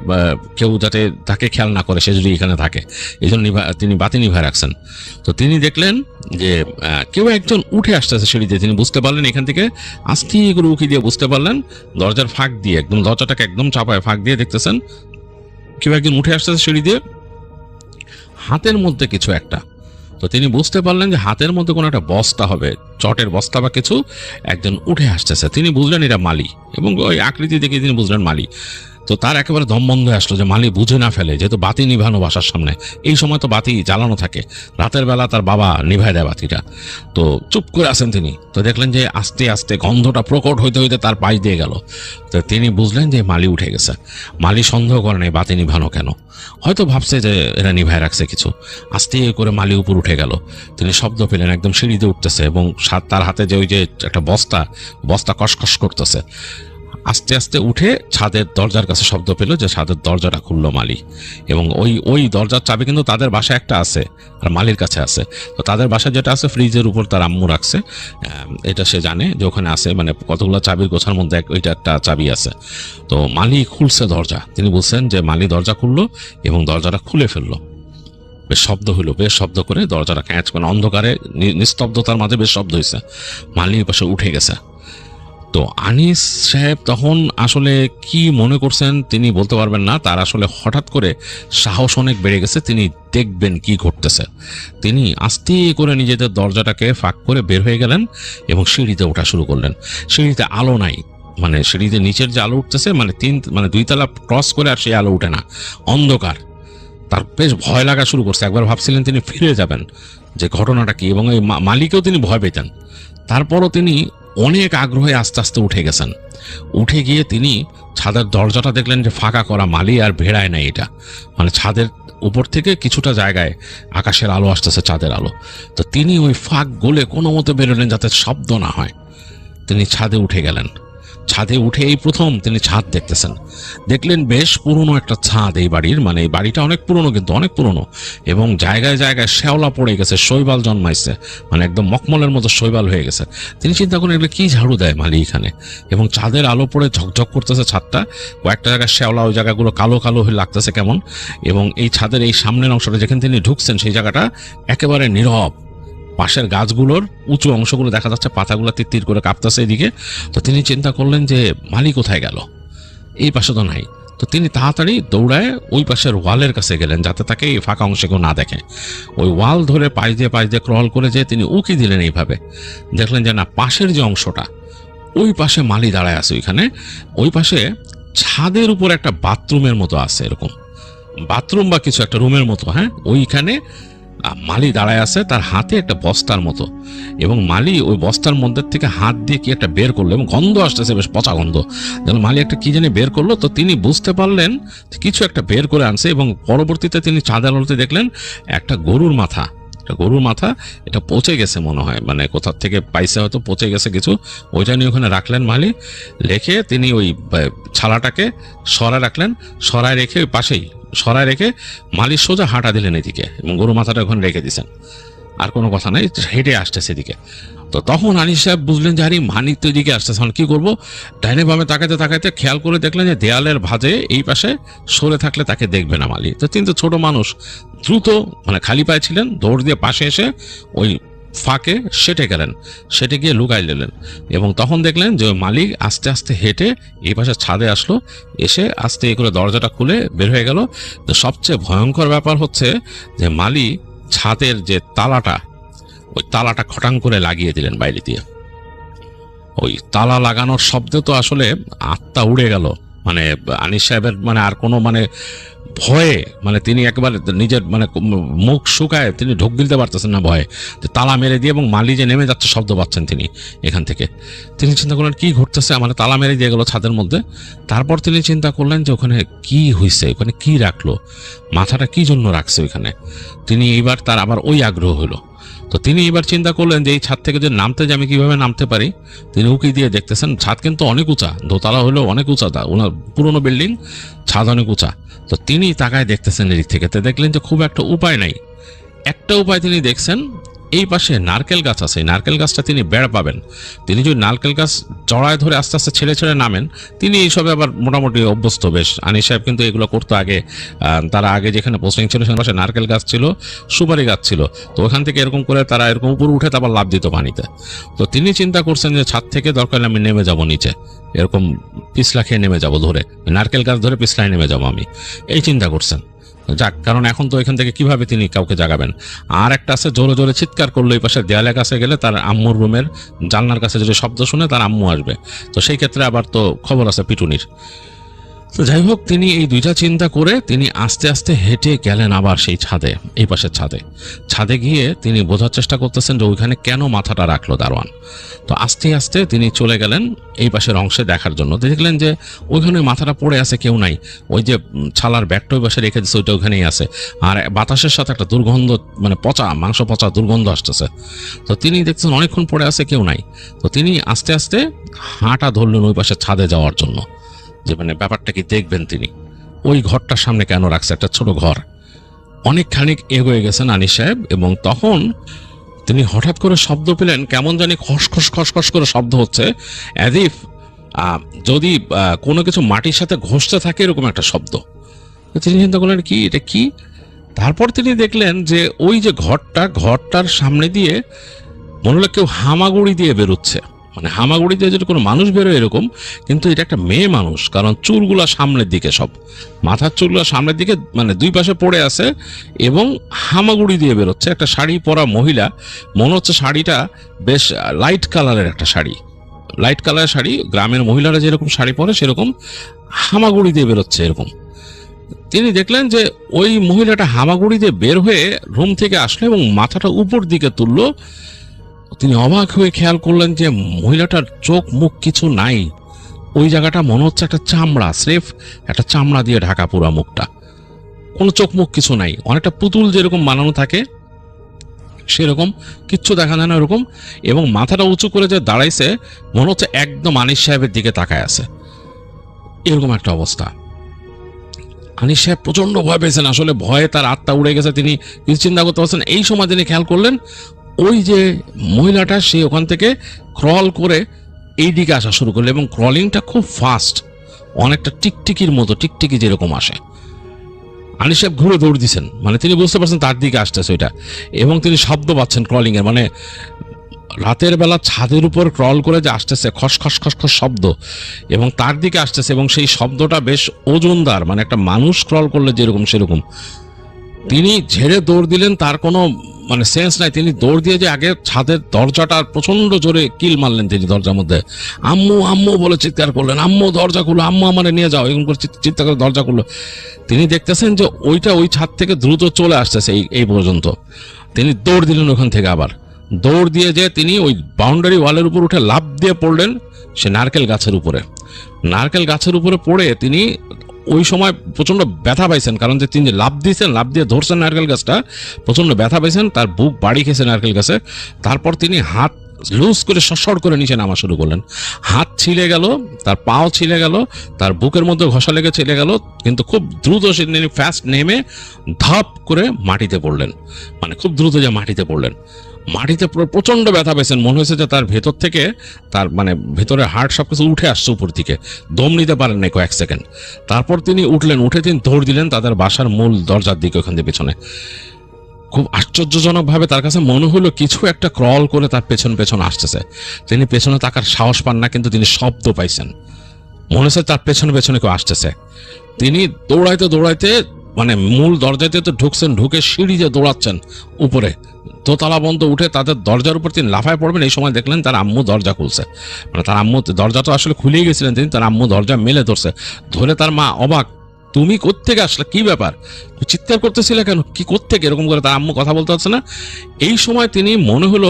কেউ যাতে তাকে খেয়াল না করে সে যদি এখানে থাকে, এই জন্য তিনি বাতি নিভায় রাখছেন। তো তিনি দেখলেন যে কেউ একজন উঠে আসতেছে সিঁড়ি দিয়ে। তিনি বুঝতে পারলেন এখান থেকে আস্তে করে উকি দিয়ে বুঝতে পারলেন দরজার ফাঁক দিয়ে, একদম দরজাটাকে একদম চাপায় ফাঁক দিয়ে দেখতেছেন কেউ একজন উঠে আসতেছে সিঁড়ি দিয়ে, হাতের মধ্যে কিছু একটা। তো তিনি বুঝতে পারলেন যে হাতের মধ্যে কোনো একটা বস্তা হবে, চটের বস্তা বা কিছু, একজন উঠে আসতেছে। তিনি বুঝলেন এটা মালি, এবং ওই আকৃতি দেখে তিনি বুঝলেন মালি। তো তার একেবারে দম বন্ধ হয়ে আসলো যে মালি বুঝে না ফেলে, যেহেতু বাতি নিভানো বাসার সামনে, এই সময় তো বাতি জ্বালানো থাকে, রাতের বেলা তার বাবা নিভায় দেয় বাতিটা। তো চুপ করে আছেন তিনি। তো দেখলেন যে আস্তে আস্তে গন্ধটা প্রকট হইতে হইতে তার পাশ দিয়ে গেল। তো তিনি বুঝলেন যে মালি উঠে গেছে। মালি সন্দেহ করেন এই বাতি নিভানো কেন, হয়তো ভাবছে যে এরা নিভায় রাখছে কিছু। আস্তে করে মালি উপর উঠে গেল। তিনি শব্দ পেলেন একদম সিঁড়িতে উঠতেছে, এবং তার হাতে যে ওই যে একটা বস্তা কসকস করতেছে। আস্তে আস্তে উঠে ছাদের দরজার কাছে শব্দ পেল যে ছাদের দরজাটা খুললো মালি, এবং ওই দরজার চাবি কিন্তু তাদের বাসায় একটা আছে আর মালির কাছে আছে। তো তাদের বাসায় যেটা আছে ফ্রিজের উপর তার আম্মু রাখছে, এটা সে জানে যে ওখানে আছে, মানে কতগুলো চাবির গোছার মধ্যে ওইটা একটা চাবি আছে। তো মালি খুলছে দরজা, তিনি বলছেন যে মালি দরজা খুললো এবং দরজাটা খুলে ফেললো। বেশ শব্দ হইলো, বেশ শব্দ করে দরজাটা ক্যাঁচ করে, অন্ধকারে নিস্তব্ধতার মাঝে বেশ শব্দ হয়েছে, মালির পাশে উঠে গেছে। তো আনিস সাহেব তখন আসলে কি মনে করছেন তিনি বলতে পারবেন না। তার আসলে হঠাৎ করে সাহস অনেক বেড়ে গেছে, তিনি দেখবেন কি ঘটতেছে। তিনি আস্তে করে নিজেদের দরজাটাকে ফাঁক করে বের হয়ে গেলেন এবং সিঁড়িতে ওঠা শুরু করলেন। সিঁড়িতে আলো নাই, মানে সিঁড়িতে নিচের যে আলো উঠতেছে মানে 2 তলা ক্রস করে আর সেই আলো উঠে না, অন্ধকার। তার বেশ ভয় লাগা শুরু করছে। একবার ভাবছিলেন তিনি ফিরে যাবেন, যে ঘটনাটা কি, এবং এই মালিকেও তিনি ভয় পেতেন। তারপরও তিনি অনেক আগ্রহে আস্তে আস্তে উঠে গেছেন। উঠে গিয়ে তিনি ছাদের দরজাটা দেখলেন যে ফাঁকা করা, মালি আর ভেড়ায় নাই এটা, মানে ছাদের উপর থেকে কিছুটা জায়গায় আকাশের আলো আসতেছে, চাঁদের আলো। তো তিনি ওই ফাঁক গলে কোনো মতে বেরোলেন যাতে শব্দ না হয়। তিনি ছাদে উঠে গেলেন। ছাদে উঠে এই প্রথম তিনি ছাদ দেখতেছেন। দেখলেন বেশ পুরনো একটা ছাদ এই বাড়ির, মানে এই বাড়িটা অনেক পুরনো, কিন্তু অনেক পুরনো, এবং জায়গায় জায়গায় শ্যাওলা পড়ে গেছে, শৈবাল জন্মাইছে, মানে একদম মকমলের মতো শৈবাল হয়ে গেছে। তিনি চিন্তা করেন এগুলো কি ঝাড়ু দেয় মালি এখানে, এবং চাঁদের আলো পড়ে ঝকঝক করতেছে ছাদটা, কয়েকটা জায়গায় শ্যাওলা, ওই জায়গাগুলো কালো কালো হয়ে লাগতেছে কেমন। এবং এই ছাদের এই সামনের অংশটা যেখানে তিনি ঢুকছেন সেই জায়গাটা একেবারে নীরব। পাশের গাছগুলোর উঁচু অংশগুলো দেখা যাচ্ছে, পাতাগুলো তিত্তির করে কাঁপতেছে এদিকে। তো তিনি চিন্তা করলেন যে মালি কোথায় গেল, এই পাশে তো নাই। তো তিনি তাড়াতাড়ি দৌড়ায় ওই পাশের ওয়ালের কাছে গেলেন যাতে তাকে এই ফাঁকা অংশে কেউ না দেখে। ওই ওয়াল ধরে পাশ দিয়ে ক্রল করে যেয়ে তিনি উকি দিলেন এইভাবে। দেখলেন যে না, পাশের যে অংশটা ওই পাশে মালি দাঁড়ায় আছে। ওইখানে ওই পাশে ছাদের উপর একটা বাথরুমের মতো আছে, এরকম বাথরুম বা কিছু একটা রুমের মতো, হ্যাঁ, ওইখানে মালি দাঁড়ায় আছে, তার হাতে একটা বস্তার মতো, এবং মালি ওই বস্তার মধ্যে থেকে হাত দিয়ে কি একটা বের করলো, এবং গন্ধ আসতেছে, বেশ পচা গন্ধ। যেন মালি একটা কি জানি বের করলো। তো তিনি বুঝতে পারলেন কিছু একটা বের করে আনছে, এবং পরবর্তীতে তিনি চাঁদের আলোতে দেখলেন একটা গরুর মাথা। গরুর মাথা, এটা পচে গেছে মনে হয়, মানে কোথা থেকে পাইছে, হয়তো পচে গেছে কিছু। ওইটা নিয়ে ওখানে রাখলেন মালি। রেখে তিনি ওই ছালাটাকে সরায় রাখলেন, সরায় রেখে ওই পাশেই সরায় রেখে মালি সোজা হাঁটা দিলেন এদিকে, এবং গরু মাথাটা ওখানে রেখে দিয়েছেন। আর কোনো কথা নাই, হেঁটে আসতেছে এদিকে। তো তখন আনিস সাহেব বুঝলেন যে আরে মানিক তো এদিকে আসতেছে, কি করবো। ডাইনে বামে তাকাইতে তাকাইতে খেয়াল করে দেখলেন যে দেয়ালের ভাঁজে এই পাশে সরে থাকলে তাকে দেখবে না মালি। তো তিনি তো ছোট মানুষ, দ্রুত মানে খালি পায়ে ছিলেন, দৌড় দিয়ে পাশে এসে ওই ফাঁকে সেটে গেলেন, সেটে গিয়ে লুকাই নিলেন। এবং তখন দেখলেন যে মালিক আস্তে আস্তে হেঁটে এই পাশে ছাদে আসলো, এসে আস্তে করে দরজাটা খুলে বের হয়ে গেল। তো সবচেয়ে ভয়ঙ্কর ব্যাপার হচ্ছে যে মালি ছাদের যে তালাটা, ওই তালাটা খটাং করে লাগিয়ে দিলেন বাইরে দিয়ে। ওই তালা লাগানোর শব্দে তো আসলে আত্মা উড়ে গেল, মানে আনিস সাহেবের মানে আর কোনো মানে ভয়ে, মানে তিনি একেবারে নিজের মানে মুখ শুকায় তিনি ঢোক গিলতে পারতেছেন না ভয়ে, যে তালা মেরে দিয়ে, এবং মালি যে নেমে যাচ্ছে শব্দ পাচ্ছেন তিনি এখান থেকে। তিনি চিন্তা করলেন কি ঘটতেছে, আমার তালা মেরে দিয়ে গেল ছাদের মধ্যে। তারপর তিনি চিন্তা করলেন যে ওখানে কি হয়েছে, ওখানে কি রাখলো, মাথাটা কি জন্য রাখছে ওইখানে। তিনি এইবার তার আবার ওই আগ্রহ হলো। তো তিনি এবার চিন্তা করলেন যে এই ছাদ থেকে যে নামতে যে আমি কিভাবে নামতে পারি। তিনি উকি দিয়ে দেখতেছেন ছাদ কিন্তু অনেক উঁচা, দোতলা হলেও অনেক উঁচা, ওনার পুরনো বিল্ডিং, ছাদ অনেক উঁচা। তো তিনি তাকায় দেখতেছেন এদিক থেকে, তো দেখলেন যে খুব একটা উপায় নাই। একটা উপায় তিনি দেখছেন, এই পাশে নারকেল গাছ আছে, নারকেল গাছটা তিনি বেড়া পাবেন। তিনি যদি নারকেল গাছ জড়ায় ধরে আস্তে আস্তে ছেড়ে ছেড়ে নামেন, তিনি এইসবে আবার মোটামুটি অভ্যস্ত বেশ। আনিস সাহেব কিন্তু এগুলো করতো আগে। তারা আগে যেখানে পোস্টিং ছিল সেখানে পাশে নারকেল গাছ ছিল, সুপারি গাছ ছিল। তো ওখান থেকে এরকম করে তারা এরকম উপরে উঠে তারপর লাভ দিত পানিতে। তো তিনি চিন্তা করছেন যে ছাদ থেকে দরকার আমি নেমে যাব নিচে, এরকম পিছলা খেয়ে নেমে যাব, ধরে নারকেল গাছ ধরে পিছলায় নেমে যাব আমি, এই চিন্তা করছেন। যাক, কারণ এখন তো এখান থেকে কিভাবে তিনি কাউকে জাগাবেন। আর একটা আছে, জোরে জোরে চিৎকার করলো এই পাশে দেয়ালের কাছে গেলে তার আম্মুর রুমের জানলার কাছে যদি শব্দ শুনে তার আম্মু আসবে, তো সেই ক্ষেত্রে আবার তো খবর আছে পিটুনির। তো যাই হোক, তিনি এই দুইটা চিন্তা করে তিনি আস্তে আস্তে হেঁটে গেলেন আবার সেই ছাদে, এই পাশের ছাদে গিয়ে তিনি বোঝার চেষ্টা করতেছেন যে ওইখানে কেন মাথাটা রাখলো দারোয়ান। তো আস্তে আস্তে তিনি চলে গেলেন এই পাশের অংশে দেখার জন্য। দেখলেন যে ওইখানে মাথাটা পড়ে আছে, কেউ নাই। ওই যে ছালার ব্যাগটা ওই পাশে রেখে দিচ্ছে, ওইটা ওখানেই আছে। আর বাতাসের সাথে একটা দুর্গন্ধ, মানে পচা মাংস, পচা দুর্গন্ধ আসতেছে। তো তিনি দেখছেন অনেকক্ষণ পড়ে আছে, কেউ নাই। তো তিনি আস্তে আস্তে হাঁটা ধরলেন ওই পাশে ছাদে যাওয়ার জন্য, যে মানে ব্যাপারটা কি দেখবেন তিনি। ওই ঘরটার সামনে কেন রাখছে, একটা ছোট ঘর। অনেকখানি এগোয়ে গেছেন আনিস সাহেব, এবং তখন তিনি হঠাৎ করে শব্দ পেলেন, কেমন জানি খসখস খসখস করে শব্দ হচ্ছে, অ্যাজ ইফ যদি কোনো কিছু মাটির সাথে ঘষতে থাকে, এরকম একটা শব্দ। তিনি চিন্তা করলেন কি এটা কি। তারপর তিনি দেখলেন যে ওই যে ঘরটার সামনে দিয়ে মনে হলো কেউ হামাগুড়ি দিয়ে বেরোচ্ছে, মানে হামাগুড়ি দিয়ে যদি কোনো মানুষ বেরোয় এরকম, কিন্তু এটা একটা মেয়ে মানুষ, কারণ চুলগুলা সামনের দিকে, সব মাথার চুলগুলা সামনের দিকে, মানে দুই পাশে পড়ে আছে, এবং হামাগুড়ি দিয়ে বেরোচ্ছে। একটা শাড়ি পরা মহিলা, মনে হচ্ছে শাড়িটা বেশ লাইট কালারের একটা শাড়ি, লাইট কালারের শাড়ি, গ্রামের মহিলারা যেরকম শাড়ি পরে সেরকম হামাগুড়ি দিয়ে বেরোচ্ছে এরকম। তিনি দেখলেন যে ওই মহিলাটা হামাগুড়ি দিয়ে বের হয়ে রুম থেকে আসলো এবং মাথাটা উপর দিকে তুললো। তিনি অবাক হয়ে খেয়াল করলেন যে মহিলাটার চোখ মুখ কিছু নাই, ওই জায়গাটা মনে হচ্ছে একটা চামড়া, স্রেফ একটা চামড়া দিয়ে ঢাকা পুরা মুখটা, কোনো চোখ মুখ কিছু নাই, অনেকটা পুতুল যেরকম বানানো থাকে সেরকম, কিচ্ছু দেখা যায় না ওরকম। এবং মাথাটা উঁচু করে যে দাঁড়াইছে মনে হচ্ছে একদম আনিস সাহেবের দিকে তাকায় আছে, এরকম একটা অবস্থা। আনিস সাহেব প্রচন্ড ভয় পেয়েছেন, আসলে ভয়ে তার আত্মা উড়ে গেছে, তিনি কিছু চিন্তা করতে পারছেন। এই সময় তিনি খেয়াল করলেন ওই যে মহিলাটা সে ওখান থেকে ক্রল করে এই দিকে আসা শুরু করলো এবং ক্রলিংটা খুব ফাস্ট, অনেকটা টিকটিকির মতো, টিকটিকি যেরকম আসে। আনিস সাহেব ঘুরে দৌড় দিচ্ছেন, মানে তিনি বুঝতে পারছেন তার দিকে আসতেছে ওইটা, এবং তিনি শব্দ পাচ্ছেন ক্রলিং এর, মানে রাতের বেলা ছাদের উপর ক্রল করে যে আসতেছে খস খস খস খস শব্দ, এবং তার দিকে আসতেছে, এবং সেই শব্দটা বেশ ওজনদার, মানে একটা মানুষ ক্রল করলে যেরকম সেরকম। তিনি ঝেড়ে দৌড় দিলেন, তার কোনো মানে সেন্স নাই, তিনি দৌড় দিয়ে যে আগে ছাদের দরজাটা প্রচন্ড জোরে কিল মারলেন তিনি দরজার মধ্যে, আম্মু আম্মু বলে চিৎকার করলেন, আম্মু দরজা খুলো, আম্মু আমারে নিয়ে যাও, এরকম করে চিৎকার করে দরজা খুললো। তিনি দেখতেছেন যে ওইটা ওই ছাদ থেকে দ্রুত চলে আসতেছে এই পর্যন্ত। তিনি দৌড় দিলেন ওখান থেকে, আবার দৌড় দিয়ে যে তিনি ওই বাউন্ডারি ওয়ালের উপর উঠে লাফ দিয়ে পড়লেন সে নারকেল গাছের উপরে। নারকেল গাছের উপরে পড়ে তিনি ওই সময় প্রচন্ড ব্যথা পাইছেন, কারণ যে তিনি লাফ দিয়েছেন, লাফ দিয়ে ধরছেন নারকেল গাছটা, প্রচন্ড ব্যথা পাইছেন, তার বুক বাড়ি খেয়েছে নারকেল গাছে। তারপর তিনি হাত লুজ করে সরসর করে নিচে নামা শুরু করলেন, হাত ছিলে গেল, তার পাও ছিলে গেল, তার বুকের মধ্যে ঘষা লেগে ছিলে গেল, কিন্তু খুব দ্রুত সে ফাস্ট নেমে ধাপ করে মাটিতে পড়লেন, মানে খুব দ্রুত যে মাটিতে পড়লেন। মাটিতে প্রচন্ড ব্যথা পেয়েছেন, মনে হয়েছে যে তার ভেতর থেকে তার মানে ভেতরে হার্ট সবকিছু উঠে আসছে উপর দিকে, দম নিতে পারেন না কয়েক সেকেন্ড। তারপর তিনি উঠলেন, উঠে তিনি দৌড় দিলেন তাদের বাসার মূল দরজার দিকে, ওখান দিয়ে পেছনে। খুব আশ্চর্যজনকভাবে তার কাছে মনে হলো কিছু একটা ক্রল করে তার পেছন পেছন আসতেছে। তিনি পেছনে তাকার সাহস পান না, কিন্তু তিনি শব্দ পাইছেন, মনে হচ্ছে তার পেছনে পেছনে কেউ আসতেছে। তিনি দৌড়াইতে দৌড়াইতে মানে মূল দরজাতে তো ঢুকছেন, ঢুকে সিঁড়ি যে দৌড়াচ্ছেন উপরে, দোতলা বন্ধ উঠে তাদের দরজার উপর তিনি লাফায় পড়বেন। এই সময় দেখলেন তার আম্মু দরজা খুলছে, মানে তার আম্মু দরজা তো আসলে খুলেই গেছিলেন তিনি, তার আম্মু দরজা মেলে ধরছে, ধরে তার মা অবাক, তুমি কোত্থেকে আসলে, কি ব্যাপার, চিৎকার করতেছিলে কেন, কি কোত্থেকে, এরকম করে তার আম্মু কথা বলতে পারছে না। এই সময় তিনি মনে হলো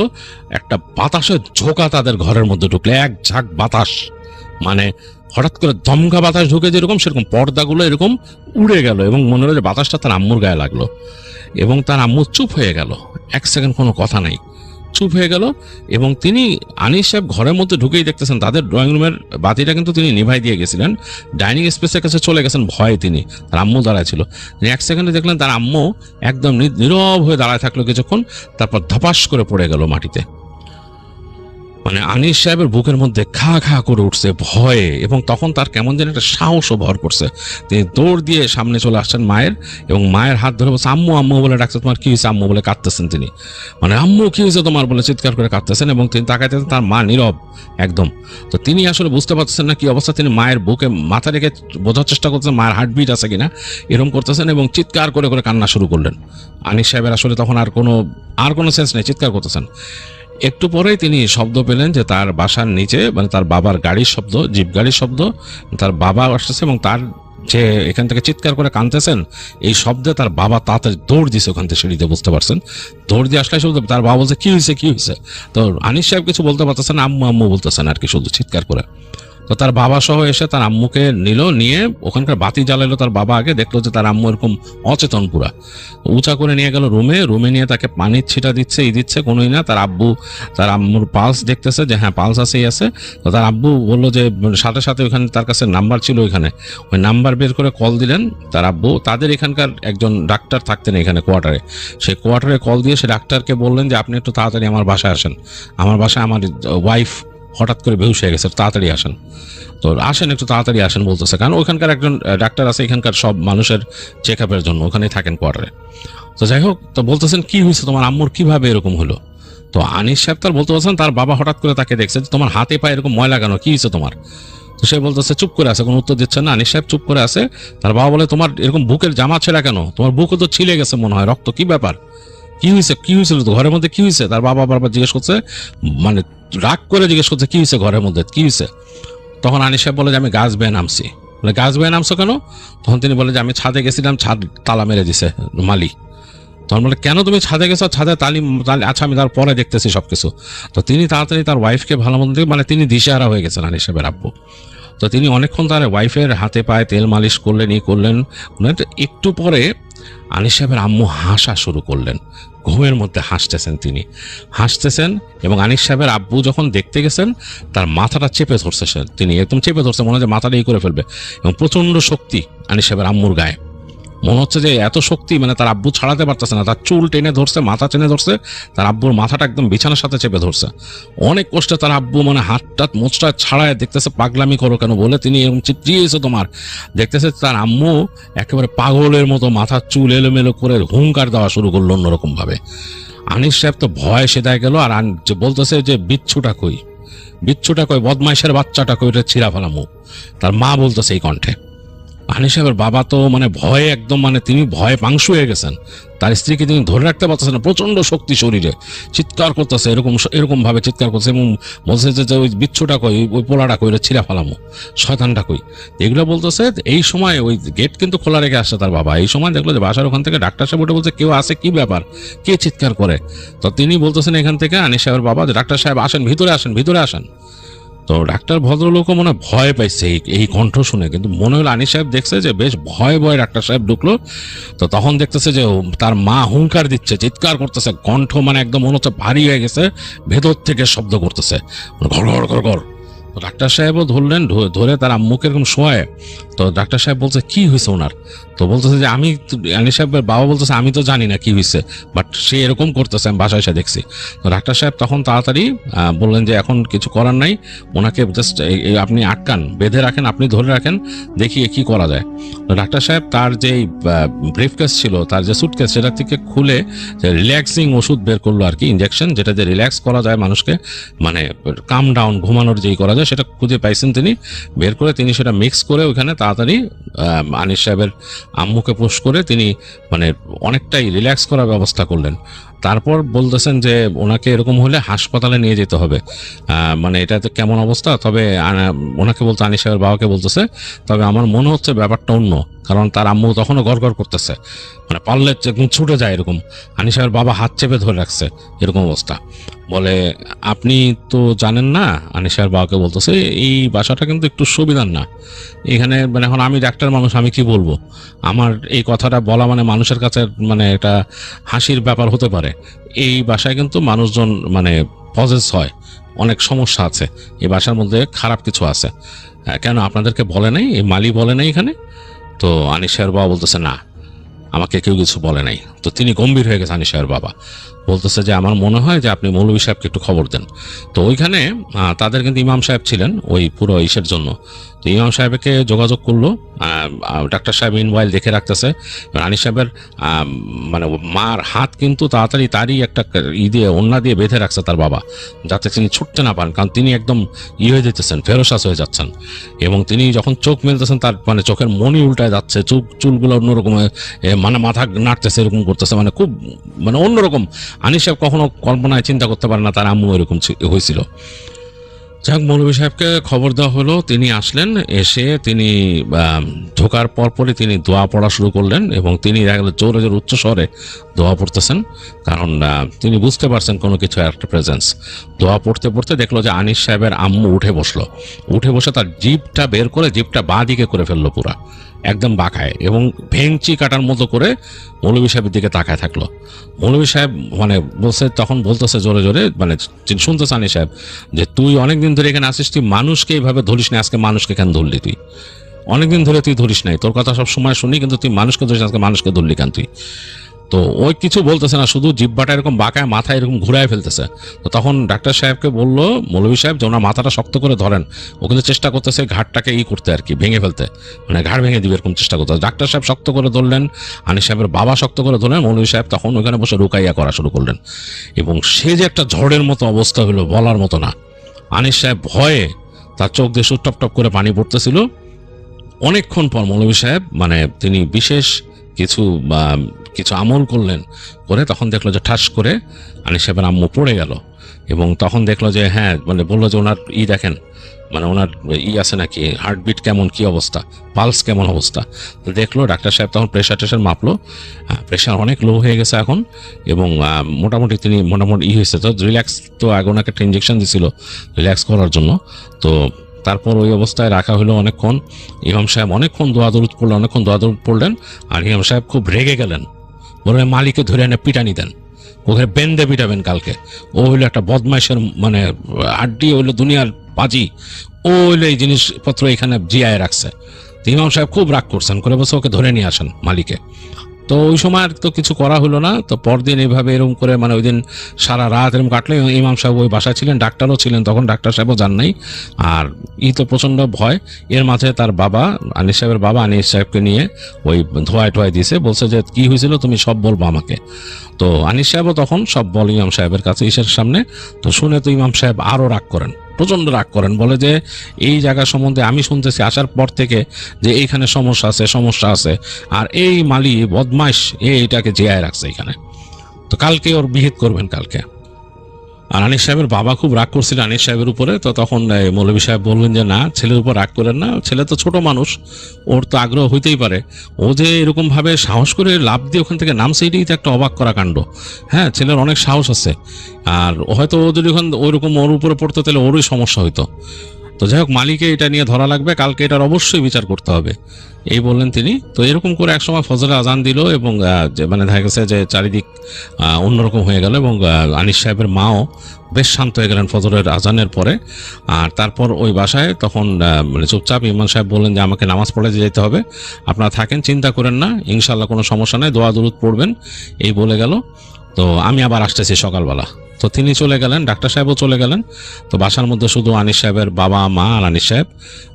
একটা বাতাসের ঝোঁকা তাদের ঘরের মধ্যে ঢুকলে, এক ঝাঁক বাতাস, মানে হঠাৎ করে দমকা বাতাস ঢুকে যেরকম সেরকম পর্দাগুলো এরকম উড়ে গেল, এবং মনে হলো যে বাতাসটা তার আম্মুর গায়ে লাগলো, এবং তার আম্মু চুপ হয়ে গেল, এক সেকেন্ড কোনো কথা নাই, চুপ হয়ে গেল। এবং তিনি আনিস সাহেব ঘরের মধ্যে ঢুকেই দেখতেছেন তাদের ড্রয়িং রুমের বাতিটা কিন্তু তিনি নিভাই দিয়ে গেছিলেন, ডাইনিং স্পেসের কাছে চলে গেছেন ভয়ে, তিনি তার আম্মু দাঁড়ায় ছিল। তিনি এক সেকেন্ডে দেখলেন তার আম্মু একদম নীরব হয়ে দাঁড়ায় থাকলো কিছুক্ষণ, তারপর ধপাস করে পড়ে গেল মাটিতে। মানে আনিস সাহেবের বুকের মধ্যে খা খা করে উঠছে ভয়ে, এবং তখন তার কেমন যেন একটা সাহসও ভর করছে। তিনি দৌড় দিয়ে সামনে চলে আসছেন মায়ের, এবং মায়ের হাত ধরে বলছে আম্মু আম্মু বলে ডাকছে, তোমার কি হয়েছে আম্মু বলে কাঁদতেছেন তিনি, মানে আম্মু কি হয়েছে তোমার বলে চিৎকার করে কাঁদতেছেন, এবং তিনি তাকাইতেছেন তার মা নীরব একদম। তো তিনি আসলে বুঝতে পারছেন না কি অবস্থা, তিনি মায়ের বুকে মাথা রেখে বোঝার চেষ্টা করছেন মায়ের হার্টবিট আছে কিনা, এরকম করতেছেন, এবং চিৎকার করে করে কান্না শুরু করলেন। আনিস সাহেবের আসলে তখন আর কোনো সেন্স নেই, চিৎকার করতেছেন। একটু পরেই তিনি শব্দ পেলেন যে তার বাসার নিচে, মানে তার বাবার গাড়ির শব্দ, জিপ গাড়ির শব্দ, তার বাবা আসতেছে, এবং তার যে এখান থেকে চিৎকার করে কাঁদতেছেন এই শব্দে তার বাবা তাড়াতাড়ি দৌড় দিছে ওখান থেকে সিঁড়িতে, বুঝতে পারছেন, দৌড় দিয়ে আসলে শুধু তার বাবা বলছে কি হয়েছে কি হয়েছে। তো আনিস সাহেব কিছু বলতে পারতেছেন, আম্মু আম্মু বলতেছেন আর কি শুধু চিৎকার করে। তো তার বাবা সহ এসে তার আম্মুকে নিয়ে ওখানকার বাতি জ্বালাইলো তার বাবা, আগে দেখলো যে তার আম্মু এরকম অচেতন পুরা, উঁচা করে নিয়ে গেল রুমে নিয়ে তাকে পানির ছিটা দিচ্ছে, দিচ্ছে কোনোই না। তার আব্বু তার আম্মুর পালস দেখতেছে যে হ্যাঁ পালস আছেই আছে। তো তার আব্বু বললো যে সাথে সাথে ওইখানে তার কাছে নাম্বার ছিল, ওইখানে ওই নাম্বার বের করে কল দিলেন তার আব্বু। তাদের এখানকার একজন ডাক্তার থাকতেন এখানে কোয়ার্টারে, সেই কোয়ার্টারে কল দিয়ে সে ডাক্তারকে বললেন যে আপনি একটু তাড়াতাড়ি আমার বাসায় আসেন, আমার বাসায় আমার ওয়াইফ হঠাৎ করে বেহুশ হয়ে গেছে, তাড়াতাড়ি আসেন। তো আসেন, একটু তাড়াতাড়ি আসেন বলতেছে, কারণ ওইখানকার একজন ডাক্তার আছে এখানকার সব মানুষের চেক আপের জন্য, ওখানেই থাকেন কোয়ার্টারে। তো যাই হোক, তো বলতেছেন কি হয়েছে তোমার আম্মুর, কিভাবে এরকম হলো। তো আনিস সাহেব তার বলতে পারছেন তার বাবা হঠাৎ করে তাকে দেখছে যে তোমার হাতে পায়ে এরকম ময়লা কেন, কি হয়েছে তোমার। তো সে বলতেছে, চুপ করে আছে, কোনো উত্তর দিচ্ছে না। আনিস সাহেব চুপ করে আছে। তার বাবা বলে তোমার এরকম বুকের জামা ছেঁড়া কেন, তোমার বুকও তো ছিলে গেছে মনে হয়, রক্ত, কি ব্যাপার, কি হয়েছিল তো ঘরের মধ্যে কি হয়েছে। তার বাবা বারবার জিজ্ঞেস করছে, মানে রাগ করে জিজ্ঞেস করছে কি হয়েছে, ঘরের মধ্যে কি হয়েছে? তখন আনিস সাহেব বলে যে আমি গাছ বেয়ে নামছি। বলে গাছ বেয়ে নামছো কেন? তখন তিনি বলে যে আমি ছাদে গেছিলাম, ছাদ তালা মেরে দিছে মালি। তখন বলে কেন তুমি ছাদে গেছো? ছাদে আচ্ছা আমি তার পরে দেখতেছি সবকিছু। তো তিনি তাড়াতাড়ি তার ওয়াইফকে ভালো মন্দ মানে তিনি দিশেহারা হয়ে গেছেন আনিস সাহেবের আব্বু। তো তিনি অনেকক্ষণ তার ওয়াইফের হাতে পায়ে তেল মালিশ করলেন, করলেন। একটু পরে আনিস সাহেবের আম্মু হাসা শুরু করলেন, ঘুমের মধ্যে তিনি হাসতেছেন। এবং আনিস সাহেবের আব্বু যখন দেখতে গেছেন তার মাথাটা চেপে ধরছে, তিনি একদম চেপে ধরছে, মনে হয় যে মাথাটা করে ফেলবে। এবং প্রচন্ড শক্তি আনিস সাহেবের আম্মুর গায়ে, মনে হচ্ছে যে এত শক্তি মানে তার আব্বু ছাড়াতে পারতেছে না, তার চুল টেনে ধরছে, মাথা টেনে ধরছে, তার আব্বুর মাথাটা একদম বিছানার সাথে চেপে ধরছে। অনেক কষ্টে তার আব্বু মানে হাতটাত মোচটা ছাড়ায় দেখতেছে, পাগলামি করো কেন বলে তিনি এরকম চিত্রিয়েছে তোমার। দেখতেছে তার আম্মু একেবারে পাগলের মতো মাথার চুল এলোমেলো করে হুঙ্কার দেওয়া শুরু করলো অন্যরকম ভাবে। আনিস সাহেব তো ভয় সেদায় গেল, আর যে বলতেছে যে বিচ্ছুটা কই, বিচ্ছুটা কই, বদমাইশের বাচ্চাটা কই, এটা ছিঁড়া ফেলামু। তার মা বলতেছে এই কণ্ঠে। আনিস সাহেবের বাবা তো মানে ভয়ে একদম মানে তিনি ভয়ে পাংশু হয়ে গেছেন, তার স্ত্রীকে তিনি ধরে রাখতে পারতেছেন না, প্রচন্ড শক্তি শরীরে, চিৎকার করতেছে, এরকম ভাবে চিৎকার করছে এবং বলছে যে ওই বিচ্ছুটা কই, ওই পোলাটা কই, ছিঁড়া ফেলামো, শয়তানটা কই, এগুলো বলতেছে। এই সময় ওই গেট কিন্তু খোলা রেখে আসছে তার বাবা। এই সময় দেখলো যে বাসার ওখান থেকে ডাক্তার সাহেব উঠে বলছে কেউ আছে, কি ব্যাপার, কে চিৎকার করে? তো তিনি বলতেছেন এখান থেকে আনিস সাহেবের বাবা যে ডাক্তার সাহেব আসেন, ভিতরে আসেন, ভিতরে আসেন। তো ডাক্তার ভদ্রলোকও মনে ভয় পাইছে এই কণ্ঠ শুনে, কিন্তু মনে হলো আনিস সাহেব দেখছে যে বেশ ভয়ে ভয়ে ডাক্তার সাহেব ঢুকলো। তো তখন দেখতেছে যে তার মা হুঙ্কার দিচ্ছে, চিৎকার করতেছে, কণ্ঠ মানে একদম মনে হচ্ছে ভারী হয়ে গেছে, ভেতর থেকে শব্দ করতেছে ঘর ঘর ঘর ঘর। তো ডাক্তার সাহেবও ধরলেন, ধরে তার আম্মুকে এরকম শোয়ায়। তো ডাক্তার সাহেব বলছে কি হয়েছে ওনার? তো বলতেছে যে আনিস সাহেবের বাবা বলতেছে আমি তো জানি না কি হয়েছে, বাট সে এরকম করতেছে, আমি বাসায় এসে দেখছি। তো ডাক্তার সাহেব তখন তাড়াতাড়ি বললেন যে এখন কিছু করার নাই, ওনাকে জাস্ট আপনি আটকান, বেঁধে রাখেন, আপনি ধরে রাখেন, দেখিয়ে কি করা যায়। তো ডাক্তার সাহেব তার যে ব্রিফকেস ছিল, তার যে সুটকেস, সেটা থেকে খুলে রিল্যাক্সিং ওষুধ বের করলো আর কি, ইনজেকশন, যেটা যে রিল্যাক্স করা যায় মানুষকে, মানে কাম ডাউন, ঘুমানোর যেই করা যায়, সেটা খুঁজে পাইছেন তিনি। বের করে তিনি সেটা মিক্স করে ওইখানে তাড়াতাড়ি আনিস সাহেবের আম্মুকে পুশ করে তিনি মানে অনেকটাই রিল্যাক্স করার ব্যবস্থা করলেন। তারপর বলতেছেন যে ওনাকে এরকম হলে হাসপাতালে নিয়ে যেতে হবে, মানে এটা তো কেমন অবস্থা। তবে ওনাকে বলতে আনিস সাহেবের বাবাকে বলতেছে তবে আমার মনে হচ্ছে ব্যাপারটা অন্য, কারণ তার আম্মু তখনও গড়গড় করতেছে, মানে পারলে ছুটে যায় এরকম। আনিস সাহেবের বাবা হাত চেপে ধরে রাখছে, এরকম অবস্থা। বলে আপনি তো জানেন না, আনিস সাহেবের বাবাকে বলতেছে এই বাসাটা কিন্তু একটু সুবিধার না এখানে, মানে এখন আমি ডাক্তার মানুষ, আমি কি বলবো, আমার এই কথাটা বলা মানে মানুষের কাছে মানে এটা হাসির ব্যাপার হতে পারে। এই বাসায় কিন্তু মানুষজন মানে পজেস হয়, অনেক সমস্যা আছে, এই বাসার মধ্যে খারাপ কিছু আছে। কেন আপনাদেরকে বলে নাই, এই মালি বলে নাই এখানে? তো আনিস সাহেবের বাবা বলতেছে না, আমাকে কেউ কিছু বলে নাই। তো তিনি গম্ভীর হয়ে গেছে আনিস সাহেবের বাবা, বলতেছে যে আমার মনে হয় যে আপনি মৌলভী সাহেবকে একটু খবর দেন। তো ওইখানে তাদের কিন্তু ইমাম সাহেব ছিলেন ওই পুরো ইসের জন্য। তো ইমাম সাহেবকে যোগাযোগ করলো, ডাক্তার সাহেব ইনওয়াইল দেখে রাখতেছে। আনিস সাহেবের মানে মার হাত কিন্তু তাড়াতাড়ি তারই একটা দিয়ে ওন্না দিয়ে বেঁধে রাখছে তার বাবা, যাতে তিনি ছুটতে না পারেন, কারণ তিনি একদম হয়ে যেতেছেন, ফেরোসাস হয়ে যাচ্ছেন। এবং তিনি যখন চোখ মেলতেছেন তার মানে চোখের মনি উল্টায় যাচ্ছে, চুলগুলো অন্যরকম মানে মাথা নাড়তেছে, এরকম করতেছে, মানে খুব মানে অন্যরকম। আনিস সাহেব কখনো কল্পনায় চিন্তা করতে পারে না তার আম্মু এরকম হয়েছিল। যাক, মৌলভী সাহেবকে খবর দেওয়া হলো, তিনি আসলেন। এসে তিনি ঢোকার পরপরই তিনি দোয়া পড়া শুরু করলেন এবং তিনি দেখা গেল জোরে জোরে উচ্চ স্বরে দোয়া পড়তেছেন, কারণ তিনি বুঝতে পারছেন কোনো কিছু একটা প্রেজেন্স। দোয়া পড়তে পড়তে দেখলো যে আনিস সাহেবের আম্মু উঠে বসলো, উঠে বসে তার জিভটা বের করে জিভটা বাঁ দিকে করে ফেললো, পুরা একদম বাঁকায়, এবং ভেঙচি কাটার মতো করে মৌলভী সাহেবের দিকে তাকায় থাকলো। মৌলভী সাহেব মানে তখন বলতেছে জোরে জোরে, মানে শুনতেছে আনিস সাহেব যে তুই অনেকদিন ধরে এখানে আসিস, তুই মানুষকে এইভাবে ধরিস না, আজকে মানুষকে কেন ধরলি? তুই অনেকদিন ধরে তুই ধরিস নাই, তোর কথা সব সময় শুনি, কিন্তু তুই মানুষকে ধরিস, আজকে মানুষকে ধরলি কেন তুই? তো ওই কিছু বলতেছে না, শুধু জিব্বাটা এরকম বাঁকায় মাথা এরকম ঘুরায় ফেলতেছে। তো তখন ডাক্তার সাহেবকে বললো মৌলভী সাহেব যে ওনার মাথাটা শক্ত করে ধরেন, ও কিন্তু চেষ্টা করতেছে ঘাটটাকে করতে আর কি, ভেঙে ফেলতে, মানে ঘাড় ভেঙে দিবে এরকম চেষ্টা করতে। ডাক্তার সাহেব শক্ত করে ধরলেন, আনিস সাহেবের বাবা শক্ত করে ধরলেন, মৌলভী সাহেব তখন ওখানে বসে রুকাইয়া করা শুরু করলেন। এবং সে যে একটা ঝড়ের মতো অবস্থা হলো বলার মতো না। আনিস সাহেব ভয়ে তার চোখ দিয়ে টপ টপ করে পানি পড়তেছিল। অনেকক্ষণ পর মৌলভী সাহেব মানে তিনি বিশেষ কিছু কিছু আমল করলেন, করে তখন দেখলো যে ঠাস করে আনিস সাহেবের আম্মু পড়ে গেল। এবং তখন দেখলো যে হ্যাঁ, মানে বললো যে ওনার দেখেন, মানে ওনার আছে নাকি, হার্টবিট কেমন, কি অবস্থা, পালস কেমন অবস্থা। তো দেখলো ডাক্তার সাহেব, তখন প্রেশার টেশার মাপলো, প্রেশার অনেক লো হয়ে গেছে এখন, এবং মোটামুটি তিনি হয়েছে। তো রিল্যাক্স, তো আগে ওনাকে একটা ইঞ্জেকশন দিছিল রিল্যাক্স করার জন্য। তো তারপর ওই অবস্থায় রাখা হলো অনেকক্ষণ। ইমাম সাহেব অনেকক্ষণ দোয়া দরুদ পড়লেন, পড়লেন। আর ইমাম সাহেব খুব রেগে গেলেন, বললেন মালিককে ধরে এনে পিটানি দেন, ওখানে বেঁধে পিটাবেন কালকে। ও হইলো একটা বদমাইশের মানে আড্ডি, হইলো দুনিয়ার বাজি, ও হইলো এই জিনিসপত্র এখানে জিয়ায় রাখছে। ইমাম সাহেব খুব রাগ করছেন, করে বসে ওকে ধরে নিয়ে আসেন মালিকে। তো ওই সময় আর তো কিছু করা হলো না। তো পরদিন এইভাবে এরকম করে, মানে ওই দিন সারা রাত এরকম কাটলো। ইমাম সাহেব ওই বাসায় ছিলেন, ডাক্তারও ছিলেন তখন, ডাক্তার সাহেবও যান নাই। আর তো প্রচণ্ড ভয়। এর মাঝে তার বাবা, আনিস সাহেবের বাবা, আনিস সাহেবকে নিয়ে ওই ধোয়ায় টোয়ায় দিয়েছে, বলছে যে কি হয়েছিল তুমি সব বলবো আমাকে। তো আনিস সাহেবও তখন সব বল ইমাম সাহেবের কাছে, ঈশের সামনে। তো শুনে তো ইমাম সাহেব আরও রাগ করেন, প্রচণ্ড রাগ করেন, বলে যে এই জায়গা সম্বন্ধে আমি শুনতেছি আসার পর থেকে যে এইখানে সমস্যা আছে, আর এই মালি বদমাইশ এইটাকে জিয়ায় রাখছে এখানে। তো কালকে ওর বিহিত করবেন কালকে। আর আনিস সাহেবের বাবা খুব রাগ করছিল আনিস সাহেবের উপরে। তো তখন মৌলভী সাহেব বললেন যে না, ছেলের উপর রাগ করেন না, ছেলে তো ছোট মানুষ, ওর তো আগ্রহ হইতেই পারে। ও যে এরকম ভাবে সাহস করে লাভ দিয়ে ওখান থেকে নামছে, এটাই তো একটা অবাক করা কাণ্ড। হ্যাঁ, ছেলের অনেক সাহস আছে। আর হয়তো ও যদি ওখান ওইরকম ওর উপরে পড়তো তাহলে ওরই সমস্যা হইতো। তো যাই হোক, মালিকে এটা নিয়ে ধরা লাগবে, কালকে এটার অবশ্যই বিচার করতে হবে, এই বললেন তিনি। তো এরকম করে একসময় ফজরে আজান দিল, এবং মানে দেখা গেছে যে চারিদিক অন্যরকম হয়ে গেল, এবং আনিস সাহেবের মাও বেশ শান্ত হয়ে গেলেন ফজরের আজানের পরে। আর তারপর ওই বাসায় তখন মানে চুপচাপ ইমাম সাহেব বললেন যে আমাকে নামাজ পড়ে যেতে হবে, আপনারা থাকেন, চিন্তা করেন না, ইনশাল্লাহ কোনো সমস্যা নেই, দোয়া দুরুদ পড়বেন, এই বলে গেল। তো আমি আবার আসতেছি সকালবেলা। তো তিনি চলে গেলেন, ডাক্তার সাহেবও চলে গেলেন। তো বাসার মধ্যে শুধু আনিস সাহেবের বাবা, মা আর আনিস সাহেব।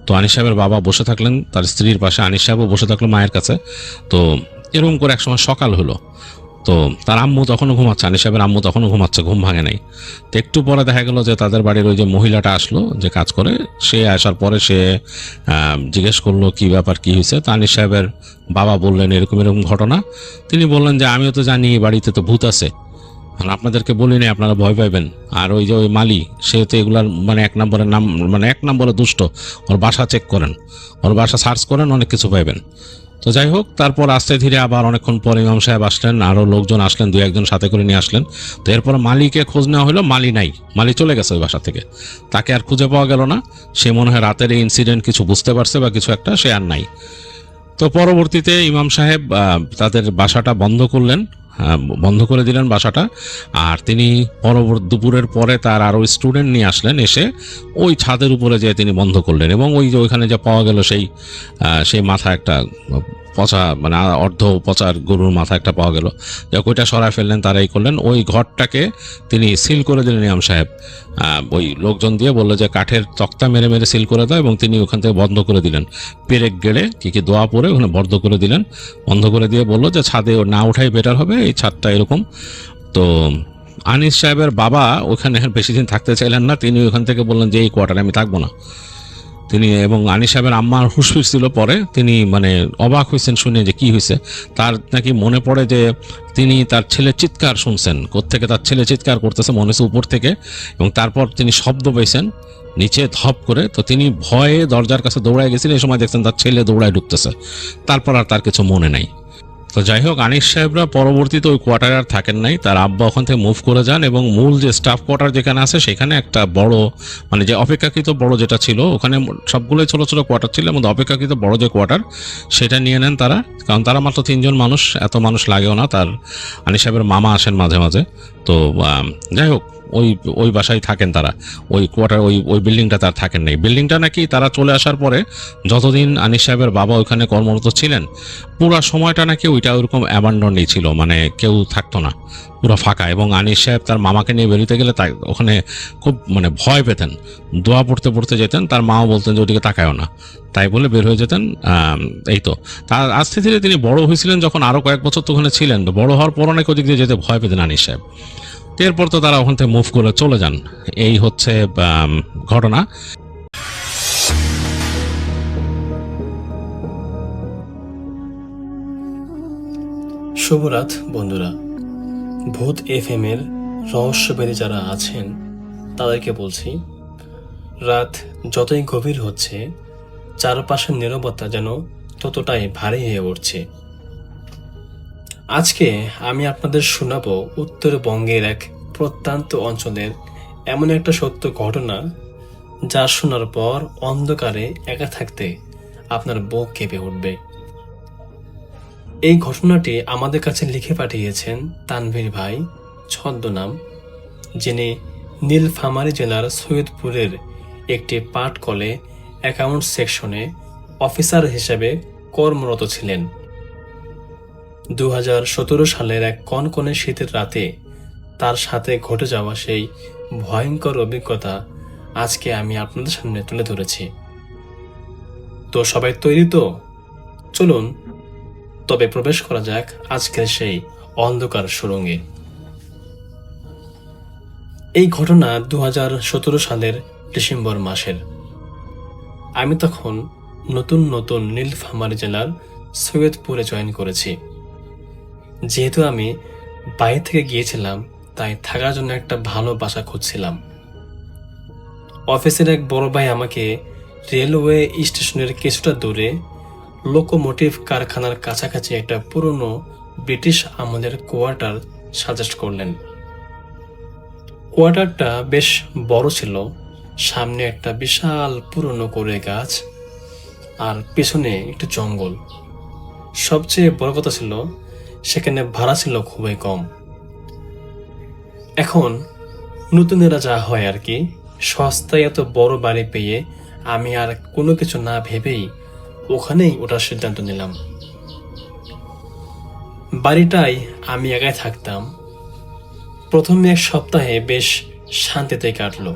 তো আনিস সাহেবের বাবা বসে থাকলেন তার স্ত্রীর পাশে, আনিস সাহেবও বসে থাকলো মায়ের কাছে। তো এরকম করে একসময় সকাল হলো। তো তার আম্মু তখনও ঘুমাচ্ছে, আনিস সাহেবের আম্মু তখনও ঘুমাচ্ছে, ঘুম ভাঙে নাই। তো একটু পরে দেখা গেল যে তাদের বাড়ির ওই যে মহিলাটা আসলো, যে কাজ করে, সে আসার পরে সে জিজ্ঞেস করলো কি ব্যাপার, কি হয়েছে। তো আনিস সাহেবের বাবা বললেন এরকম এরকম ঘটনা। তিনি বললেন যে আমিও তো জানি বাড়িতে তো ভূত আছে, আর আপনাদেরকে বলিনি, আপনারা ভয় পাইবেন। আর ওই যে ওই মালি, সে তো এগুলার মানে এক নম্বরে দুষ্ট। ওর বাসা চেক করেন, ওর বাসা সার্চ করেন, অনেক কিছু পাইবেন। তো যাই হোক, তারপর আস্তে ধীরে আবার অনেকক্ষণ পরে ইমাম সাহেব আসলেন, আরও লোকজন আসলেন, 2-1 সাথে করে নিয়ে আসলেন। তো এরপর মালিকে খোঁজ নেওয়া হলো, মালি নাই, মালি চলে গেছে ওই বাসা থেকে, তাকে আর খুঁজে পাওয়া গেল না। সে মনে হয় রাতের এই ইনসিডেন্ট কিছু বুঝতে পারছে বা কিছু একটা, সে আর নাই। তো পরবর্তীতে ইমাম সাহেব তাদের বাসাটা বন্ধ করলেন, বন্ধ করে দিলেন বাসাটা। আর তিনি দুপুরের পরে তার আরও স্টুডেন্ট নিয়ে আসলেন, এসে ওই ছাদের উপরে যেয়ে তিনি বন্ধ করলেন। এবং ওই যে ওইখানে যে পাওয়া গেল সেই মাথা একটা পচা, মানে অর্ধ পচার গরুর মাথা একটা পাওয়া গেল, যাক ওইটা সরায় ফেললেন, তারাই করলেন। ওই ঘরটাকে তিনি সিল করে দিলেন ইমাম সাহেব, ওই লোকজন দিয়ে বললো যে কাঠের তক্তা মেরে মেরে সিল করে দাও, এবং তিনি ওখান থেকে বন্ধ করে দিলেন। পেরেক গেড়ে কি দোয়া পরে ওখানে বন্ধ করে দিলেন। বন্ধ করে দিয়ে বললো যে ছাদে না ওঠাই বেটার হবে, এই ছাদটা এরকম। তো আনিস সাহেবের বাবা ওখানে বেশি দিন থাকতে চাইলেন না, তিনি ওখান থেকে বললেন যে এই কোয়ার্টারে আমি থাকবো না। তিনি এবং আনিস সাহেবের আম্মার হুশ ফিরছিল, পরে তিনি মানে অবাক হয়েছেন শুনে যে কি হয়েছে। তার নাকি মনে পড়ে যে তিনি তার ছেলের চিৎকার শুনছেন, কোত্থেকে তার ছেলে চিৎকার করতেছে মনে হচ্ছে উপর থেকে, এবং তারপর তিনি শব্দ পেয়েছেন নিচে ধপ করে। তো তিনি ভয়ে দরজার কাছে দৌড়ায় গেছিলেন, এই সময় দেখছেন তার ছেলে দৌড়ায় ঢুকতেছে। তারপর আর তার কিছু মনে নাই। তো যাই হোক, আনিস সাহেবরা পরবর্তীতে ওই কোয়ার্টারে আর থাকেন নাই, তার আব্বা ওখান থেকে মুভ করে যান, এবং মূল যে স্টাফ কোয়ার্টার যেখানে আছে সেখানে একটা বড়, মানে যে অপেক্ষাকৃত বড় যেটা ছিল, ওখানে সবগুলোই ছোট ছোট কোয়ার্টার ছিল, এবং অপেক্ষাকৃত বড় যে কোয়ার্টার সেটা নিয়ে নেন তারা, কারণ তারা মাত্র 3 জন মানুষ, এত মানুষ লাগেও না। তার আনিস সাহেবের মামা আসেন মাঝে মাঝে। তো যাই হোক, ওই বাসায় থাকেন তারা, ওই কোয়ার্টার ওই বিল্ডিংটা তার থাকেন নাই। বিল্ডিংটা নাকি তারা চলে আসার পরে যতদিন আনিস সাহেবের বাবা ওইখানে কর্মরত ছিলেন, পুরো সময়টা নাকি ওইটা ওইরকম অ্যাবান্ডনই ছিল, মানে কেউ থাকতো না, পুরো ফাঁকা। এবং আনিস সাহেব তার মামাকে নিয়ে বেরোতে গেলে ওখানে খুব মানে ভয় পেতেন, দোয়া পড়তে পড়তে যেতেন, তার মাও বলতেন যে ওদিকে তাকায়ও না, তাই বলে বের হয়ে যেতেন। এই তো তার আস্তে ধীরে তিনি বড় হয়েছিলেন, যখন আরও কয়েক বছর তো ওখানে ছিলেন, তো বড় হওয়ার পর অনেক ওদিক দিয়ে যেতে ভয় পেতেন আনিস সাহেব। এরপর তো তারা ওখান থেকে মুভ করে চলে যান। এই হচ্ছে ঘটনা। শুভরাত বন্ধুরা। ভূত FM এর রহস্যবাদী যারা আছেন তাদেরকে বলছি, রাত যতই গভীর হচ্ছে চারপাশের নীরবতা যেন ততটাই ভারী হয়ে উঠছে। আজকে আমি আপনাদের শোনাবো উত্তরবঙ্গের এক প্রত্যন্ত অঞ্চলের এমন একটা সত্য ঘটনা, যা শোনার পর অন্ধকারে একা থাকতে আপনার বুক কেঁপে উঠবে। এই ঘটনাটি আমাদের কাছে লিখে পাঠিয়েছেন তানভীর ভাই ছদ্মনাম, যিনি নীলফামারী জেলার সৈয়দপুরের একটি পাট কলে অ্যাকাউন্ট সেকশনে অফিসার হিসেবে কর্মরত ছিলেন। 2017 সালের এক কনকনে শীতের রাতে তার সাথে ঘটে যাওয়া সেই ভয়ঙ্কর অভিজ্ঞতা আজকে আমি আপনাদের সামনে তুলে ধরেছি। তো সবাই তৈরি তো? চলুন তবে প্রবেশ করা যাক আজকের সেই অন্ধকার সুড়ঙ্গে। এই ঘটনা 2017 সালের ডিসেম্বর মাসের। আমি তখন নতুন নীলফামারী জেলার সৈয়দপুরে জয়েন করেছি। যেহেতু আমি বাইরে থেকে গিয়েছিলাম, তাই থাকার জন্য একটা ভালো বাসা খুঁজছিলাম। অফিসের এক বড় ভাই আমাকে রেলওয়ে স্টেশনের কিছুটা দূরে লোকোমোটিভ কারখানার কাছাকাছি একটা পুরনো ব্রিটিশ আমলের কোয়ার্টার সাজেস্ট করলেন। কোয়ার্টারটা বেশ বড় ছিল, সামনে একটা বিশাল পুরনো করে গাছ আর পেছনে একটু জঙ্গল। সবচেয়ে বড় কথা ছিল সেখানে ভাড়া ছিল খুবই কম। এখন নতুনেরা যা হয় আর কি, সস্তায় এত বড় বাড়ি পেয়ে আমি আর কোনো কিছু না ভেবেই ওখানেই ওঠার সিদ্ধান্ত নিলাম। বাড়িটায় আমি একাই থাকতাম। প্রথমে এক সপ্তাহে বেশ শান্তিতে কাটলো,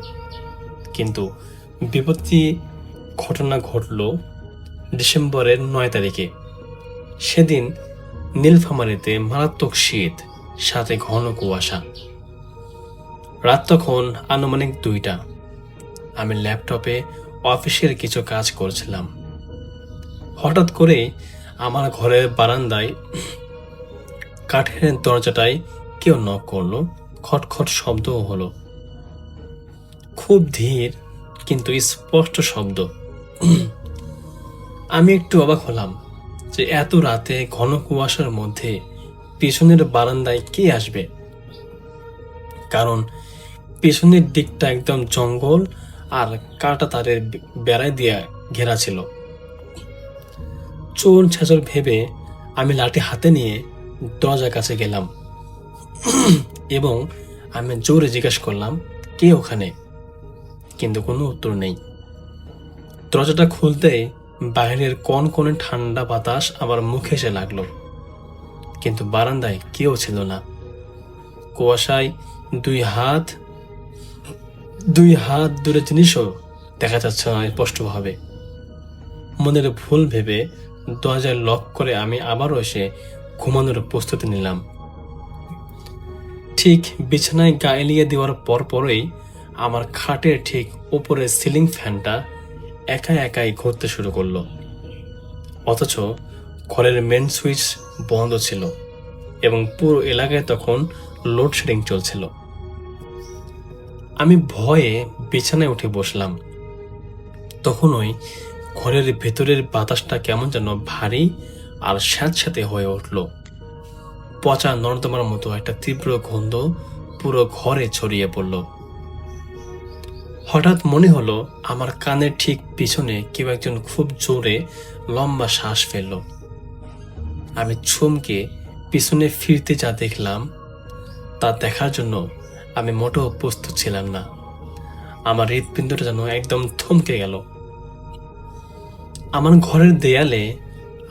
কিন্তু বিপত্তি ঘটনা ঘটল ডিসেম্বরের 9 তারিখে। সেদিন নীলফামারীতে মারাত্মক শীত, সাথে ঘন কুয়াশা। রাত তখন আনুমানিক 2টা। আমি ল্যাপটপে অফিসের কিছু কাজ করছিলাম। হঠাৎ করে আমার ঘরের বারান্দায় কাঠের দরজাটায় কেউ নক করলো। খটখট শব্দও হলো, খুব ধীর কিন্তু স্পষ্ট শব্দ। আমি একটু অবাক হলাম যে এত রাতে ঘন কুয়াশার মধ্যে পেছনের বারান্দায় কে আসবে, কারণ পেছনের দিকটা একদম জঙ্গল আর কাটা তারের বেড়ায় দিয়ে ঘেরা ছিল। চোর ছেচর ভেবে আমি লাঠি হাতে নিয়ে দরজার কাছে গেলাম এবং আমি জোরে জিজ্ঞাসা করলাম, কে ওখানে? কিন্তু কোনো উত্তর নেই। দরজাটা খুলতেই বাইরের কনকনে ঠান্ডা বাতাস আমার মুখে এসে লাগলো, কিন্তু বারান্দায় কেউ ছিল না। কুয়াশায় দুই হাত দূরে জিনিসও দেখা যাচ্ছে না স্পষ্টভাবে। মনের ভুল ভেবে দরজা লক করে আমি আবারও এসে ঘুমানোর প্রস্তুতি নিলাম। ঠিক বিছানায় গা এলিয়ে দেওয়ার পরই আমার খাটের ঠিক উপরে সিলিং ফ্যানটা একাই ঘুরতে শুরু করলো, অথচ ঘরের মেন সুইচ বন্ধ ছিল এবং পুরো এলাকায় তখন লোডশেডিং চলছিল। আমি ভয়ে বিছানায় উঠে বসলাম। তখনই ঘরের ভেতরের বাতাসটা কেমন যেন ভারী আর স্যাঁতস্যাঁতে হয়ে উঠল। পচা নর্দমার মতো একটা তীব্র গন্ধ পুরো ঘরে ছড়িয়ে পড়ল। হঠাৎ মনে হলো আমার কানের ঠিক পিছনে কেউ একজন খুব জোরে লম্বা শ্বাস ফেলল। আমি চমকে পিছনে ফিরতে যা দেখলাম, তা দেখার জন্য আমি মোটেও প্রস্তুত ছিলাম না। আমার হৃৎপিণ্ডটা যেন একদম থমকে গেল। আমার ঘরের দেয়ালে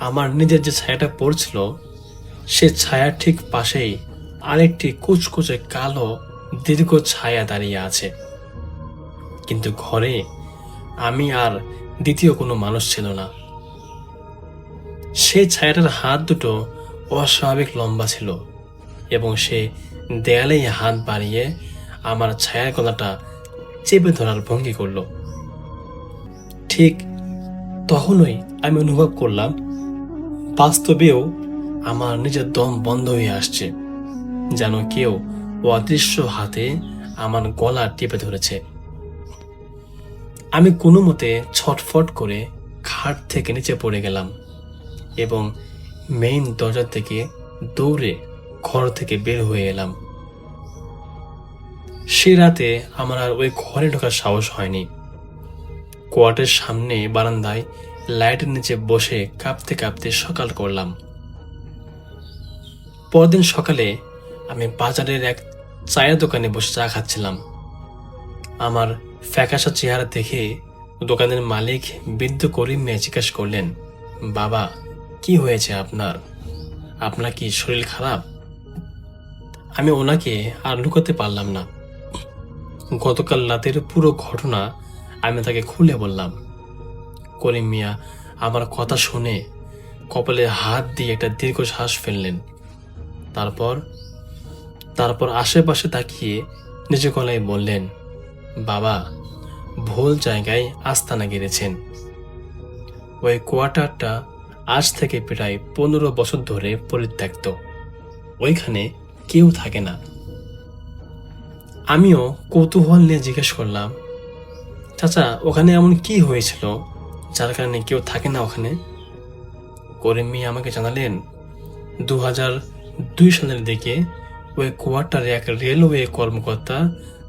আমার নিজের যে ছায়াটা পড়ছিল, সে ছায়ার ঠিক পাশেই আরেকটি কুচকুচে কালো দীর্ঘ ছায়া দাঁড়িয়ে আছে। কিন্তু ঘরে আমি আর দ্বিতীয় কোনো মানুষ ছিল না। সেই ছায়াটার হাত দুটো অস্বাভাবিক লম্বা ছিল এবং সে দেয়ালেই হাত বাড়িয়ে আমার ছায়ার গলাটা চেপে ধরার ভঙ্গি করল। ঠিক তখনই আমি অনুভব করলাম বাস্তবেও আমার নিজের দম বন্ধ হয়ে আসছে, যেন কেউ অদৃশ্য হাতে আমার গলা টিপে ধরেছে। আমি কোনো মতে ছটফট করে খাট থেকে নিচে পড়ে গেলাম এবং মেইন দরজা থেকে দৌড়ে ঘর থেকে বের হয়ে এলাম। সে রাতে আমার আর ওই ঘরে ঢোকার সাহস হয়নি। কোয়ার্টের সামনে বারান্দায় লাইটের নিচে বসে কাঁপতে কাঁপতে সকাল করলাম। পরদিন সকালে আমি বাজারের এক চায়ের দোকানে বসে চা খাচ্ছিলাম। আমার ফ্যাকাশা চেহারা দেখে দোকানের মালিক বৃদ্ধ করিম মিয়া জিজ্ঞাসা করলেন, বাবা, কি হয়েছে আপনার? আপনার কি শরীর খারাপ? আমি ওনাকে আর লুকাতে পারলাম না। গতকাল রাতের পুরো ঘটনা আমি তাকে খুলে বললাম। করিম মিয়া আমার কথা শুনে কপালে হাত দিয়ে একটা দীর্ঘশ্বাস ফেললেন। তারপর আশেপাশে তাকিয়ে নিজে গলায় বললেন, বাবা, ভুল জায়গায় আস্তানা গেড়েছেন। ওই কোয়ার্টারটা আজ থেকে প্রায় 15 বছর ধরে পরিত্যক্ত। ওইখানে কেউ থাকে না। আমিও কৌতূহল নিয়ে জিজ্ঞেস করলাম, চাচা, ওখানে এমন কি হয়েছিল যার কারণে কেউ থাকে না ওখানে? করিম মিয়া আমাকে জানালেন, 2002 সালের দিকে ওই কোয়ার্টারে এক রেলওয়ে কর্মকর্তা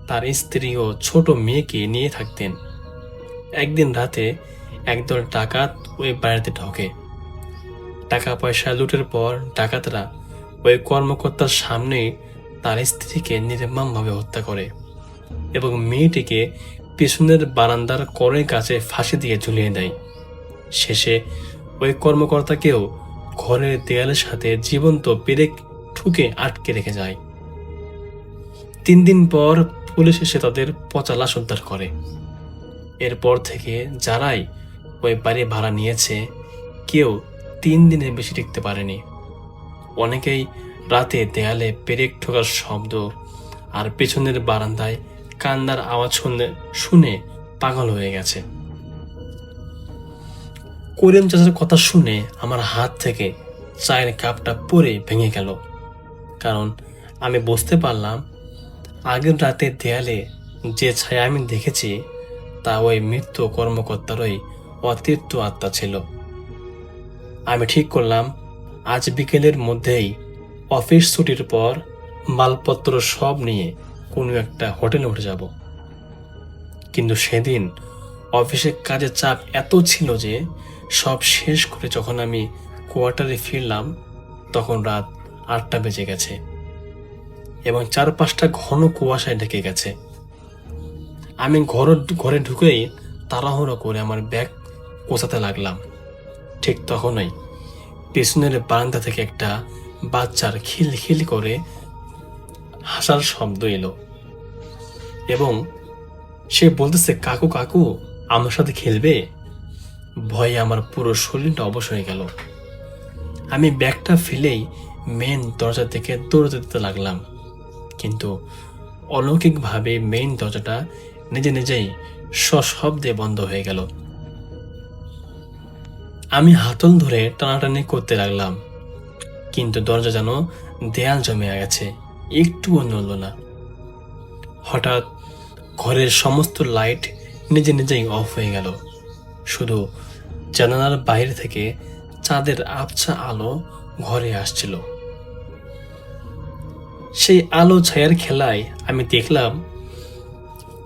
তার স্ত্রী ও ছোট মেয়েকে নিয়ে থাকতেন। একদিন রাতে একদল ডাকাত ওই বাড়িতে ঢোকে। টাকা পয়সা লুটের পর ডাকাতরা ওই কর্মকর্তার সামনে তার স্ত্রীকে নির্মমভাবে হত্যা করে এবং মেয়েটিকে পিছনের বারান্দার কড়ের কাছে ফাঁসি দিয়ে ঝুলিয়ে দেয়। শেষে ওই কর্মকর্তাকেও ঘরের দেয়ালের সাথে জীবন্ত পেরেক ঠুকে আটকে রেখে যায়। 3 দিন পর পুলিশ এসে তাদের পচা লাশ উদ্ধার করে। এরপর থেকে যারাই ওই বাড়ি ভাড়া নিয়েছে কেউ 3 দিনের বেশি টিকতে পারেনি। অনেকেই রাতে দেয়ালে পেরেক ঠোকার শব্দ আর পেছনের বারান্দায় কান্নার আওয়াজ শুনে পাগল হয়ে গেছে। করিম চাচার কথা শুনে আমার হাত থেকে চায়ের কাপটা পরে ভেঙে গেল, কারণ আমি বুঝতে পারলাম আগের রাতে দেয়ালে যে ছায়া আমি দেখেছি তা ওই মৃত্যু কর্মকর্তারই অতীর্থ আত্মা ছিল। আমি ঠিক করলাম আজ বিকেলের মধ্যেই অফিস ছুটির পর মালপত্র সব নিয়ে কোনো একটা হোটেলে উঠে যাব। কিন্তু সেদিন অফিসে কাজের চাপ এত ছিল যে সব শেষ করে যখন আমি কোয়ার্টারে ফিরলাম তখন রাত 8টা বেজে গেছে এবং চারপাশটা ঘন কুয়াশায় ঢেকে গেছে। আমি ঘরে ঢুকেই তাড়াহুড়ো করে আমার ব্যাগ গোছাতে লাগলাম। ঠিক তখনই পেছনের বারান্দা থেকে একটা বাচ্চার খিলখিল করে হাসার শব্দ এলো এবং সে বলতেছে, কাকু কাকু, আমার সাথে খেলবে? ভয়ে আমার পুরো শরীরটা অবশ হয়ে গেল। আমি ব্যাগটা ফেলেই মেন দরজা থেকে দৌড়তে দিতে লাগলাম, কিন্তু অলৌকিকভাবে মেইন দরজাটা নিজে নিজেই সশব্দে বন্ধ হয়ে গেল। আমি হাতল ধরে টানাটানি করতে লাগলাম, কিন্তু দরজা যেন দেয়াল জমে গেছে, একটুও নড়ল না। হঠাৎ ঘরের সমস্ত লাইট নিজে নিজেই অফ হয়ে গেল। শুধু জানালার বাইরে থেকে চাঁদের আবছা আলো ঘরে আসছিল। সেই আলো ছায়ার খেলায় আমি দেখলাম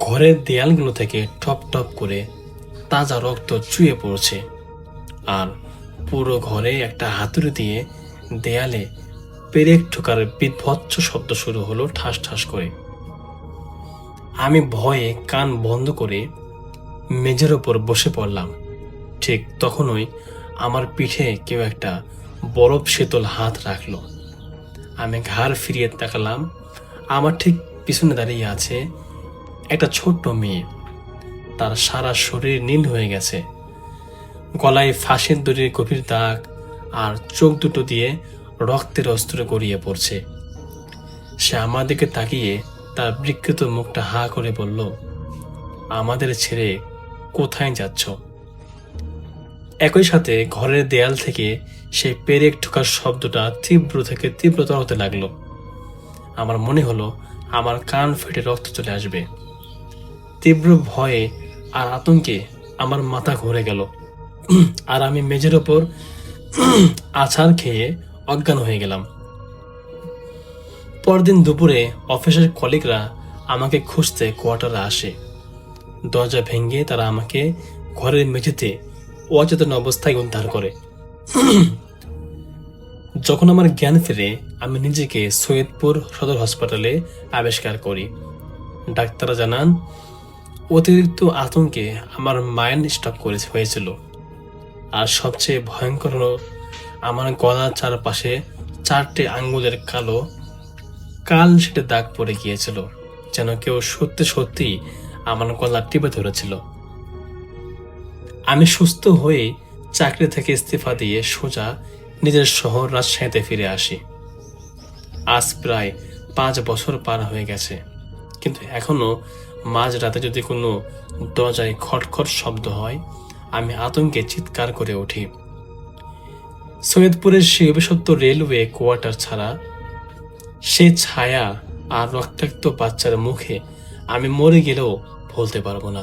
ঘরের দেয়ালগুলো থেকে টপ টপ করে তাজা রক্ত চুয়ে পড়ছে, আর পুরো ঘরে একটা হাতুড়ি দিয়ে দেয়ালে পেরেক ঠোকার বিভৎস শব্দ শুরু হলো, ঠাস ঠাস করে। আমি ভয়ে কান বন্ধ করে মেঝের ওপর বসে পড়লাম। ঠিক তখনই আমার পিঠে কেউ একটা বরফ শীতল হাত রাখলো। আমি ঘাড় ফিরিয়ে তাকালাম। আমার ঠিক পিছনে দাঁড়িয়ে আছে একটা ছোট্ট মেয়ে। তার সারা শরীর নীল হয়ে গেছে, গলায় ফাঁসির দড়ির গভীর দাগ, আর চোখ দুটো দিয়ে রক্তের অস্ত্রে গড়িয়ে পড়ছে। সে আমার দিকে তাকিয়ে তার বিকৃত মুখটা হা করে বলল, আমাদের ছেড়ে কোথায় যাচ্ছ? একই সাথে ঘরের দেয়াল থেকে সেই পেরেক ঠোকার শব্দটা তীব্র থেকে তীব্রতর হতে লাগলো। আমার মনে হলো আমার কান ফেটে রক্ত চলে আসবে। তীব্র ভয়ে আর আতঙ্কে আমার মাথা ঘুরে গেল, আর আমি মেঝের ওপর আছাড় খেয়ে অজ্ঞান হয়ে গেলাম। পরদিন দুপুরে অফিসের কলিগরা আমাকে খুঁজতে কোয়ার্টারে আসে। দরজা ভেঙে তারা আমাকে ঘরের মেঝেতে অচেতন অবস্থায় উদ্ধার করে। যখন আমার জ্ঞান ফিরে, আমি নিজেকে সৈয়দপুর সদর হাসপাতালে আবিষ্কার করি। ডাক্তাররা জানান অতিরিক্ত আতঙ্কে আমার মাইন্ড স্ট্রোক হয়েছিল। আর সবচেয়ে ভয়ঙ্কর হলো আমার গলার চারপাশে 4টে আঙ্গুলের কাল সেটা দাগ পড়ে গিয়েছিল, যেন কেউ সত্যি সত্যি আমার গলা টিপে ধরেছিল। আমি সুস্থ হয়ে চাকরি থেকে ইস্তফা দিয়ে সোজা নিজের শহর রাজশাহীতে ফিরে আসি। আজ প্রায় 5 বছর পার হয়ে গেছে, কিন্তু এখনো মাঝরাতে যদি কোনো দরজায় খটখট শব্দ হয়, আমি আতঙ্কে চিৎকার করে উঠি। সৈয়দপুরের সেই অভিশপ্ত রেলওয়ে কোয়ার্টার ছাড়া সে ছায়া আর রক্তাক্ত বাচ্চার মুখে আমি মরে গেলেও ভুলতে পারবো না।